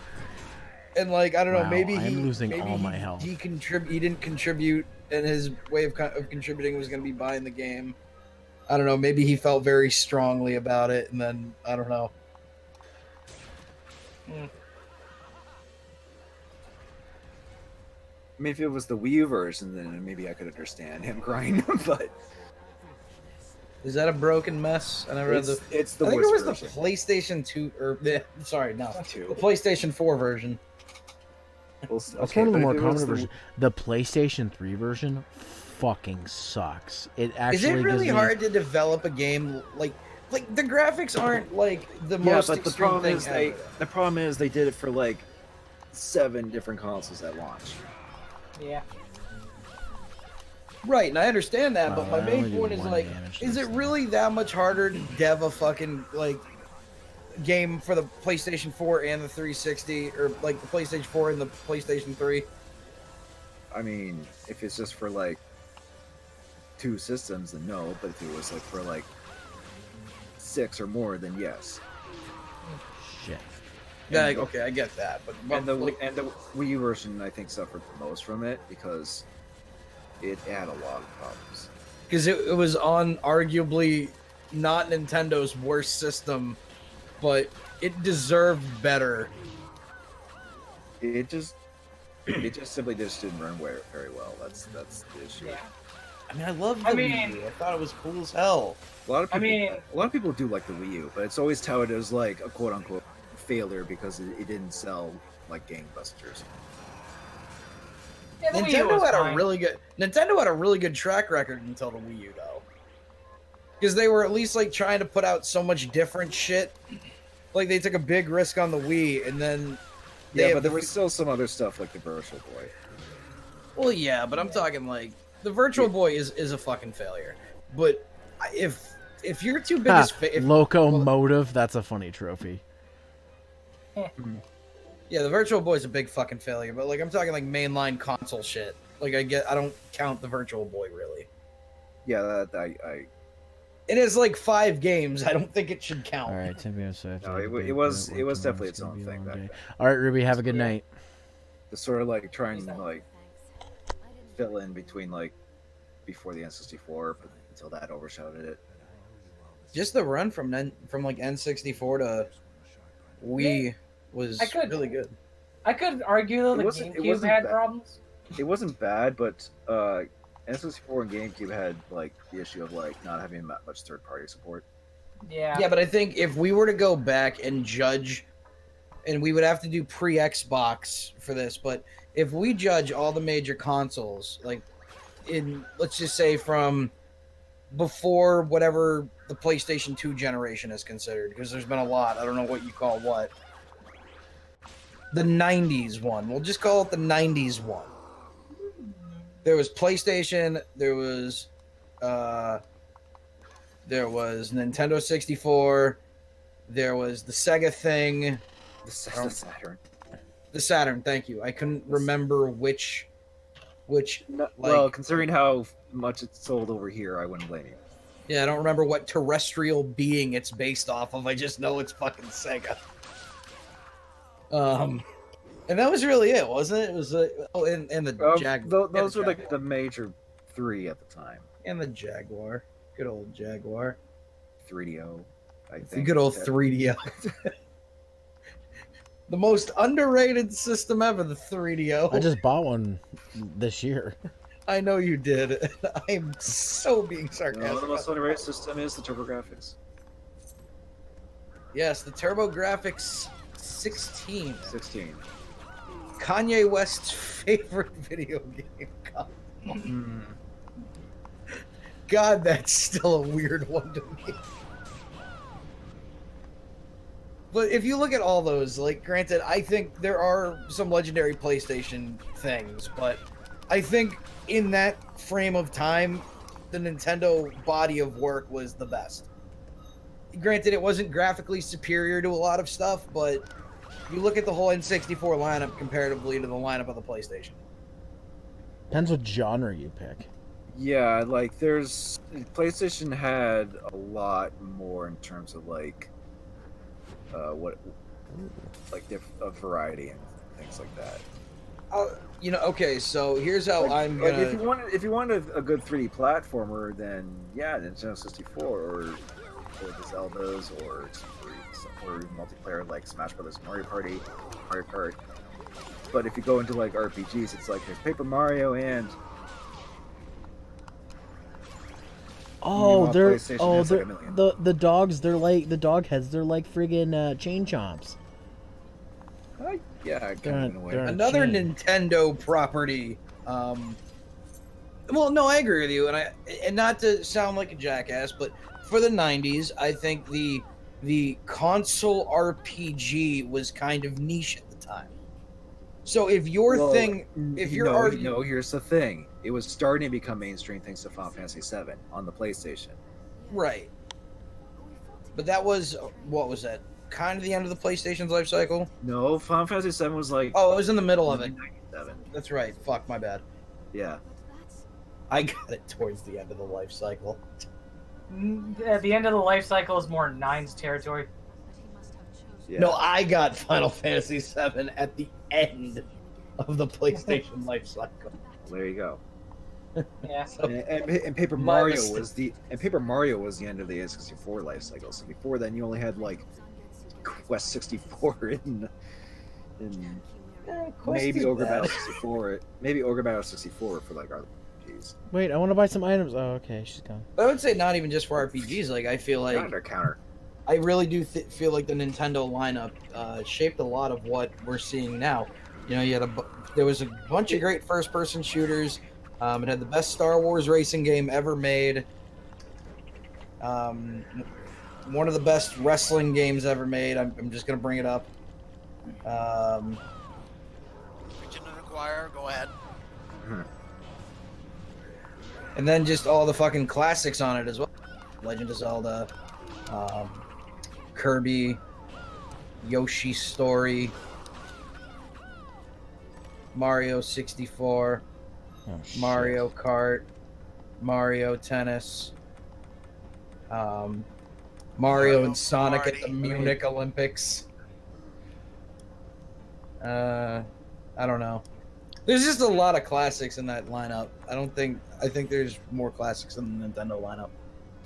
and like I don't know, maybe I'm losing all my health. He didn't contribute, and his way of contributing was going to be buying the game. I don't know. Maybe he felt very strongly about it, and then I don't know. I mean, if it was the Wii U version, then maybe I could understand him crying. But is that a broken mess? I never read the. It's the. I think it was version. the PlayStation 2, or sorry, no, 2. The PlayStation 4 version. That's one of the more common versions. The PlayStation 3 version fucking sucks. It actually is it really hard to develop a game like the graphics aren't like the most but extreme thing ever. The problem is they did it for like 7 different consoles at launch. Yeah. Right, and I understand that, but my main point is like, is it really that much harder to dev a fucking like game for the PlayStation 4 and the 360, or like the PlayStation 4 and the PlayStation 3? I mean, if it's just for like 2 systems, then no. But if it was like for like 6 or more, then yes. Shit. Yeah, okay, I get that, but and the Wii U version I think suffered the most from it because it had a lot of problems. Because it was on arguably not Nintendo's worst system, but it deserved better. It just simply didn't run very well. That's the issue. Yeah. I mean, I love the Wii U. I thought it was cool as hell. A lot of people do like the Wii U, but it's always touted as like a quote unquote failure because it didn't sell like gangbusters. Yeah, Nintendo had a really good track record until the Wii U though, because they were at least like trying to put out so much different shit. Like they took a big risk on the Wii, and then but there was still some other stuff like the Virtual Boy. Well, yeah, but I'm talking like the Virtual Boy is a fucking failure. But if your two biggest locomotive, that's a funny trophy. Yeah, the Virtual Boy's a big fucking failure, but like I'm talking like mainline console shit. Like I don't count the Virtual Boy really. Yeah, It is like 5 games. I don't think it should count. All right, 10 p.m. So no, it was definitely its own thing back then. All right, Ruby, have a good night. To sort of like try and like fill in between like before the N64, but until that overshadowed it. Just the run from like N64 to Wii was really good. I could argue though the GameCube had problems. It wasn't bad, but N64 and GameCube had like the issue of like not having much third-party support. Yeah. Yeah, but I think if we were to go back and judge, and we would have to do pre-Xbox for this, but if we judge all the major consoles, like let's just say from before whatever the PlayStation 2 generation is considered, because there's been a lot. I don't know what you call what. The 90s one. We'll just call it the 90s one. There was PlayStation, there was Nintendo 64, there was the Sega thing. The Saturn. The Saturn, thank you. I couldn't remember which well, considering how much it sold over here, I wouldn't blame you. Yeah, I don't remember what terrestrial being it's based off of. I just know it's fucking Sega. And that was really it, wasn't it? It was and the Jaguar. Those were like the major 3 at the time. And the Jaguar, good old Jaguar. 3DO, I think. The good old 3DO. The most underrated system ever, the 3DO. I just bought one this year. I know you did. I am so being sarcastic. The most underrated system is the TurboGrafx. Yes, the TurboGrafx 16. 16. Kanye West's favorite video game. God, that's still a weird one to me. But if you look at all those, like, granted, I think there are some legendary PlayStation things, but I think in that frame of time, the Nintendo body of work was the best. Granted, it wasn't graphically superior to a lot of stuff, but you look at the whole N64 lineup comparatively to the lineup of the PlayStation. Depends what genre you pick. Yeah, like PlayStation had a lot more in terms of like a variety and things like that. Okay, so here's how I'm gonna. If you wanted a good 3D platformer, then yeah, Nintendo 64 or the Zeldas or multiplayer like Smash Brothers, Mario Party, Mario Kart. But if you go into like RPGs, it's like there's Paper Mario and the dogs. They're like the dog heads. They're like friggin' chain chomps. Yeah, kind of in a way. Another Nintendo property. Well, no, I agree with you, and not to sound like a jackass, but for the '90s, I think the console RPG was kind of niche at the time. So if here's the thing: it was starting to become mainstream thanks to Final Fantasy VII on the PlayStation. Right. But that was what was that? Kind of the end of the PlayStation's life cycle? No, Final Fantasy VII was like... Oh, it was in the middle of it. 97. That's right. Fuck, my bad. Yeah. I got it towards the end of the life cycle. At the end of the life cycle is more Nine's territory. Yeah. No, I got Final Fantasy VII at the end of the PlayStation life cycle. There you go. Yeah. And Paper Mario was the end of the N64 life cycle. So before then, you only had like Quest 64 maybe Ogre Battle 64. Maybe Ogre Battle 64 for like RPGs. Wait, I want to buy some items. Oh, okay, she's gone. I would say not even just for RPGs. Like I feel like counter. I really do feel like the Nintendo lineup shaped a lot of what we're seeing now. You know, there was a bunch of great first-person shooters. It had the best Star Wars racing game ever made. One of the best wrestling games ever made. I'm just going to bring it up. Legion of Acquire, go ahead. And then just all the fucking classics on it as well. Legend of Zelda, Kirby, Yoshi's Story, Mario 64, Mario Kart, Mario Tennis, Mario and Sonic at the Munich Olympics. I don't know. There's just a lot of classics in that lineup. I think there's more classics in the Nintendo lineup.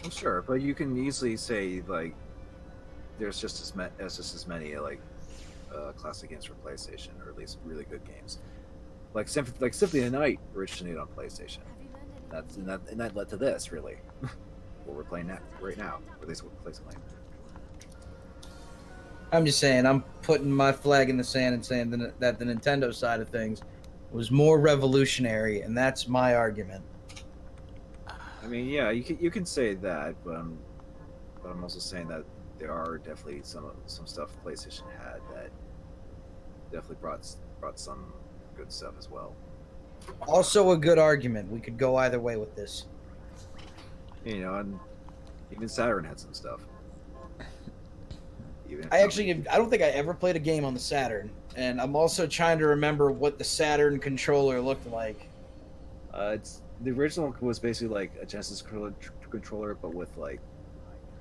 I'm sure, but you can easily say like there's just as many like classic games for PlayStation, or at least really good games. Like Symphony of the Night originated on PlayStation. And that led to this, really. What we're playing right now, or at least what we're playing. I'm just saying, I'm putting my flag in the sand and saying that the Nintendo side of things was more revolutionary, and that's my argument. I mean, yeah, you can say that, but I'm also saying that there are definitely some stuff PlayStation had that definitely brought some good stuff as well. Also a good argument. We could go either way with this. You know, and even Saturn had some stuff. I don't think I ever played a game on the Saturn, and I'm also trying to remember what the Saturn controller looked like. The original was basically like a Genesis controller, but with like,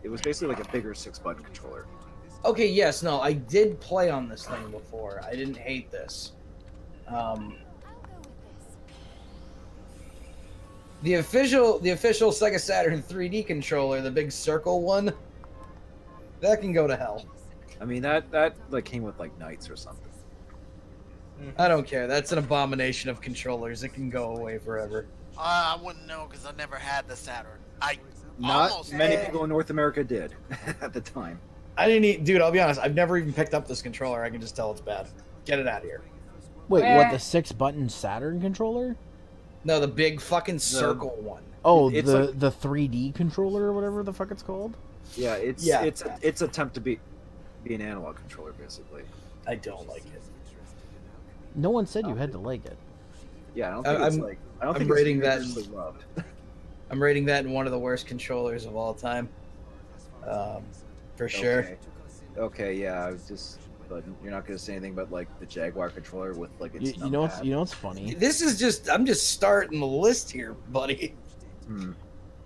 it was basically like a bigger 6-button controller. Okay, yes, no, I did play on this thing before. I didn't hate this. The official Sega Saturn 3D controller, the big circle one, that can go to hell. I mean, that like came with like Knights or something. I don't care. That's an abomination of controllers. It can go away forever. I wouldn't know because I never had the Saturn. Not many people in North America did at the time. Dude, I'll be honest. I've never even picked up this controller. I can just tell it's bad. Get it out of here. Wait, what? The 6-button Saturn controller? No, the big fucking circle one. Oh, the 3D controller or whatever the fuck it's called. Yeah, it's attempt to be an analog controller basically. I don't like it. No one said you had to like it. Yeah, I don't think it's like. I don't think I'm rating it's that. universally loved. I'm rating that in one of the worst controllers of all time. For sure. Okay, yeah. I was just. But you're not going to say anything about like the Jaguar controller with like its. You know what's funny? This is just. I'm just starting the list here, buddy.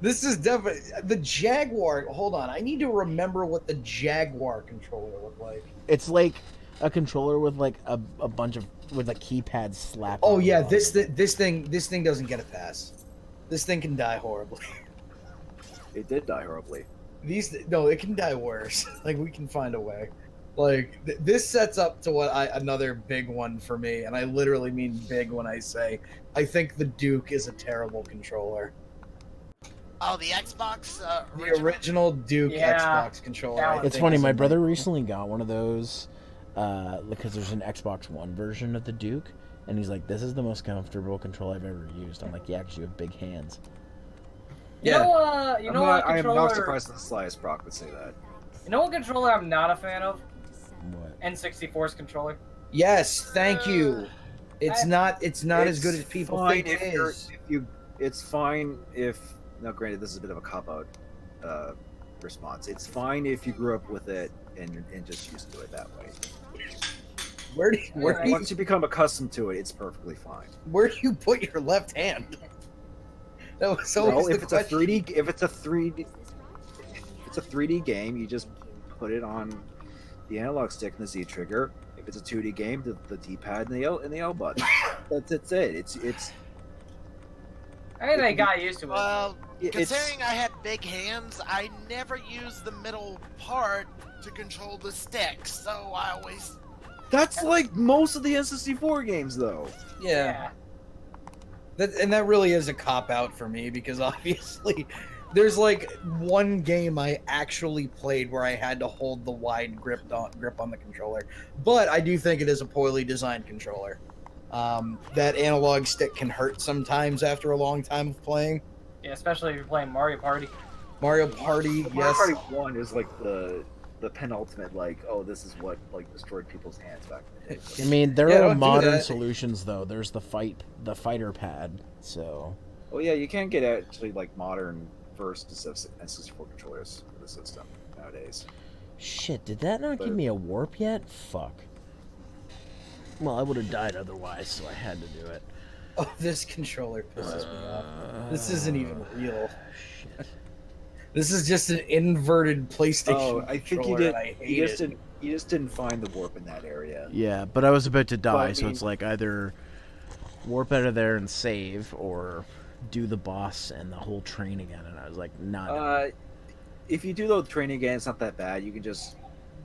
This is definitely the Jaguar. Hold on, I need to remember what the Jaguar controller looked like. It's like a controller with like a bunch of with a keypad slapped. Oh yeah, this thing doesn't get a pass. This thing can die horribly. It did die horribly. It can die worse. Like we can find a way. Like this sets up to another big one for me, and I literally mean big when I say I think the Duke is a terrible controller. Oh, the Xbox the original Duke Xbox controller. It's funny. My brother recently got one of those because there's an Xbox One version of the Duke, and he's like, "This is the most comfortable controller I've ever used." I'm like, "Yeah, because you have big hands." Yeah. I am not surprised that the slyest Brock would say that. You know what controller I'm not a fan of? What? N64's controller. Yes, thank you. It's not as good as people think it is. It's fine if. Now, granted, this is a bit of a cop-out response. It's fine if you grew up with it and just used to it that way. Once you become accustomed to it, it's perfectly fine. Where do you put your left hand? That was always if it's a 3D game, you just put it on the analog stick and the Z trigger. If it's a 2D game, the D-pad and the L button. That's it. It's. I think I got used to it. Well, considering I had big hands, I never used the middle part to control the stick, so I always... That's like most of the N64 games, though. Yeah. That really is a cop-out for me, because obviously there's like one game I actually played where I had to hold the wide grip on the controller. But I do think it is a poorly designed controller. That analog stick can hurt sometimes after a long time of playing. Yeah, especially if you're playing Mario Party. Mario Party, yes. Mario Party 1 is like the penultimate, like, oh, this is what like destroyed people's hands back in the day. I mean, there are modern solutions though. There's the fighter pad, so. Well, yeah, you can get actually like modern first N64 controllers for the system nowadays. Shit, did that not give But- me a warp yet? Fuck. Well, I would have died otherwise, so I had to do it. Oh, this controller pisses me off. This isn't even real. Shit. This is just an inverted PlayStation Oh, I think you controller, did. and I hate You just it. didn't. You just didn't find the warp in that area. Yeah, but I was about to die, But, I so mean- it's like either warp out of there and save, or do the boss and the whole train again. And I was like, nah. If you do the train again, it's not that bad. You can just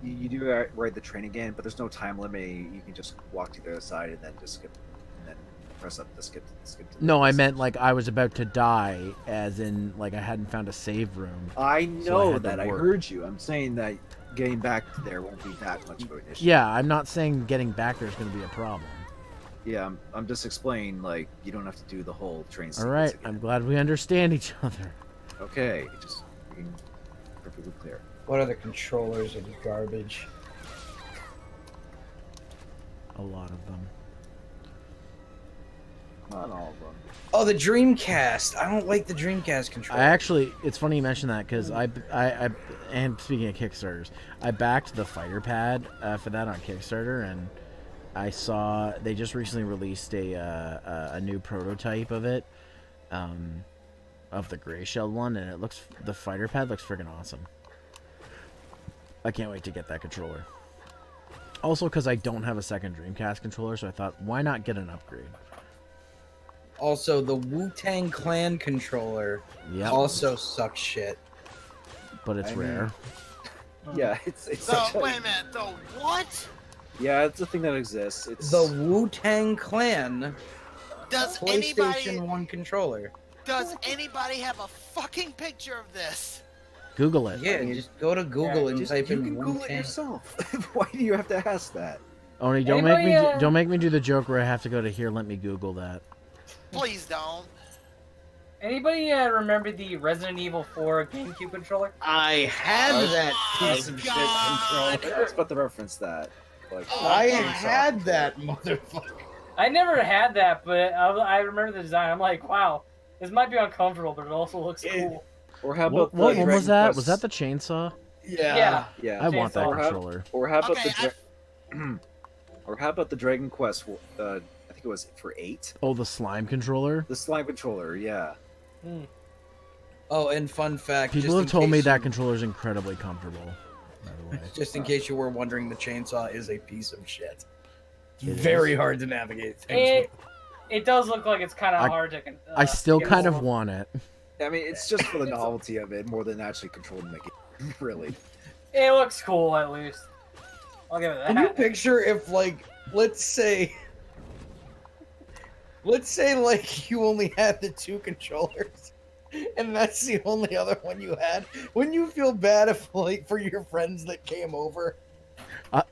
you do ride the train again, but there's no time limit. You can just walk to the other side and then just skip, and then press up the skip. To the No, I next. meant like I was about to die, as in like I hadn't found a save room. I So know had to that. I warp. heard you. I'm saying that getting back there won't be that much of an issue. Yeah, I'm not saying getting back there is going to be a problem. Yeah, I'm just explaining, like, you don't have to do the whole train All sequence right, again. I'm glad we understand each other. Okay, just being perfectly clear. What other controllers are garbage? A lot of them. Not all of them. Oh, the Dreamcast. I don't like the Dreamcast controller. I actually, it's funny you mention that because and speaking of Kickstarters, I backed the fighter pad for that on Kickstarter, and I saw they just recently released a new prototype of it, of the gray shelled one, and the fighter pad looks friggin' awesome. I can't wait to get that controller. Also, because I don't have a second Dreamcast controller, so I thought, why not get an upgrade? Also, the Wu-Tang Clan controller Yep, also sucks shit. but it's I mean, rare. Yeah, it's So such a, wait a minute. The what? yeah, it's a thing that exists. It's The Wu-Tang Clan Does PlayStation anybody 1 controller. have a fucking picture of this? Google it. Yeah, just go to Google and just, type you in can Google it Wu-Tang. yourself. Why do you have to ask that? Only don't make me do the joke where I have to go to here. Let me Google that. Please don't. Anybody remember the Resident Evil 4 GameCube controller? I had that my piece of shit God. controller. I was about to reference that. Like, I chainsaw. had that motherfucker. I never had that, but I remember the design. I'm like, wow, this might be uncomfortable, but it also looks cool. Or how about What the one was Dragon that? Quest- Was that the chainsaw? Yeah. Yeah. I want that Chainsaw. controller. Or how about Okay, or how about the Dragon Quest? I think it was for 8. Oh, the slime controller. The slime controller. Yeah. Oh, and fun fact. People just have in told me case that you- controller is incredibly comfortable. By the way, Just in case you were wondering, the chainsaw is a piece of shit. It Very is. hard to navigate things It does look like it's kind I- of hard to. I still get kind of over. want it. I mean, it's just for the novelty of it more than actually controlling the game. Really. It looks cool at least. I'll give it that. Can you picture if, like, let's say, like, you only had the 2 controllers, and that's the only other one you had? Wouldn't you feel bad if, like, for your friends that came over?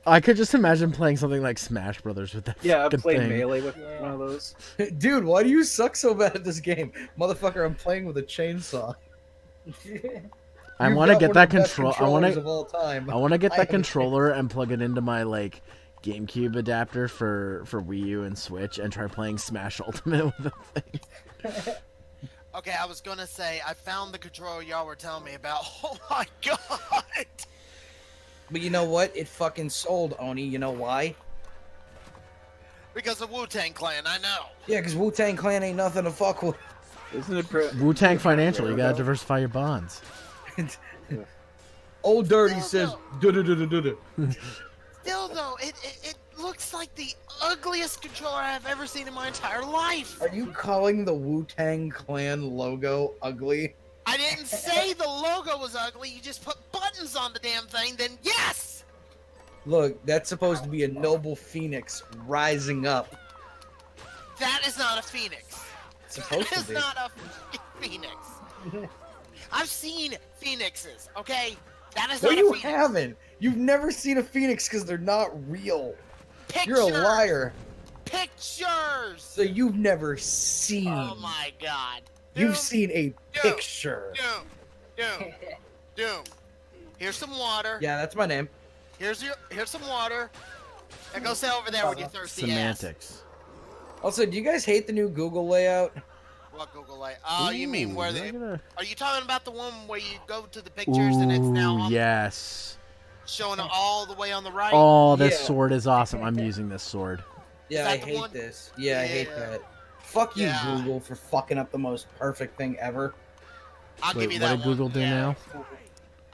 I could just imagine playing something like Smash Brothers with that. Yeah, I fucking played thing. Melee with Yeah. one of those. Dude, why do you suck so bad at this game? Motherfucker, I'm playing with a chainsaw. I You've want to got get one that of the best control. I controllers want of to. all time. I want to get I that am- controller and plug it into my like GameCube adapter for Wii U and Switch and try playing Smash Ultimate with the thing. Okay, I was gonna say I found the controller y'all were telling me about. Oh my god! But you know what? It fucking sold, Oni. You know why? Because of Wu-Tang Clan, I know. Yeah, because Wu-Tang Clan ain't nothing to fuck with. Isn't it? Wu Tang Financial. You gotta diversify your bonds. Old Dirty Still says, "Du-du-du-du-du-du." Still though, it looks like the ugliest controller I've ever seen in my entire life. Are you calling the Wu-Tang Clan logo ugly? I didn't say the logo was ugly. You just put buttons on the damn thing. Then yes. Look, that's supposed to be a noble phoenix rising up. That is not a phoenix. It's supposed That to is be. not a phoenix. I've seen phoenixes, okay? That is No, not a you phoenix. haven't. You've never seen a phoenix because they're not real. Pictures. You're a liar. Pictures. So you've never seen. Oh my god. You've Doom, seen a Doom, picture. Doom. Here's some water. Yeah, that's my name. Here's some water. And go sit over there with your thirsty ass. Semantics. Also, do you guys hate the new Google layout? What Google Light? Oh, you mean where Ooh, the? Are you talking about the one where you go to the pictures and it's now on, yes. showing all the way on the right? Oh, this Yeah. sword is awesome. I'm using this sword. Yeah, that I the hate one? this. Yeah, I hate Yeah. that. Fuck you, Yeah. Google, for fucking up the most perfect thing ever. I'll Wait, give you what that did one. Google do yeah. now? Oh,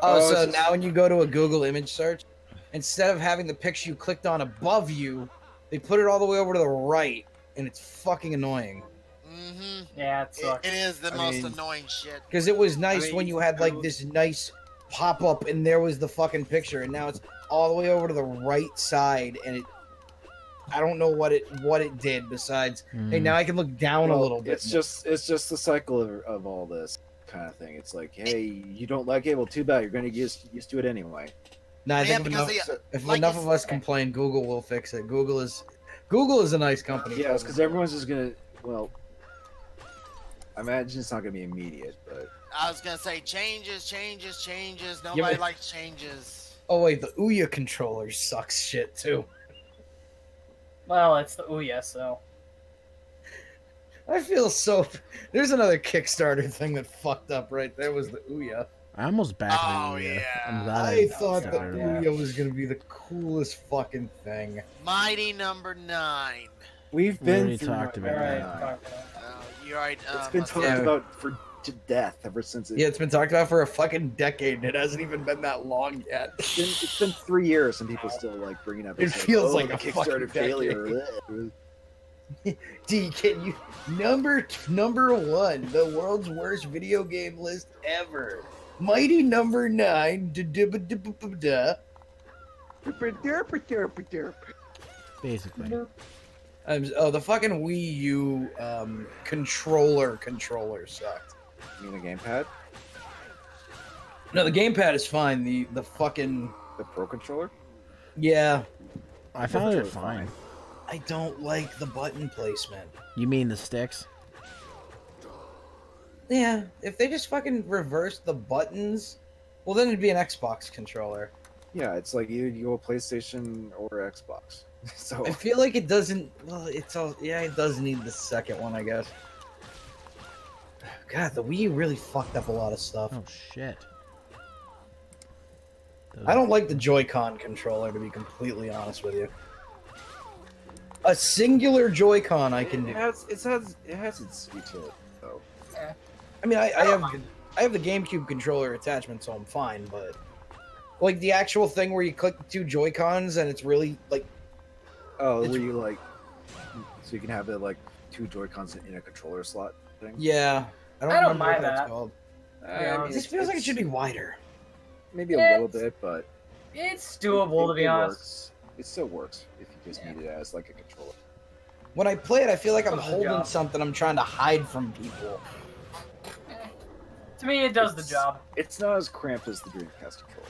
Oh, so it's just- now when you go to a Google image search, instead of having the picture you clicked on above you, they put it all the way over to the right, and it's fucking annoying. Mm-hmm. Yeah, it sucks. It is the I most mean- annoying shit. Because it was nice mean, when you had like this nice pop up, and there was the fucking picture, and now it's all the way over to the right side, and I don't know what it did besides. Hey, now I can look down a well, little bit. It's just the cycle of all this kind of thing. It's like, hey, you don't like it? Well, too bad. You're gonna get used to it anyway. No, I Yeah, think because if like enough you of us complain, Google will fix it. Google is a nice company. Yeah, it's because everyone's just gonna. Well, I imagine it's not gonna be immediate, but I was gonna say changes. Nobody but- likes changes. Oh wait, the Ouya controller sucks shit too. Well, it's the Ouya, so. I feel so. There's another Kickstarter thing that fucked up right there. Was the Ouya. I almost backed Oh, the Ouya. yeah. I'm glad I thought the started it. Ouya was gonna be the coolest fucking thing. Mighty number 9. we've We been already through talked about Alright, that. talk about it. You're right. It's been talked Yeah. about to death ever since it. Yeah, it's been talked about for a fucking decade, and it hasn't even been that long yet. It's been 3 years and people still like bringing up. It it's feels like, like oh, a the Kickstarter fucking failure. D, can you number 1, the world's worst video game list ever. Mighty number 9. Da-da-ba-da-ba-ba-da. Basically. The fucking Wii U controller sucked. You mean the gamepad, No, the gamepad is fine. The fucking the Pro controller? yeah. I found it Controller's fine. I don't like the button placement. You mean the sticks? Yeah, if they just fucking reverse the buttons, well then it'd be an Xbox controller. Yeah, it's like you go PlayStation or Xbox. So I feel like it doesn't. Well, it's all. Yeah, it does need the second one, I guess. God, the Wii U really fucked up a lot of stuff. Oh shit. I don't like the Joy-Con controller, to be completely honest with you. A singular Joy-Con I can do. it has its utility though. I mean, I have the GameCube controller attachment, so I'm fine. But like the actual thing where you click the 2 Joy-Cons and it's really like. Oh, It's- where you like, so you can have it like 2 Joy-Cons in a controller slot thing. Yeah, I don't I don't remember mind what that's that. called. Yeah, It just feels like it should be wider. Maybe a Yeah, little bit, but It's doable, to be honest. Works. It still works if you just need it as like a controller. When I play it, I feel like I'm Does the holding job. something I'm trying to hide from people. To me, it does the job. It's not as cramped as the Dreamcast controller.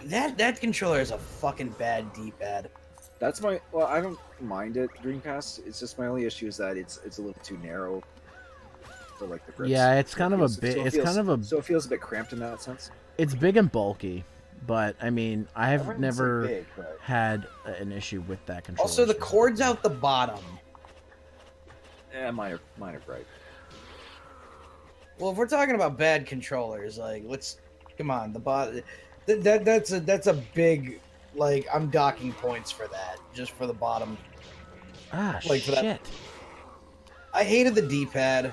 That controller is a fucking bad D-pad. That's my. Well, I don't mind it. Dreamcast. It's just my only issue is that it's a little too narrow. For like the grips. Yeah, it's kind of a So it bit. feels- It's kind of a. So it feels a bit cramped in that sense. It's big and bulky, but I mean, I I have wouldn't say never big, but had an issue with that controller. Also, the cord's out the bottom. minor gripe. Well, if we're talking about bad controllers, like come on, the bot. That's a big, like, I'm docking points for that, just for the bottom. Ah, like, for that- shit. I hated the D-pad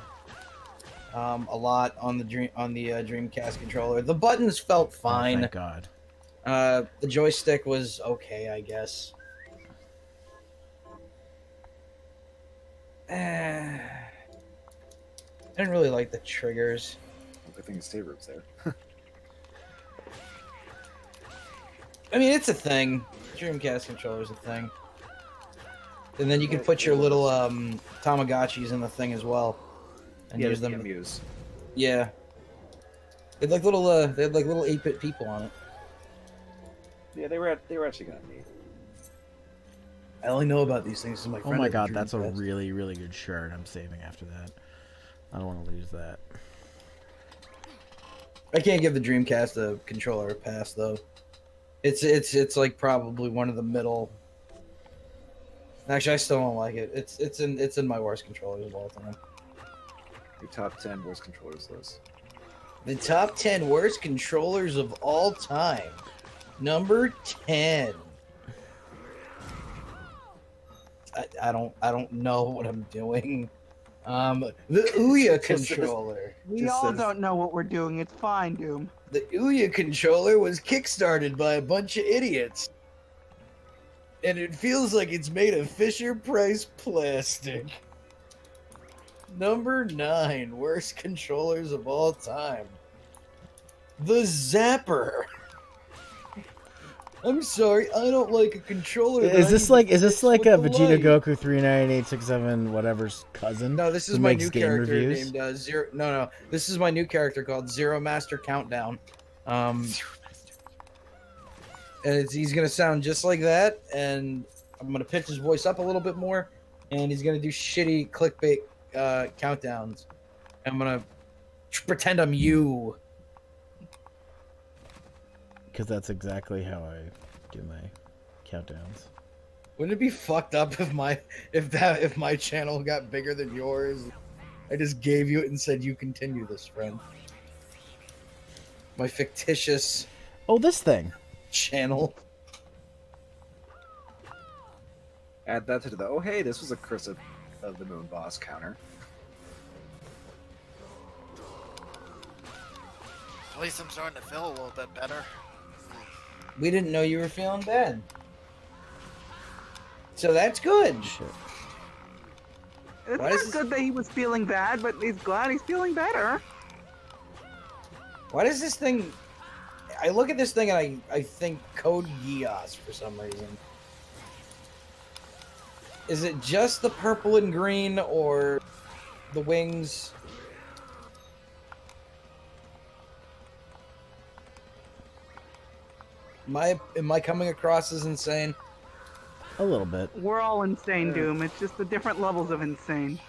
a lot on the Dreamcast controller. The buttons felt Oh, fine. thank God. The joystick was okay, I guess. I didn't really like the triggers. Good thing the save room's there. I mean, it's a thing. Dreamcast controller's a thing. And then you can put your little Tamagotchis in the thing as well, and use them. Muse. Yeah. They had like little 8-bit people on it. Yeah, they were actually kind of neat. I only know about these things because my Oh friend. my had a God, that's a Dreamcast. really, really good shirt. I'm saving after that. I don't want to lose that. I can't give the Dreamcast a controller a pass though. It's like probably one of the middle Actually, I still don't like it. It's in my worst controllers of all time. Your top 10 worst controllers list. The top 10 worst controllers of all time. Number 10. I don't know what I'm doing. The Ouya controller. We all don't know what we're doing. It's fine, Doom. The Ouya controller was kickstarted by a bunch of idiots. And it feels like it's made of Fisher-Price plastic. Number 9, worst controllers of all time. The Zapper. I'm sorry, I don't like a controller. Is this like a Vegeta light. Goku 39867 whatever's cousin? No, this is who my makes new game character reviews? named Zero. No, this is my new character called Zeromaster Countdown. And he's gonna sound just like that, and I'm gonna pitch his voice up a little bit more, and he's gonna do shitty clickbait countdowns. I'm gonna pretend I'm you. Because that's exactly how I do my countdowns. Wouldn't it be fucked up if my channel got bigger than yours? I just gave you it and said you continue this, friend. My fictitious Oh, this thing. channel. Add that to the, oh hey, this was a Curse of the Moon boss counter. At least I'm starting to feel a little bit better. We didn't know you were feeling bad. So that's good. Shit. It's Why not is this- good that he was feeling bad, but he's glad he's feeling better. Why does this thing... I look at this thing and I think Code Geass for some reason. Is it just the purple and green or the wings? Am I coming across as insane? A little bit. We're all insane, Doom. It's just the different levels of insane.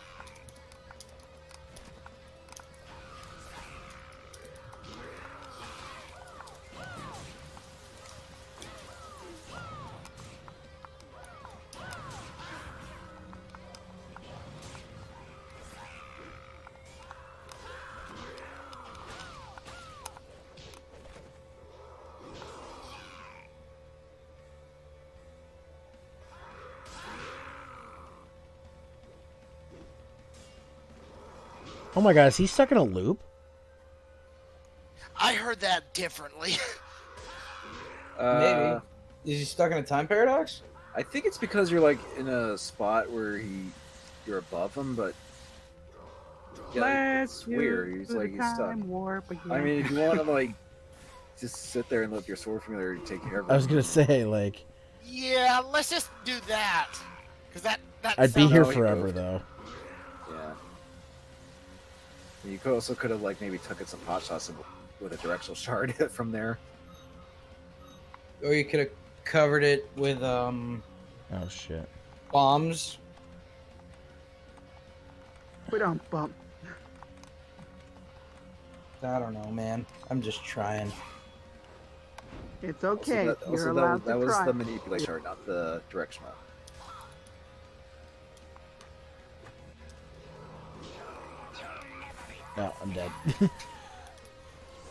Oh my god, is he stuck in a loop? I heard that differently. Maybe. Is he stuck in a time paradox? I think it's because you're like in a spot where you're above him, but yeah, it's weird. He's like he's stuck. Warp again. I mean, if you want to like just sit there and let your sword familiar take care of it. I was gonna say, like, Yeah, let's just do that. Cause that I'd be sounds- here No, he forever moved. though. Yeah. You could also could have like maybe took it some pot shots with a directional shard from there. Or you could have covered it with Oh shit. bombs. We don't bump. I don't know, man. I'm just trying. It's okay. Also, You're allowed that to was try. the manipulate shard, not the directional. Oh, I'm dead.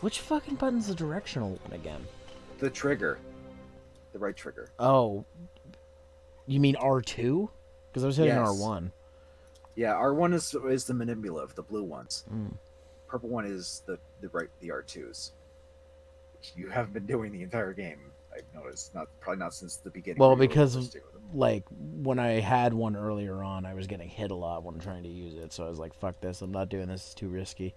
Which fucking button's the directional one again? The trigger. The right trigger. Oh. You mean R2? Because I was hitting Yes. R1. Yeah, R1 is the manipulative, the blue ones. Mm. Purple one is the R2s. Which you haven't been doing the entire game, I've noticed. Probably not since the beginning. Well, where you were because first doing them. like when I had one earlier on, I was getting hit a lot when trying to use it, so I was like, "Fuck this! I'm not doing this. It's too risky."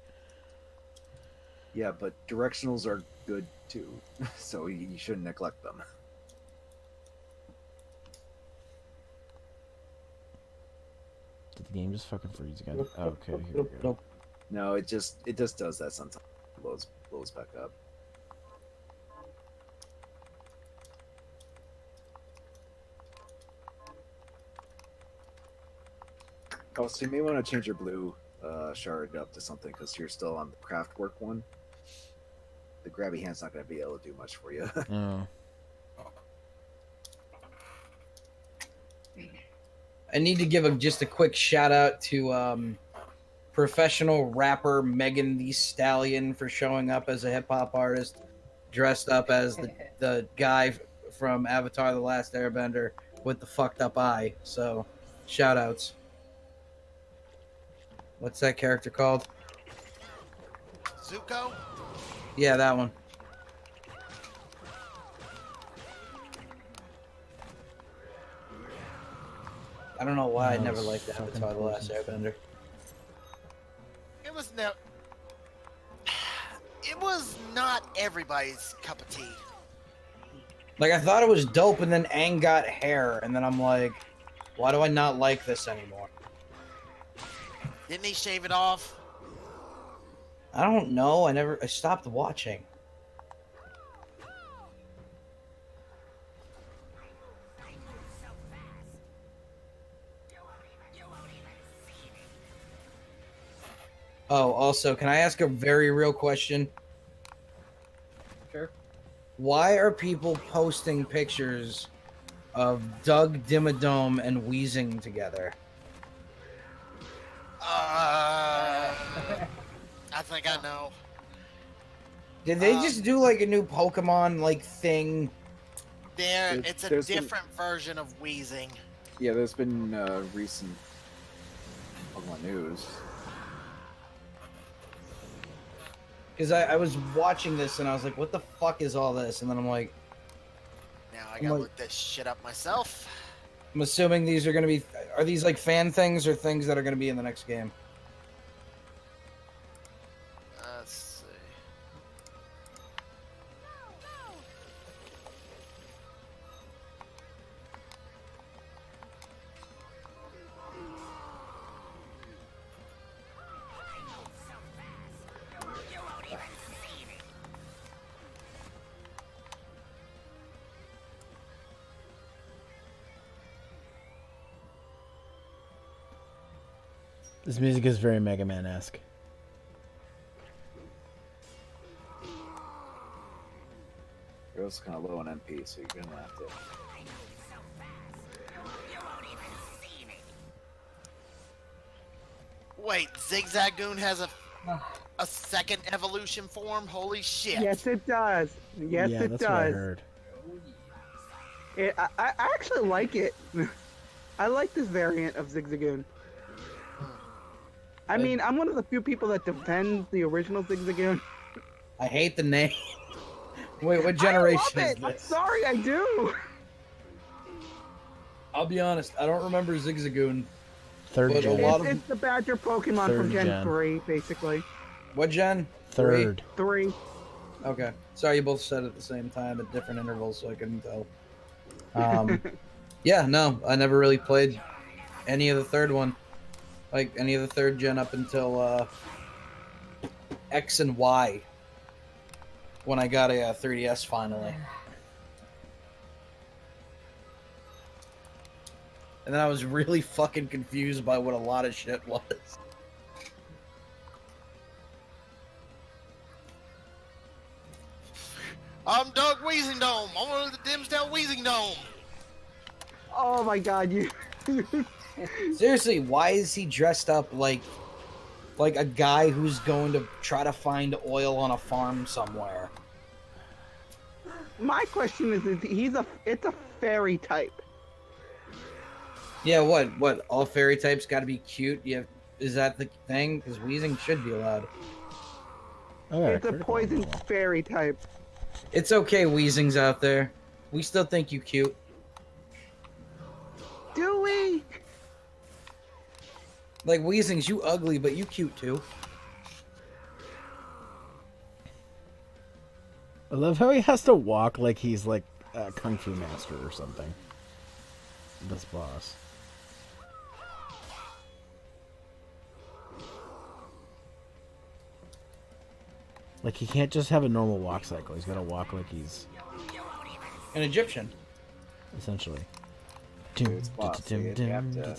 Yeah, but directionals are good too, so you shouldn't neglect them. Did the game just fucking freeze again? Oh, okay, here we go. Nope. No, it just does that sometimes. Blows back up. Oh, so you may want to change your blue shard up to something because you're still on the craft work one. The grabby hand's not going to be able to do much for you. Oh. I need to give just a quick shout out to professional rapper Megan Thee Stallion for showing up as a hip hop artist, dressed up as the guy from Avatar: The Last Airbender with the fucked up eye. So, shout outs. What's that character called? Zuko? Yeah, that one. I don't know why I never liked Avatar: The Last Airbender. It was no. It was not everybody's cup of tea. Like, I thought it was dope, and then Aang got hair, and then I'm like, why do I not like this anymore? Didn't he shave it off? I don't know. I stopped watching. Oh, also, can I ask a very real question? Sure. Why are people posting pictures of Doug Dimmadome and Weezing together? I think I know. Did they just do like a new Pokemon like thing? It's a different version of Weezing. Yeah, there's been recent Pokemon news. Because I was watching this and I was like, what the fuck is all this? And then I'm like... Now I gotta look this shit up myself. I'm assuming these are going to be... Are these like fan things or things that are going to be in the next game? Let's see. This music is very Mega Man-esque. It was kind of low on MP, so you're gonna have to. Wait, Zigzagoon has a second evolution form? Holy shit. Yes, it does. Yes, yeah, it that's does. what I heard. I actually like it. I like this variant of Zigzagoon. I mean, I'm one of the few people that defend the original Zigzagoon. I hate the name. Wait, what generation I love is it. I'm this? sorry, I do. I'll be honest, I don't remember Zigzagoon. Third But gen. It's the Badger Pokemon Third from Gen gen. 3, basically. What gen? Third. 3. Okay. Sorry, you both said it at the same time at different intervals, so I couldn't tell. Yeah, no, I never really played any of the third one. Like, any of the third gen up until X and Y. When I got a 3DS finally. And then I was really fucking confused by what a lot of shit was. I'm Doug Weezing Dome. I'm one of the Dimsdale Weezing Dome. Oh my god, you... Seriously, why is he dressed up like a guy who's going to try to find oil on a farm somewhere? My question is it's a fairy type. Yeah, what? All fairy types got to be cute? Yeah, is that the thing? Because Weezing should be allowed. Oh, yeah, It's a critical poison roll. fairy type. It's okay, Weezing's out there. We still think you cute. Do we? Like, Weezing's, you ugly, but you cute too. I love how he has to walk like he's like a kung fu master or something. This boss. Like, he can't just have a normal walk cycle. He's got to walk like he's... An Egyptian. Essentially. It's boss, so you have to-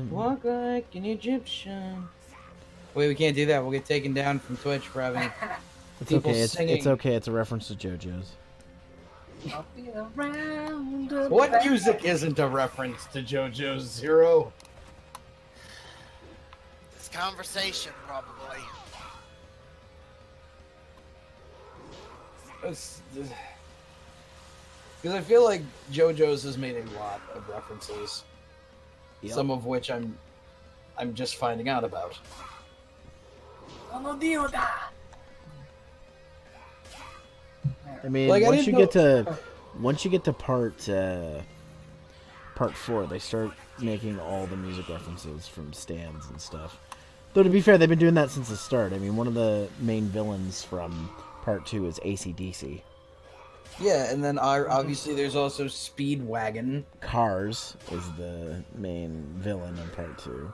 Walk like an Egyptian. Wait, we can't do that. We'll get taken down from Twitch for having It's people okay. singing. It's okay. It's a reference to JoJo's. I'll be around the What back. music isn't a reference to JoJo's Zero? It's conversation, probably. Because I feel like JoJo's has made a lot of references, some of which I'm just finding out about. I mean, Like, once you get to part 4, they start making all the music references from stands and stuff. Though to be fair, they've been doing that since the start. I mean, one of the main villains from part 2 is AC/DC. Yeah, and then obviously there's also Speedwagon. Cars is the main villain in part 2.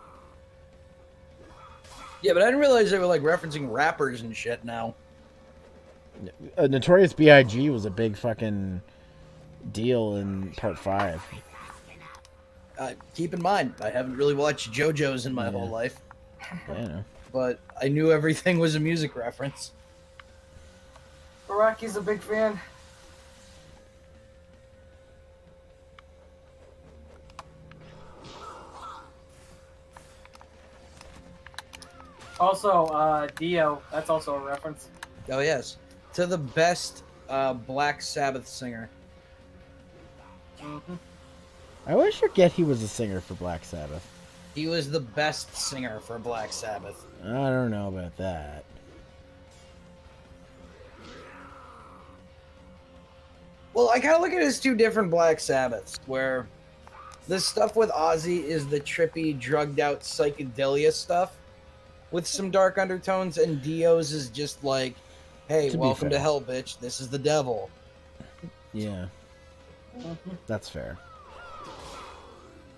Yeah, but I didn't realize they were like referencing rappers and shit now. Notorious B.I.G. was a big fucking deal in part 5. Keep in mind, I haven't really watched JoJo's in my whole life. Yeah, I know. But I knew everything was a music reference. Iraqi's a big fan. Also, Dio, that's also a reference. Oh, yes. To the best Black Sabbath singer. Mm-hmm. I always forget he was a singer for Black Sabbath. He was the best singer for Black Sabbath. I don't know about that. Well, I kind of look at it as two different Black Sabbaths, where the stuff with Ozzy is the trippy, drugged-out psychedelia stuff with some dark undertones, and Dio's is just like, hey, welcome to hell, bitch. This is the devil. Yeah. That's fair.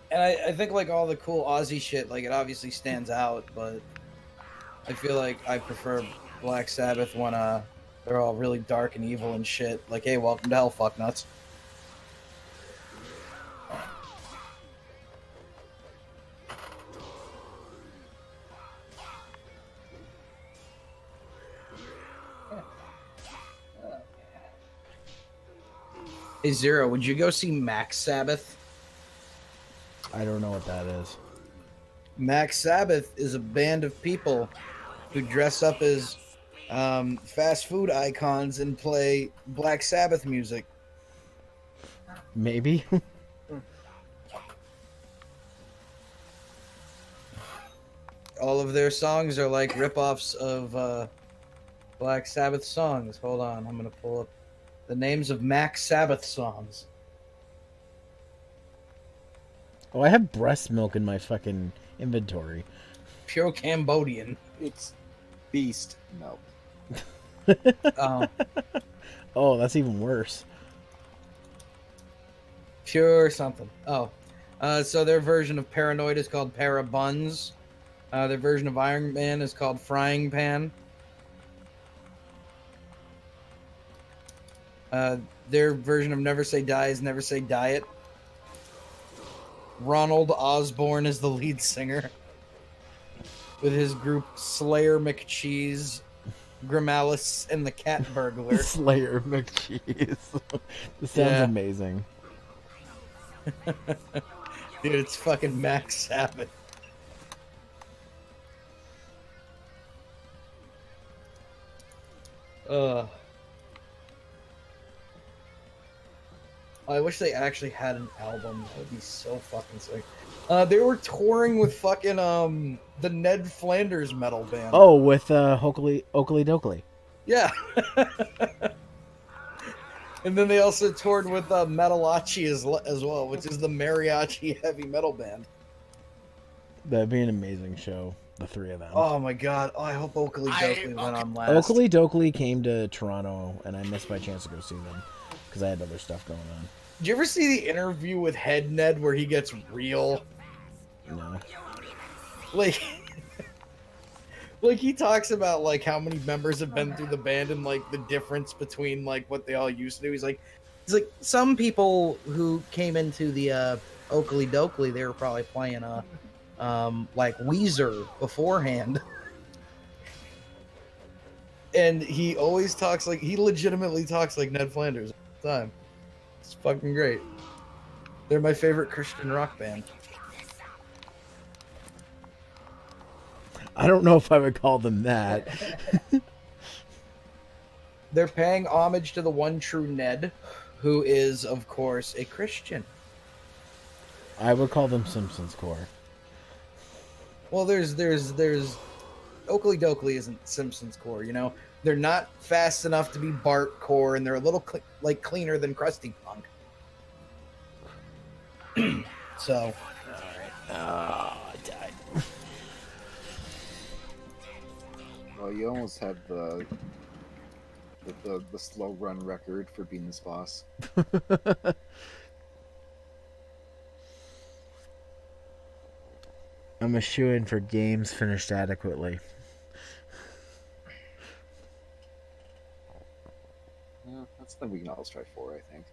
And I think, like, all the cool Ozzy shit, like, it obviously stands out, but I feel like I prefer Black Sabbath when they're all really dark and evil and shit. Like, hey, welcome to hell, fucknuts. Hey, Zero, would you go see Max Sabbath? I don't know what that is. Max Sabbath is a band of people who dress up as fast food icons and play Black Sabbath music. Maybe. All of their songs are like rip-offs of Black Sabbath songs. Hold on, I'm gonna pull up the names of Max Sabbath songs. Oh, I have breast milk in my fucking inventory. Pure Cambodian. It's beast milk. Oh, that's even worse. Pure something. Oh. So their version of Paranoid is called Para Buns. Their version of Iron Man is called Frying Pan. Their version of Never Say Die is Never Say Diet. Ronald Osborne is the lead singer, with his group Slayer McCheese, Grimalis, and the Cat Burglar. Slayer McCheese. This sounds amazing. Dude, it's fucking Max Sabbath. I wish they actually had an album. That would be so fucking sick. They were touring with fucking the Ned Flanders metal band. Oh, with Oakley Dokley. Yeah. And then they also toured with Metalachi as well, which is the mariachi heavy metal band. That'd be an amazing show, the three of them. Oh my god. Oh, I hope Oakley Dokley went on last. Oakley Dokley came to Toronto, and I missed my chance to go see them because I had other stuff going on. Did you ever see the interview with Head Ned where he gets real? No. Like he talks about like how many members have been through the band and like the difference between like what they all used to do. He's like some people who came into the Oakley Dokley, they were probably playing like Weezer beforehand. And he always talks like he legitimately talks like Ned Flanders all the time. It's fucking great. They're my favorite Christian rock band. I don't know if I would call them that. They're paying homage to the one true Ned, who is, of course, a Christian. I would call them Simpsons core. Well, there's Oakley Dokley isn't Simpsons core, you know? They're not fast enough to be Bart core, and they're a little cleaner than Krusty Punk. So, Oh, I died. Well, you almost had the slow run record for being this boss. I'm a shoo-in for games finished adequately. Yeah, that's something we can all strive for, I think.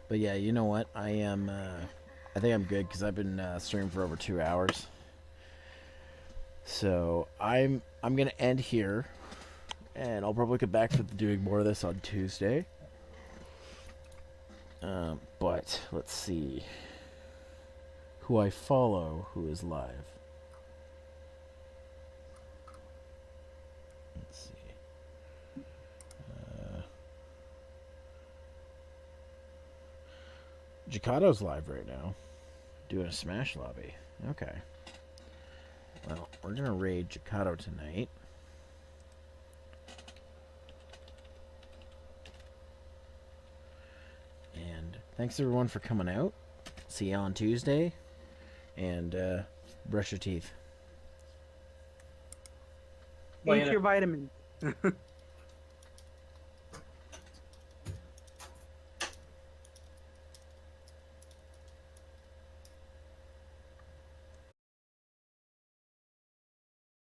But yeah, you know what? I am. I think I'm good because I've been streaming for over 2 hours. So I'm gonna end here, and I'll probably get back to doing more of this on Tuesday. But let's see who I follow, who is live. Let's see. Jakado's live right now, doing a Smash lobby. Okay. Well, we're gonna raid Jakado tonight. And thanks everyone for coming out. See you on Tuesday. And brush your teeth. Eat your vitamins.